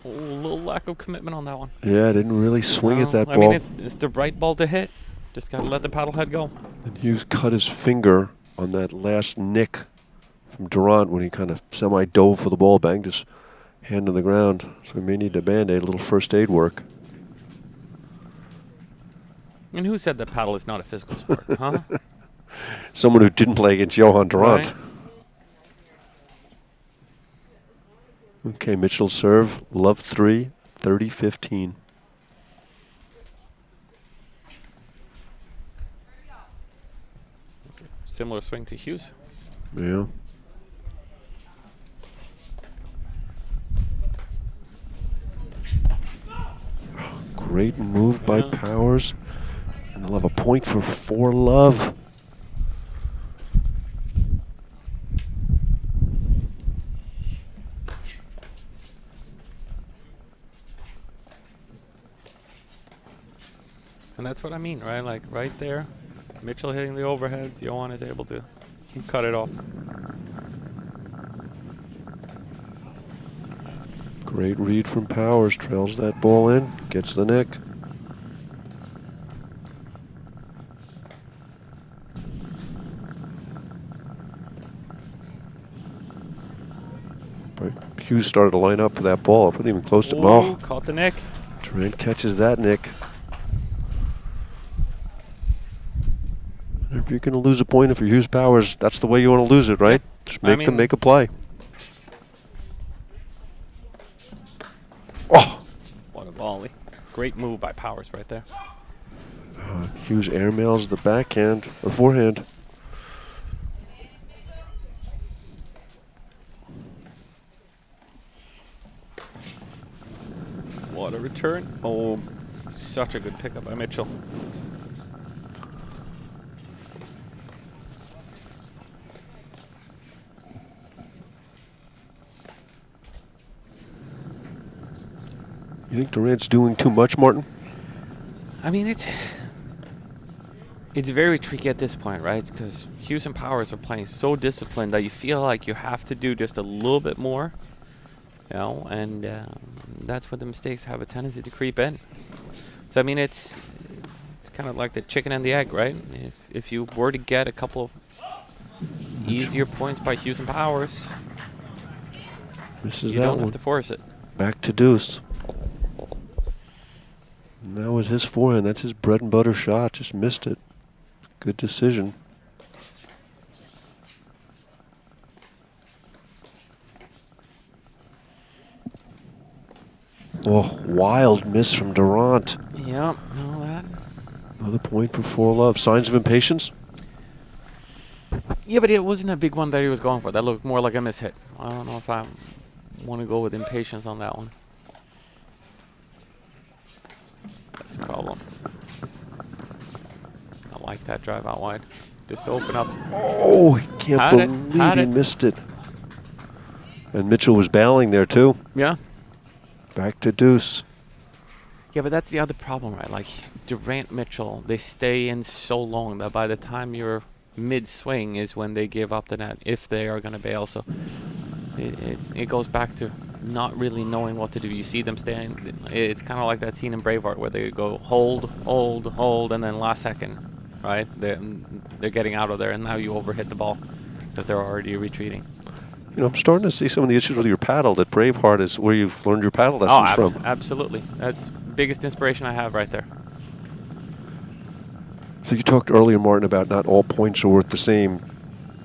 A little lack of commitment on that one. Yeah, I didn't really swing at that ball. I mean, it's the right ball to hit. Just got to let the paddle head go. And Hughes cut his finger on that last nick from Durant when he kind of semi-dove for the ball, banged his hand on the ground. So he may need a Band-Aid, a little first aid work. And who said that paddle is not a physical sport, huh? Someone who didn't play against Johan Durant. Right. Okay, Mitchell serve, love 3, 30-15. similar swing to Hughes. Yeah. Great move by Powers. And they'll have a point for love. And that's what I mean, right? Like right there, Mitchell hitting the overheads, Johan is able to cut it off. Great read from Powers. Trails that ball in, gets the nick. But Hughes started to line up for that ball. It wasn't even close to him. Oh, caught the nick. Durant catches that nick. If you're going to lose a point, if you're Hughes Powers, that's the way you want to lose it, right? Just make a play. Oh! What a volley. Great move by Powers right there. Hughes airmails the backhand, or forehand. What a return. Oh, such a good pickup by Mitchell. You think Durant's doing too much, Martin? I mean, it's very tricky at this point, right? Because Hughes and Powers are playing so disciplined that you feel like you have to do just a little bit more, you know, and that's where the mistakes have a tendency to creep in. So, I mean, it's kind of like the chicken and the egg, right? If you were to get a couple of easier points by Hughes and Powers, Misses you that don't one. have to force it. Back to deuce. And that was his forehand. That's his bread and butter shot. Just missed it. Good decision. Oh, wild miss from Durant. Yep, no, that. Another point for 4-love. Signs of impatience? Yeah, but it wasn't a big one that he was going for. That looked more like a miss hit. I don't know if I want to go with impatience on that one. That's the problem. I like that drive out wide. Just to open up. Oh, he can't believe he missed it. And Mitchell was bailing there too. Yeah. Back to deuce. Yeah, but that's the other problem, right? Like Durant, Mitchell, they stay in so long that by the time you're mid-swing is when they give up the net, if they are going to bail. So it goes back to not really knowing what to do. You see them staying. It's kind of like that scene in Braveheart where they go hold, hold, hold, and then last second, right? They're getting out of there, and now you overhit the ball because they're already retreating. You know, I'm starting to see some of the issues with your paddle. That Braveheart is where you've learned your paddle lessons from. Absolutely. That's the biggest inspiration I have right there. So you talked earlier, Martin, about not all points are worth the same,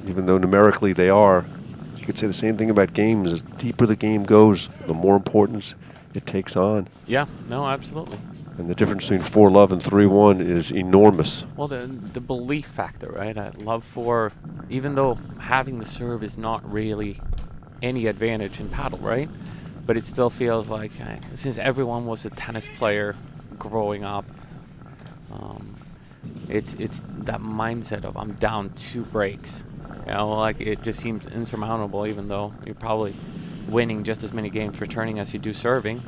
even though numerically they are. You could say the same thing about games. As the deeper the game goes, the more importance it takes on. Yeah, no, absolutely. And the difference between 4-love and 3-1 is enormous. Well, the belief factor, right? Love for, even though having the serve is not really any advantage in paddle, right? But it still feels like, since everyone was a tennis player growing up, it's that mindset of I'm down 2 breaks. You know, like it just seems insurmountable, even though you're probably winning just as many games returning as you do serving.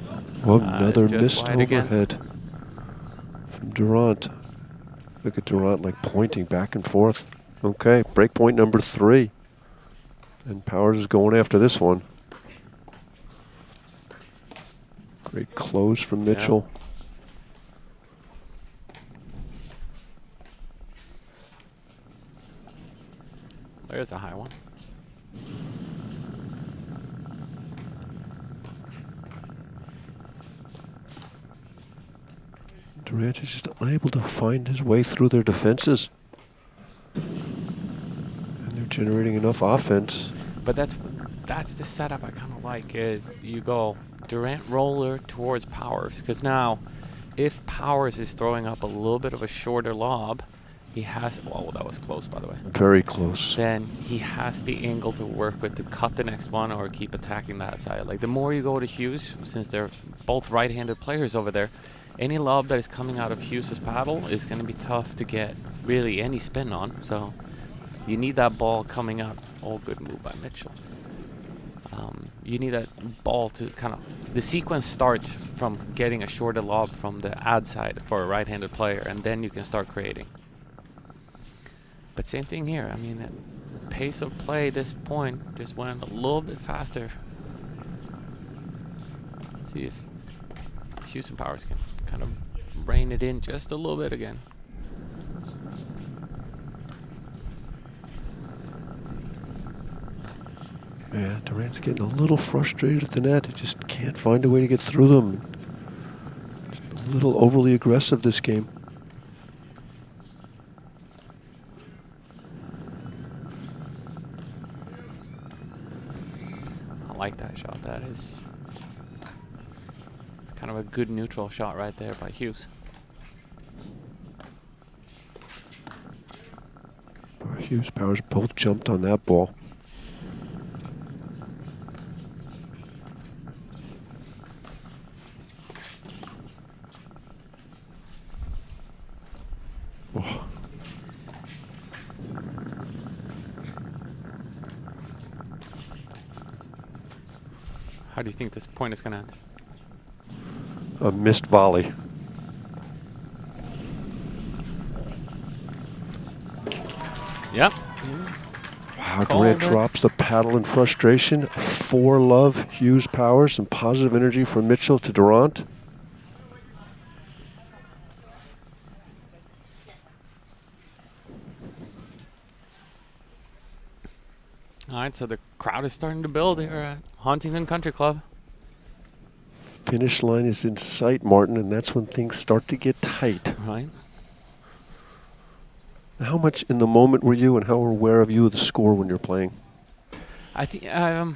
Well, another missed overhead from Durant. Look at Durant like pointing back and forth. Okay, break point number 3. And Powers is going after this one. Great close from Mitchell. Yeah. There's a high one. Durant is just unable to find his way through their defenses. And they're generating enough offense. But that's the setup I kind of like, is you go Durant roller towards Powers. Because now, if Powers is throwing up a little bit of a shorter lob, he has. Oh, that was close, by the way. Very close. Then he has the angle to work with to cut the next one or keep attacking that side. Like the more you go to Hughes, since they're both right-handed players over there, any lob that is coming out of Hughes' paddle is going to be tough to get really any spin on. So you need that ball coming out. Oh, good move by Mitchell. You need that ball to kind of, the sequence starts from getting a shorter lob from the ad side for a right-handed player, and then you can start creating. But same thing here. I mean, the pace of play at this point just went a little bit faster. Let's see if Houston Powers can kind of rein it in just a little bit again. Yeah, Durant's getting a little frustrated at the net. He just can't find a way to get through them. Just a little overly aggressive this game. I like that shot. That is, it's kind of a good neutral shot right there by Hughes. Hughes Powers both jumped on that ball. Oh. How do you think this point is going to end? A missed volley. Yep. Wow, Durant drops the paddle in frustration. 4-love, Hughes Powers, some positive energy from Mitchell to Durant. All right, so the crowd is starting to build here at Huntington Country Club. Finish line is in sight, Martin, and that's when things start to get tight. Right. How much in the moment were you, and how aware of you of the score when you're playing? I think, I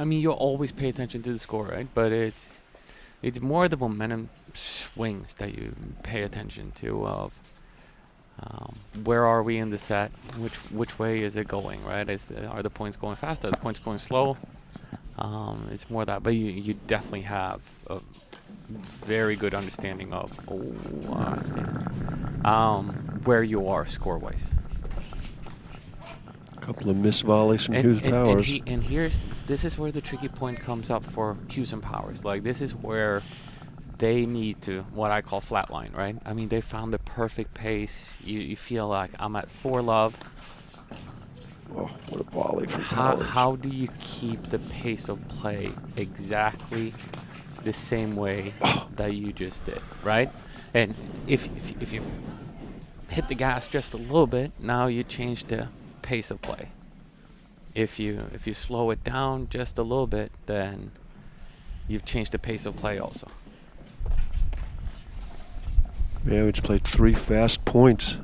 mean, you'll always pay attention to the score, right? But it's more the momentum swings that you pay attention to. Of where are we in the set? Which way is it going? Right? Are the points going fast? Are the points going slow? It's more that, but you definitely have a very good understanding of where you are score-wise. A couple of missed volleys from Hughes Powers. And this is where the tricky point comes up for Hughes and Powers. Like, this is where they need to, what I call flatline, right? I mean, they found the perfect pace. You feel like I'm at 4-love. Oh, what a volley from Powers. How do you keep the pace of play exactly the same way that you just did, right? And if you hit the gas just a little bit, now you change the pace of play. If you slow it down just a little bit, then you've changed the pace of play also. Yeah, we just played 3 fast points.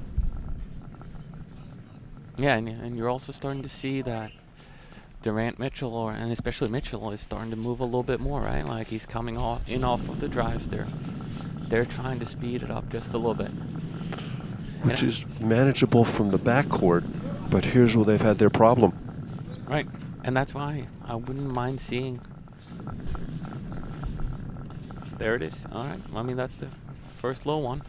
Yeah, and you're also starting to see that Durant, Mitchell, and especially Mitchell, is starting to move a little bit more, right? Like, he's coming off of the drives there. They're trying to speed it up just a little bit. Which is manageable from the backcourt, but here's where they've had their problem. Right, and that's why I wouldn't mind seeing. There it is. All right, I mean, that's the first low one.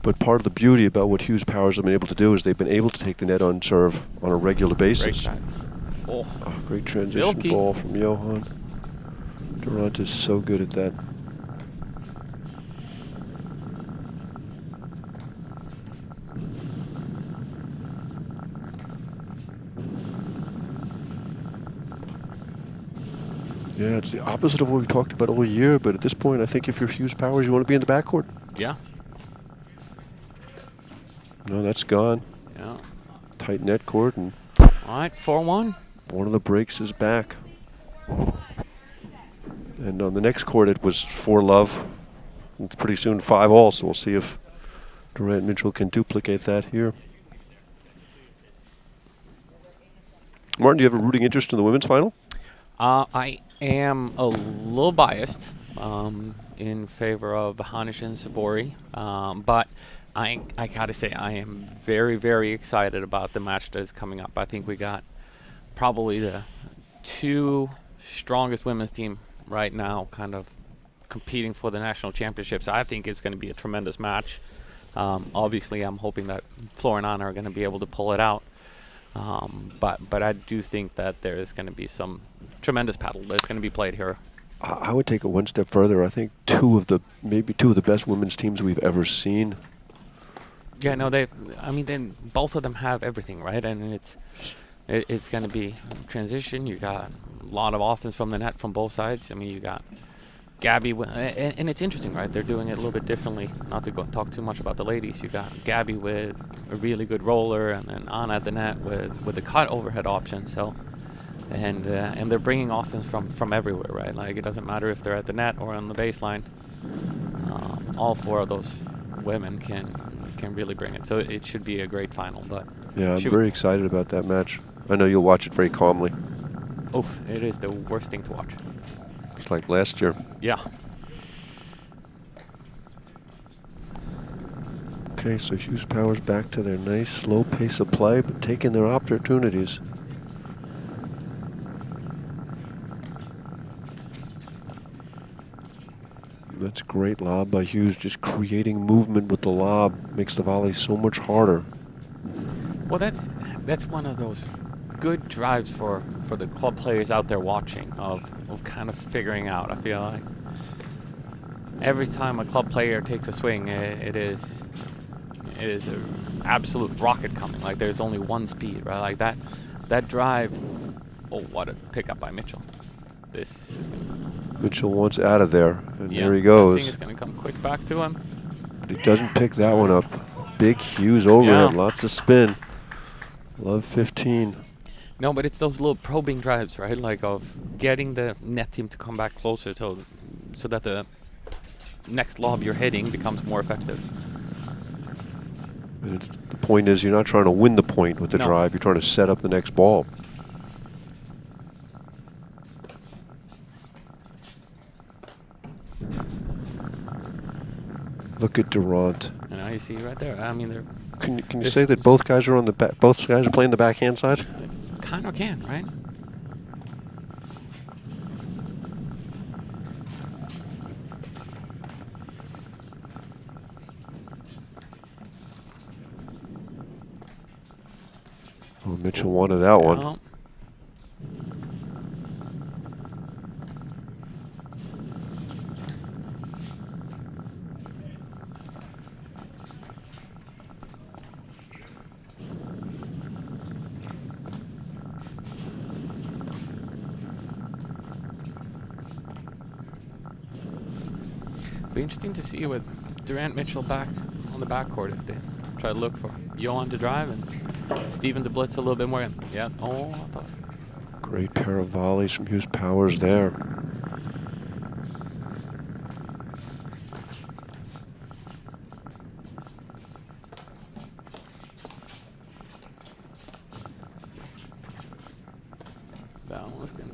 But part of the beauty about what Hughes Powers have been able to do is they've been able to take the net on serve on a regular basis. Oh, great transition silky ball from Johan. Durant is so good at that. Yeah, it's the opposite of what we talked about all year, but at this point, I think if you're Hughes Powers, you want to be in the backcourt. Yeah. No, that's gone. Yeah. Tight net court, and all right, 4-1. One of the breaks is back. And on the next court, it was 4-love. It's pretty soon 5-all, so we'll see if Durant Mitchell can duplicate that here. Martin, do you have a rooting interest in the women's final? I am a little biased. in favor of Hanish and Sabori. But I gotta say, I am very, very excited about the match that is coming up. I think we got probably the two strongest women's team right now kind of competing for the national championships. I think it's going to be a tremendous match. Obviously, I'm hoping that Flor and Anna are going to be able to pull it out. But I do think that there is going to be some tremendous paddle that's going to be played here. I would take it one step further. I think maybe two of the best women's teams we've ever seen. Yeah, no, then both of them have everything, right? And it's going to be transition. You got a lot of offense from the net from both sides. I mean, you got Gabby, and it's interesting, right? They're doing it a little bit differently. Not to talk too much about the ladies. You got Gabby with a really good roller, and then Anna at the net with the cut overhead option. So, and they're bringing offense from everywhere, right? Like it doesn't matter if they're at the net or on the baseline. All four of those women can really bring it. So it should be a great final. But yeah, I'm very excited about that match. I know you'll watch it very calmly. Oof, it is the worst thing to watch. It's like last year. Yeah. Okay, so Hughes Powers back to their nice slow pace of play, but taking their opportunities. That's great lob by Hughes, just creating movement with the lob. Makes the volley so much harder. Well, that's one of those good drives for the club players out there watching of kind of figuring out. I feel like every time a club player takes a swing, it is an absolute rocket coming. Like there's only one speed, right? Like that drive. Oh, what a pickup by Mitchell. This is Mitchell wants out of there, and yeah, there he goes. I think it's going to come quick back to him. But he doesn't pick that one up. Big Hughes overhead, lots of spin. Love 15. No, but it's those little probing drives, right? Like of getting the net team to come back closer so that the next lob you're hitting becomes more effective. And the point is, you're not trying to win the point with the drive. You're trying to set up the next ball. Look at Durant. And now you see right there. I mean, they're. Can you say that both guys are on the both guys are playing the backhand side? Kind of can, right? Oh, Mitchell wanted that one. Be interesting to see with Durant Mitchell back on the backcourt if they try to look for Johan to drive and Steven to blitz a little bit more. Yeah. Oh, I thought. Great pair of volleys from Hughes Powers there. That one was good.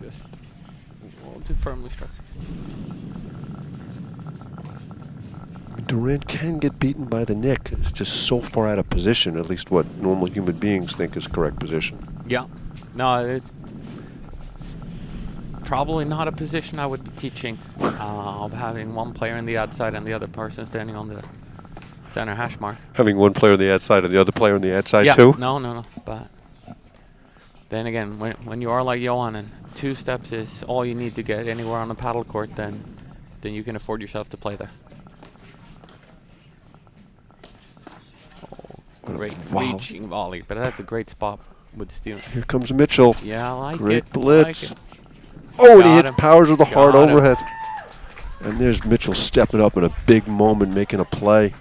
Just a little too firmly struck. Durant can get beaten by the nick. It's just so far out of position, at least what normal human beings think is correct position. Yeah. No, it's probably not a position I would be teaching, of having one player on the outside and the other person standing on the center hash mark. Having one player on the outside and the other player on the outside yeah. too? No. But then again, when you are like Johan and 2 steps is all you need to get anywhere on the paddle court, then you can afford yourself to play there. Great reaching volley, but that's a great spot with Steven. Here comes Mitchell. Yeah, I like Great it. blitz. Like it. Oh, and Got he hits him. Powers with a hard Got him. overhead. And there's Mitchell stepping up in a big moment, making a play.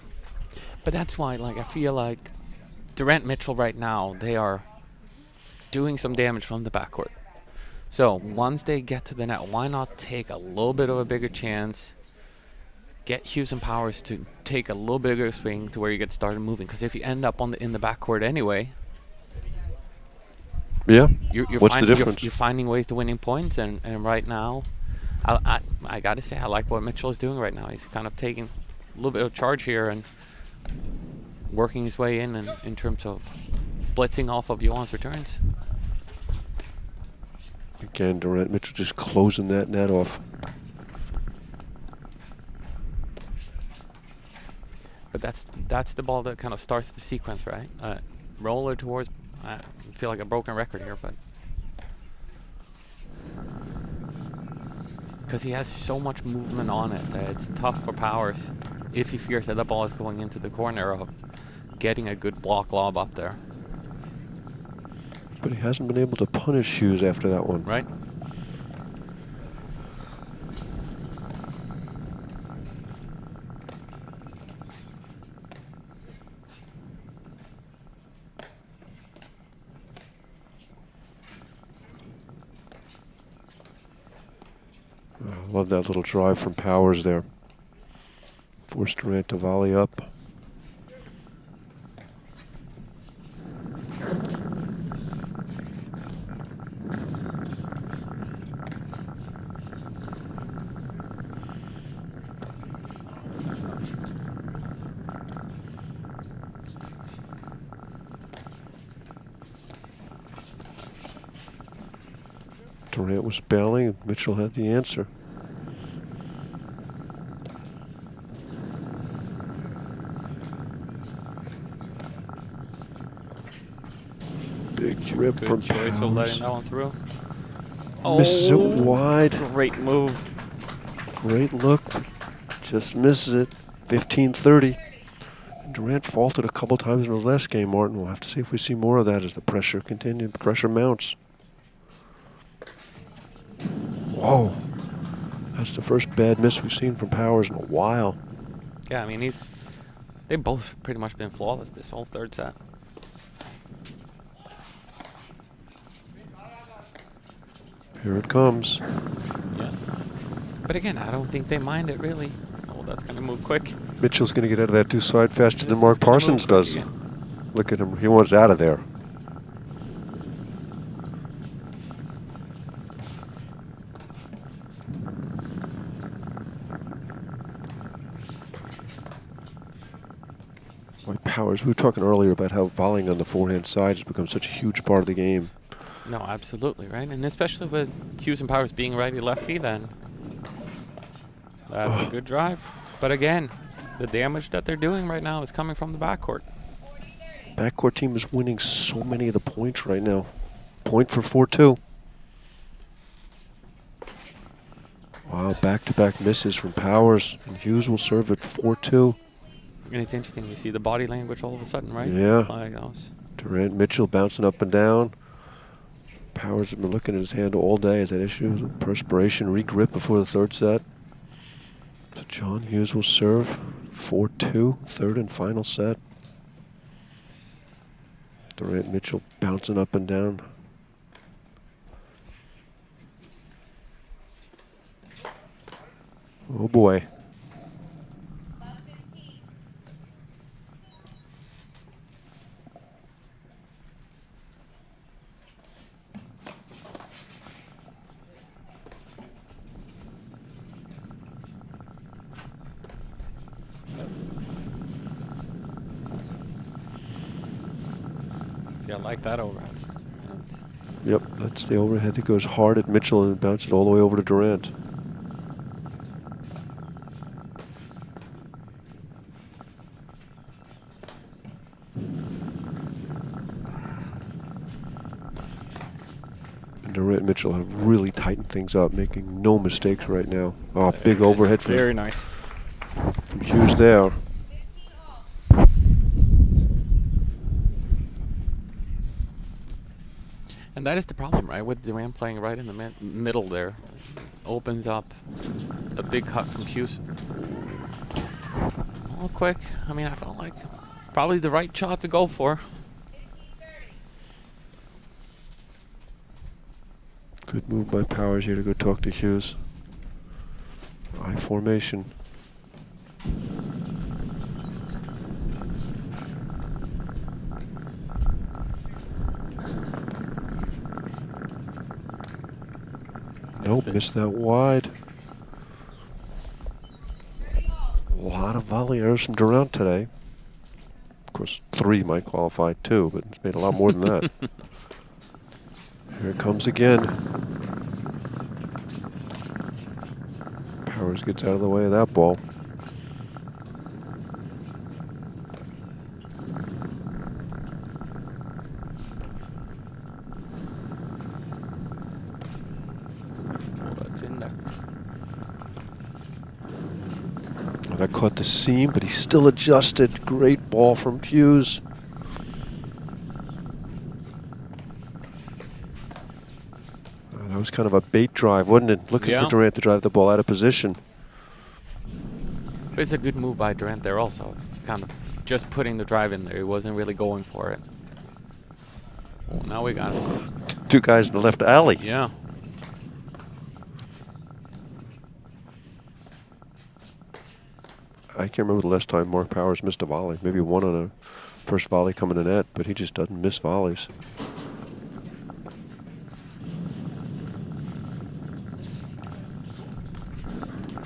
But that's why, like, I feel like Durant Mitchell right now, they are doing some damage from the backcourt. So once they get to the net, why not take a little bit of a bigger chance? Get Hughes and Powers to take a little bigger swing to where you get started moving. Because if you end up in the backcourt anyway, yeah. You're What's the difference? You're finding ways to winning points, and right now, I got to say, I like what Mitchell is doing right now. He's kind of taking a little bit of charge here and working his way in terms of blitzing off of Johan's returns. Again, Durant Mitchell just closing that net off. But that's the ball that kind of starts the sequence, right? Roller towards. I feel like a broken record here, but because he has so much movement on it that it's tough for Powers, if he fears that the ball is going into the corner, of getting a good block lob up there. But he hasn't been able to punish Hughes after that one. Right. I love that little drive from Powers there. Forced Durant to volley up. Durant was bailing, and Mitchell had the answer. Big rip Good from choice Powers. of letting that one through. Misses it wide. Great move. Great look. Just misses it. 15-30. And Durant faulted a couple times in the last game, Martin. We'll have to see if we see more of that as the pressure continues. Pressure mounts. Whoa. That's the first bad miss we've seen from Powers in a while. Yeah, I mean, they've both pretty much been flawless this whole third set. Here it comes. Yeah. But again, I don't think they mind it really. Oh, that's going to move quick. Mitchell's going to get out of that two side faster than This Mark is gonna Parsons move quick does. again. Look at him. He wants out of there. Boy, Powers, we were talking earlier about how volleying on the forehand side has become such a huge part of the game. No, absolutely, right? And especially with Hughes and Powers being righty-lefty, then that's a good drive. But again, the damage that they're doing right now is coming from the backcourt. Backcourt team is winning so many of the points right now. Point for 4-2. Wow, back-to-back misses from Powers. And Hughes will serve at 4-2. And it's interesting, you see the body language all of a sudden, right? Yeah. Like that was Durant Mitchell bouncing up and down. Powers has been looking at his hand all day. Is that issue? Perspiration, re-grip before the third set. So John Hughes will serve 4-2, third and final set. Durant Mitchell bouncing up and down. Oh boy. see, I like that overhead. Yep, that's the overhead that goes hard at Mitchell and bounces all the way over to Durant. And Durant and Mitchell have really tightened things up, making no mistakes right now. Oh, There big it is. overhead from, Very nice. from Hughes there. And that is the problem, right? With Durant playing right in the middle there. Opens up a big cut from Hughes. All quick. I mean, I felt like probably the right shot to go for. Good move by Powers here to go talk to Hughes. I formation. Nope, missed that wide. volley errors from Durant today. Of course, 3 might qualify too, but it's made a lot more than that. Here it comes again. Powers gets out of the way of that ball. That caught the seam, but he still adjusted. Great ball from Hughes. That was kind of a bait drive, wasn't it? Looking for Durant to drive the ball out of position. But it's a good move by Durant there also. Kind of just putting the drive in there. He wasn't really going for it. Well, now we got 2 guys in the left alley. Yeah. I can't remember the last time Mark Powers missed a volley. Maybe one on a first volley coming to net, but he just doesn't miss volleys.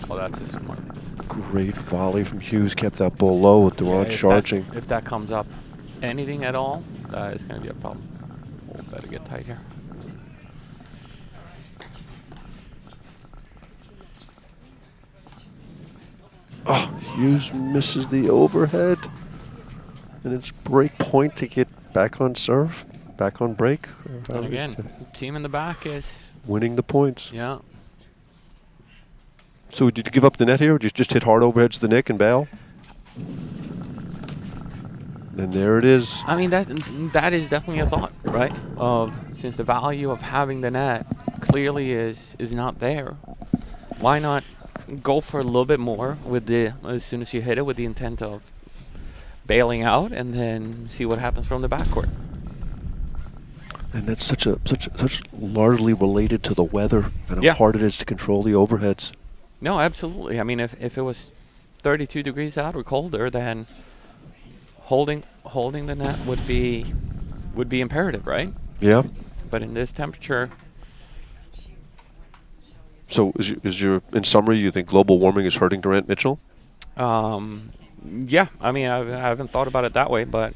Oh, that's a smart. Great volley from Hughes. Kept that ball low with Durant charging. If that comes up anything at all, that is going to be a problem. We'll better get tight here. Oh, Hughes misses the overhead. And it's break point to get back on serve, back on break. And again, team in the back is winning the points. Yeah. So did you give up the net here, or did you just hit hard overheads to the nick and bail? And there it is. I mean, that is definitely a thought, right? Since the value of having the net clearly is not there, why not go for a little bit more with as soon as you hit it with the intent of bailing out, and then see what happens from the backcourt. And that's such largely related to the weather and how hard it is to control the overheads. No, absolutely. I mean, if it was 32 degrees out or colder, then holding the net would be imperative, right? Yeah. But in this temperature. So is your in summary, you think global warming is hurting Durant Mitchell? Yeah. I mean, I haven't thought about it that way, but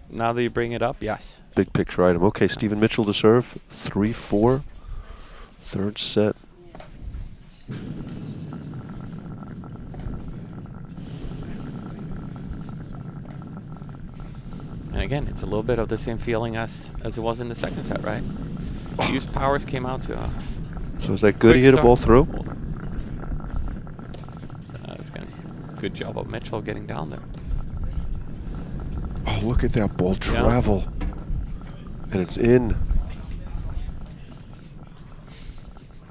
now that you bring it up, yes. Big picture item. Okay, Stephen Mitchell to serve. 3-4. Third set. And again, it's a little bit of the same feeling as it was in the second set, right? Hughes Powers came out to a. So is that good? He hit a ball through? That's good job of Mitchell getting down there. Oh, look at that ball travel. And it's in.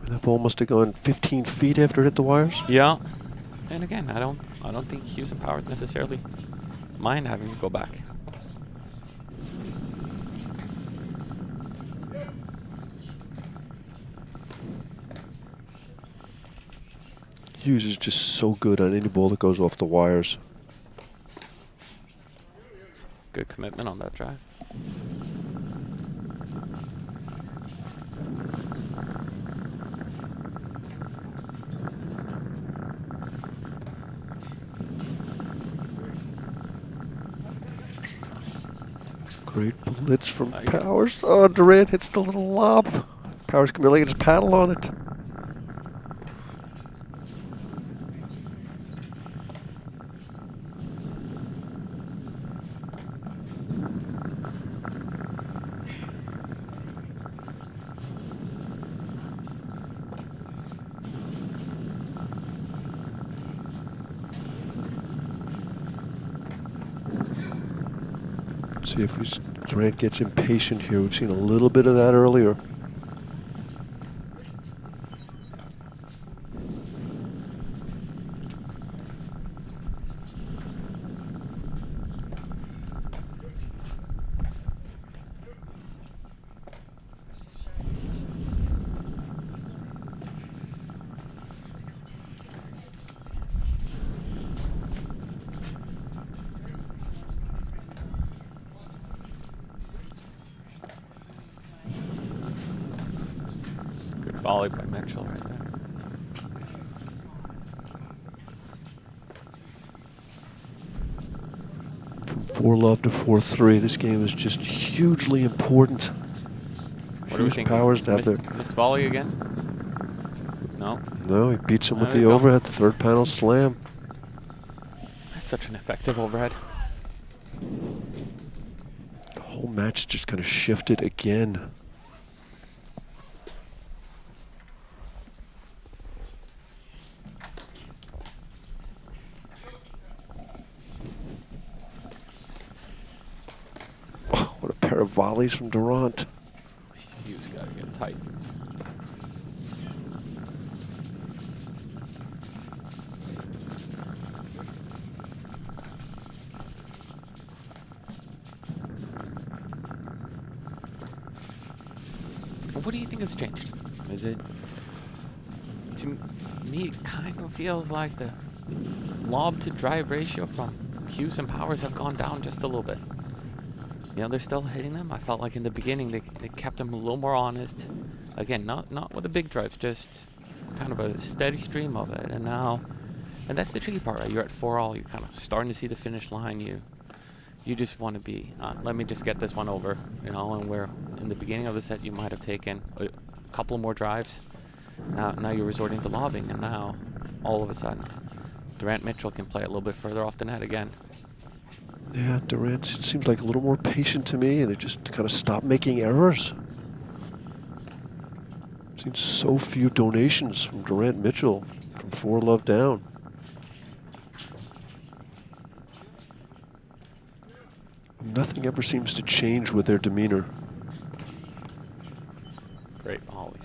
And that ball must have gone 15 feet after it hit the wires? Yeah. And again, I don't think Hughes and Powers necessarily mind having to go back. Hughes is just so good on any ball that goes off the wires. Good commitment on that drive. Great blitz from Powers. Oh, Durant hits the little lob. Powers can barely get his paddle on it. See if Durant gets impatient here. We've seen a little bit of that earlier. Volley by Mitchell right there. 4-love to 4-3. This game is just hugely important. What do we Hughes think? Powers to have their... Missed volley again? No. No, he beats him with There the we go. overhead, the third panel slam. That's such an effective overhead. The whole match just kind of shifted again. Oh, what a pair of volleys from Durant. Hughes got to get tight. What do you think has changed? Is it, to me, it kind of feels like the lob to drive ratio from Hughes and Powers have gone down just a little bit. You know, they're still hitting them. I felt like in the beginning they kept them a little more honest. Again, not with the big drives, just kind of a steady stream of it. And now, and that's the tricky part, right? You're at 4-all. You're kind of starting to see the finish line. You just want to be, let me just get this one over, you know, and where in the beginning of the set you might have taken a couple more drives. Now you're resorting to lobbing, and now all of a sudden Durant Mitchell can play a little bit further off the net again. Yeah, Durant seems like a little more patient to me, and it just kind of stopped making errors. Seen so few donations from Durant Mitchell from 4-love down. Nothing ever seems to change with their demeanor. Great volley.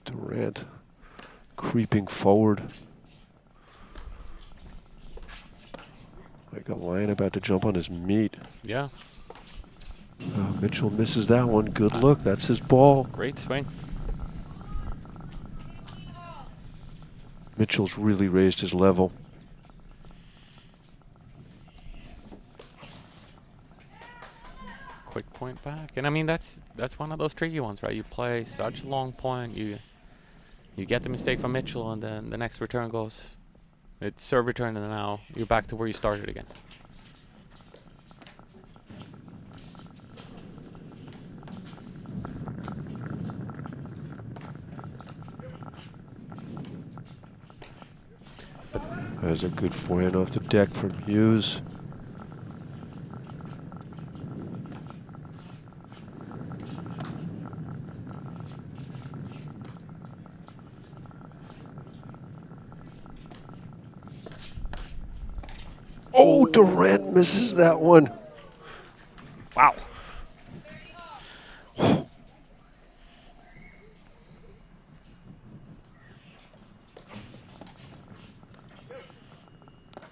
Durant creeping forward. Like a lion about to jump on his meat. Yeah. Mitchell misses that one. Good look. That's his ball. Great swing. Mitchell's really raised his level. Quick point back. And I mean, that's one of those tricky ones, right? You play such a long point, you get the mistake from Mitchell, and then the next return goes, it's serve return, and now you're back to where you started again. There's a good forehand off the deck from Hughes. Oh, Durant misses that one. Wow.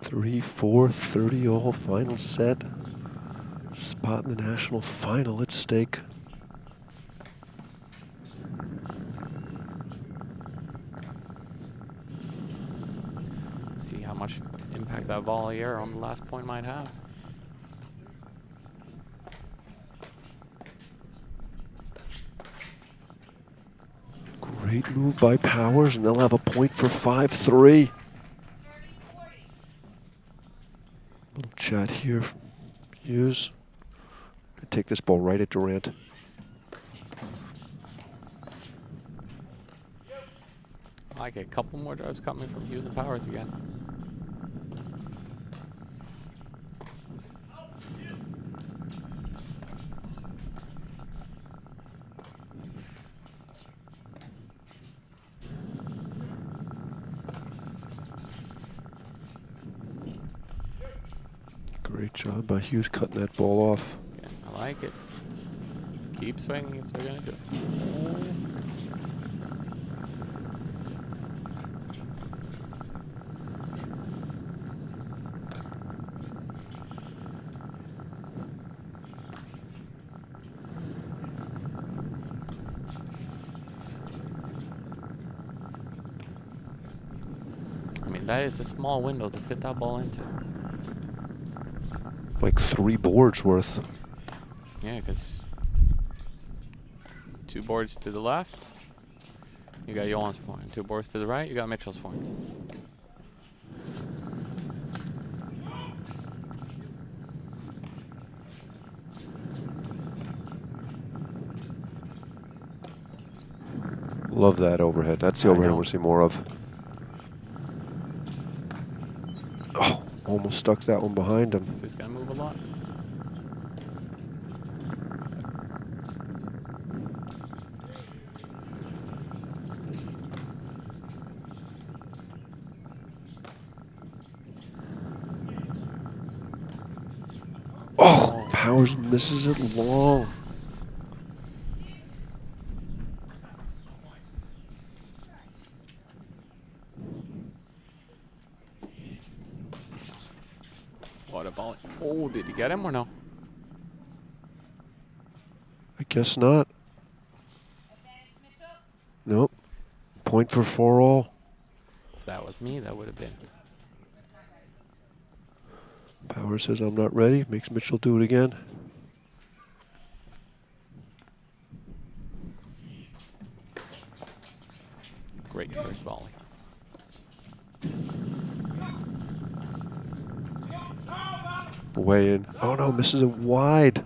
Three, 4, 30-all final set. Spot in the national final at stake. See how much impact that volley error on the last point might have. Great move by Powers, and they'll have a point for 5-3. Little chat here from Hughes. I take this ball right at Durant. I like a couple more drives coming from Hughes and Powers again. Great job by Hughes cutting that ball off. Yeah, I like it. Keep swinging if they're going to do it. I mean, that is a small window to fit that ball into. Like 3 boards worth. Yeah, because 2 boards to the left, You got Johan's point. 2 boards to the right. You got Mitchell's point. Love that overhead. That's the overhead we'll see more of. Oh, almost stuck that one behind him. Is this going to move a lot? Oh, Powers misses it long. What a ball. Oh, did he get him or no? I guess not. Nope. Point for 4-all. If that was me, that would have been. Powers says, I'm not ready. Makes Mitchell do it again. Great first volley. Way in. Oh no, misses it wide.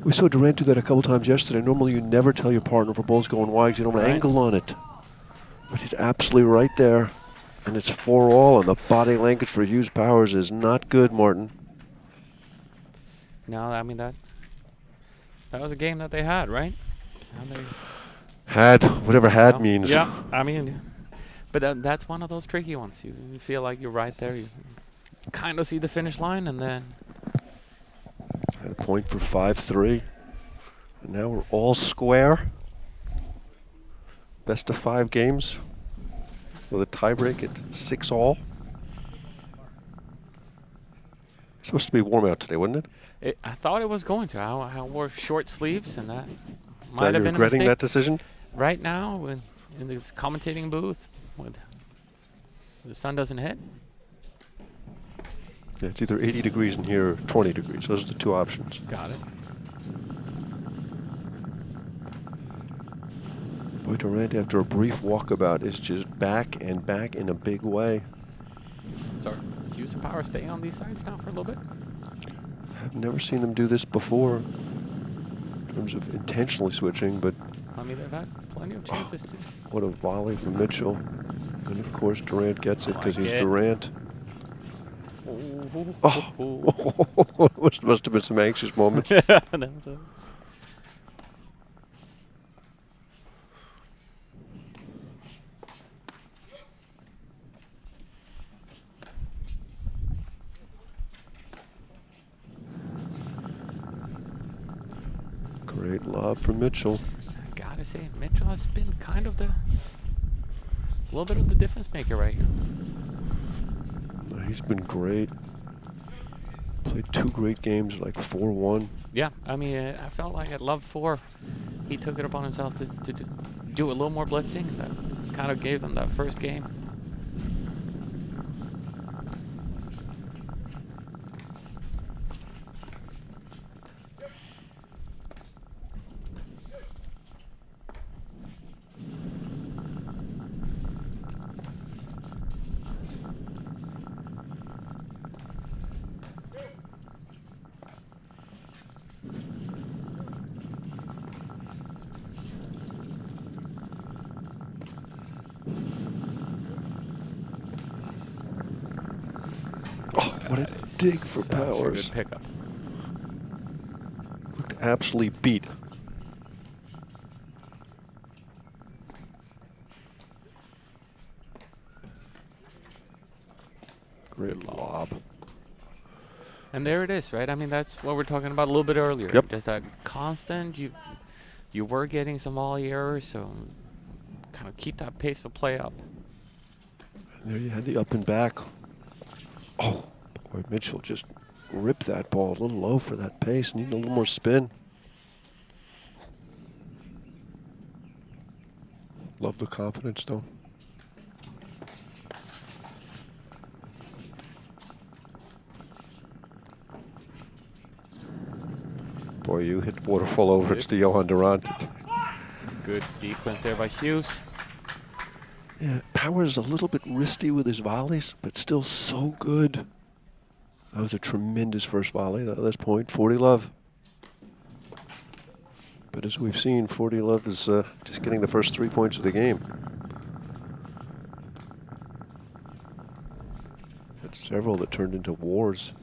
We saw Durant do that a couple times yesterday. Normally you never tell your partner if a ball's going wide because you don't have an angle on it. But he's absolutely right there. And it's 4-all, and the body language for Hughes Powers is not good, Martin. No, I mean that was a game that they had, right? Had, whatever had means. Yeah, I mean, but that's one of those tricky ones. You feel like you're right there. You kind of see the finish line, and then Had a point for 5-3. And now we're all square. Best of 5 games with a tiebreak at 6-all. It's supposed to be warm out today, wasn't it? I thought it was going to. I wore short sleeves, and that Are might you have been a regretting mistake. that decision? Right now, in this commentating booth, with the sun doesn't hit. Yeah, it's either 80 degrees in here or 20 degrees. Those are the 2 options. Got it. Boy, Durant, after a brief walkabout, is just back and back in a big way. So, Hughes and Power staying on these sides now for a little bit. I've never seen them do this before in terms of intentionally switching, but I mean, they've had plenty of chances to. what a volley from Mitchell. And of course, Durant gets it because like he's it. Durant. Oh. Oh, must have been some anxious moments. Great lob for Mitchell. I gotta say, Mitchell has been kind of a little bit of the difference maker right here. He's been great. Played 2 great games, like 4-1. Yeah, I mean, I felt like at Love 4, he took it upon himself to do a little more blitzing. That kind of gave them that first game. What a dig for Powers. Good pickup. Looked absolutely beat. Great lob. And there it is, right? I mean, that's what we're talking about a little bit earlier. Yep. Just that constant, you were getting some volley errors, so kind of keep that pace of play up. And there you had the up and back. Oh, boy, Mitchell just ripped that ball a little low for that pace. Needing a little more spin. Love the confidence, though. Boy, you hit waterfall over. It's the Johan Durant. Good sequence there by Hughes. Yeah, Powers a little bit wristy with his volleys, but still so good. That was a tremendous first volley. That's point, 40 love. But as we've seen, 40 love is just getting the first 3 points of the game. Had several that turned into wars.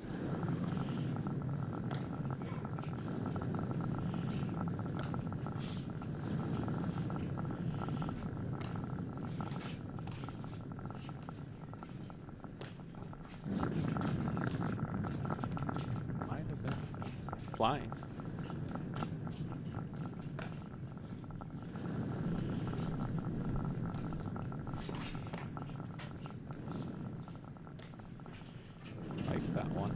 Might have been flying. Like that one.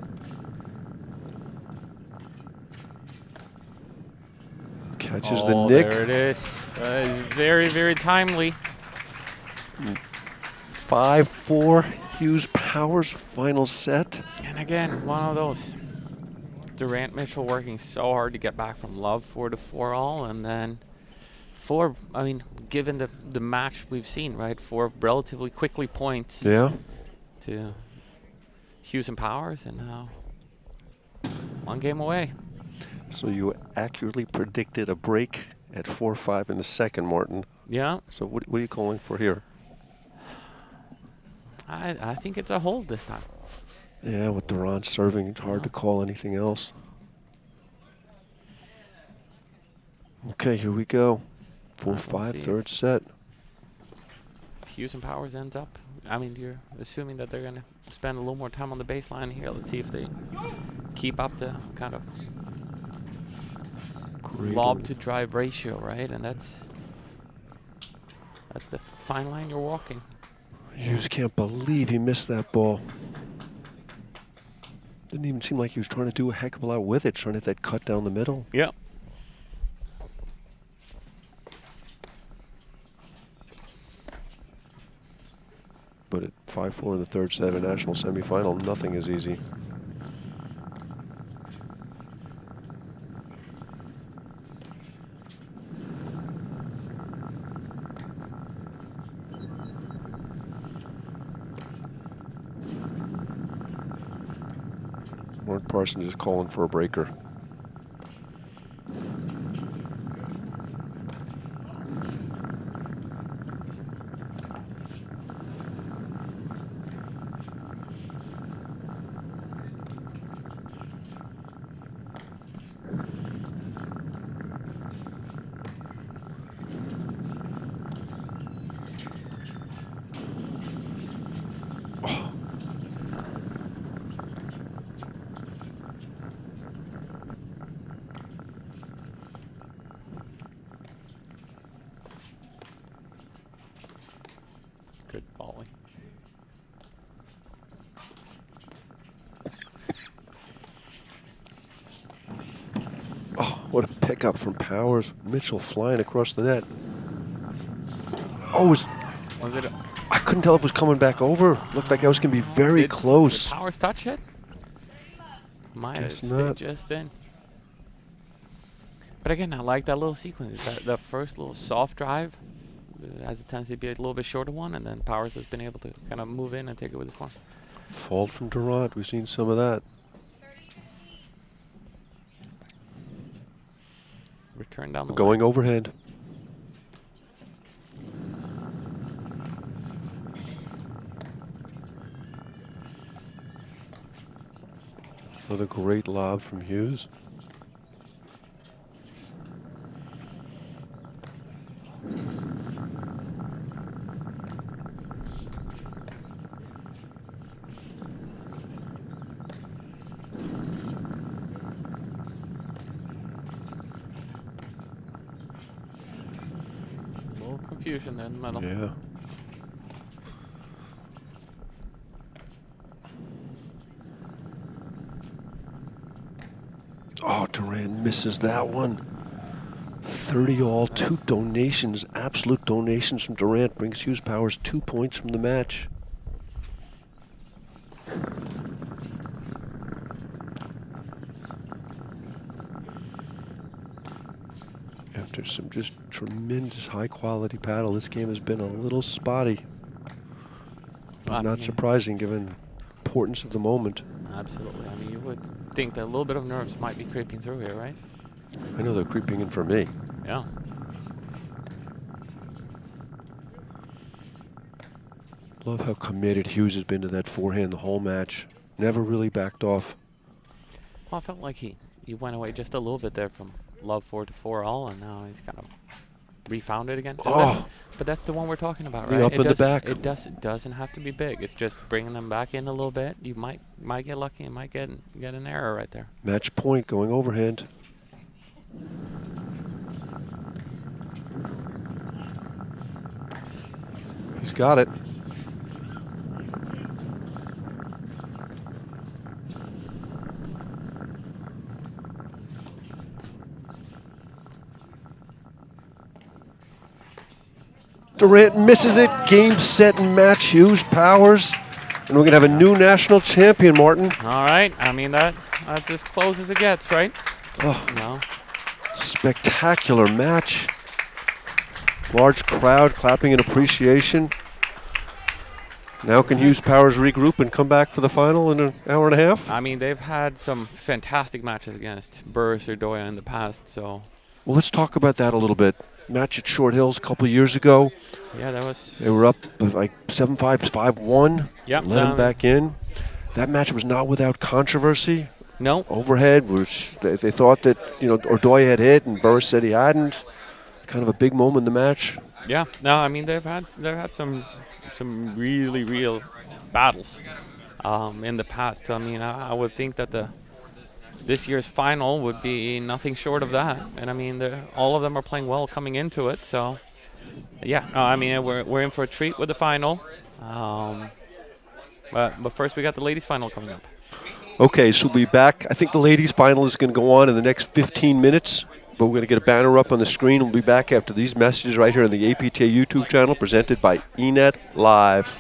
Catches the nick. There it is. That is very, very timely. 5-4, Hughes Powers, final set. And again, one of those. Durant Mitchell working so hard to get back from love 4-4 all, and then I mean, given the match we've seen, right? 4 relatively quickly points. Yeah. To Hughes and Powers, and now 1 game away. So you accurately predicted a break at 4-5 in the second, Martin. Yeah. So what are you calling for here? I think it's a hold this time. Yeah, with Durant serving, it's hard to call anything else. Okay, here we go. 4-5, third set. Hughes and Powers ends up. I mean, you're assuming that they're going to spend a little more time on the baseline here. Let's see if they keep up the kind of lob to drive ratio, right? And that's the fine line you're walking. Hughes can't believe he missed that ball. Didn't even seem like he was trying to do a heck of a lot with it, trying to hit that cut down the middle. Yeah. But at 5-4 in the third set of a national semifinal, nothing is easy. Mark Parsons is calling for a breaker. Good volley. Oh, what a pickup from Powers. Mitchell flying across the net. Oh, was it? I couldn't tell if it was coming back over. Looked like I was going to be very close. Did Powers touch it? Might have stayed just in. But again, I like that little sequence. That first little soft drive has a tendency to be a little bit shorter one, and then Powers has been able to kind of move in and take it with his form. Fault from Durant. We've seen some of that. Return down the Going line. overhead. Another great lob from Hughes. A little confusion there in the middle. Yeah. Oh, Durant misses that one. 30 all, 2 donations, absolute donations from Durant brings Hughes Powers 2 points from the match. And After some just tremendous high-quality paddle, this game has been a little spotty. But not surprising given the importance of the moment. Absolutely. I mean, you would think that a little bit of nerves might be creeping through here, right? I know they're creeping in for me. Yeah. Love how committed Hughes has been to that forehand the whole match. Never really backed off. Well, I felt like he went away just a little bit there from love 4 to 4 all, and now he's kind of refound it again. Oh. But that's the one we're talking about, The right? up and the back. It doesn't have to be big. It's just bringing them back in a little bit. You might get lucky and might get an error right there. Match point going overhand. He's got it. Durant misses it. Game, set, and match. Hughes powers. And we're going to have a new national champion, Martin. All right. I mean, that's as close as it gets, right? Oh, no. Spectacular match. Large crowd clapping in appreciation. Now can Hughes Powers regroup and come back for the final in an hour and a half? I mean, they've had some fantastic matches against Burris or Doya in the past, so. Well, let's talk about that a little bit. Match at Short Hills a couple of years ago. Yeah, that was. They were up like 7-5, 5-1. Yep. Let them back in. That match was not without controversy. No. Overhead, which they thought that, Ordoya had hit and Burris said he hadn't. Kind of a big moment in the match. Yeah. No, I mean, they've had some really real battles in the past. So, I mean, I would think that this year's final would be nothing short of that. And I mean, all of them are playing well coming into it. So, yeah, I mean, we're in for a treat with the final. But first, we got the ladies' final coming up. Okay, so we'll be back. I think the ladies' final is going to go on in the next 15 minutes. But we're going to get a banner up on the screen. We'll be back after these messages right here on the APTA YouTube channel presented by eNet Live.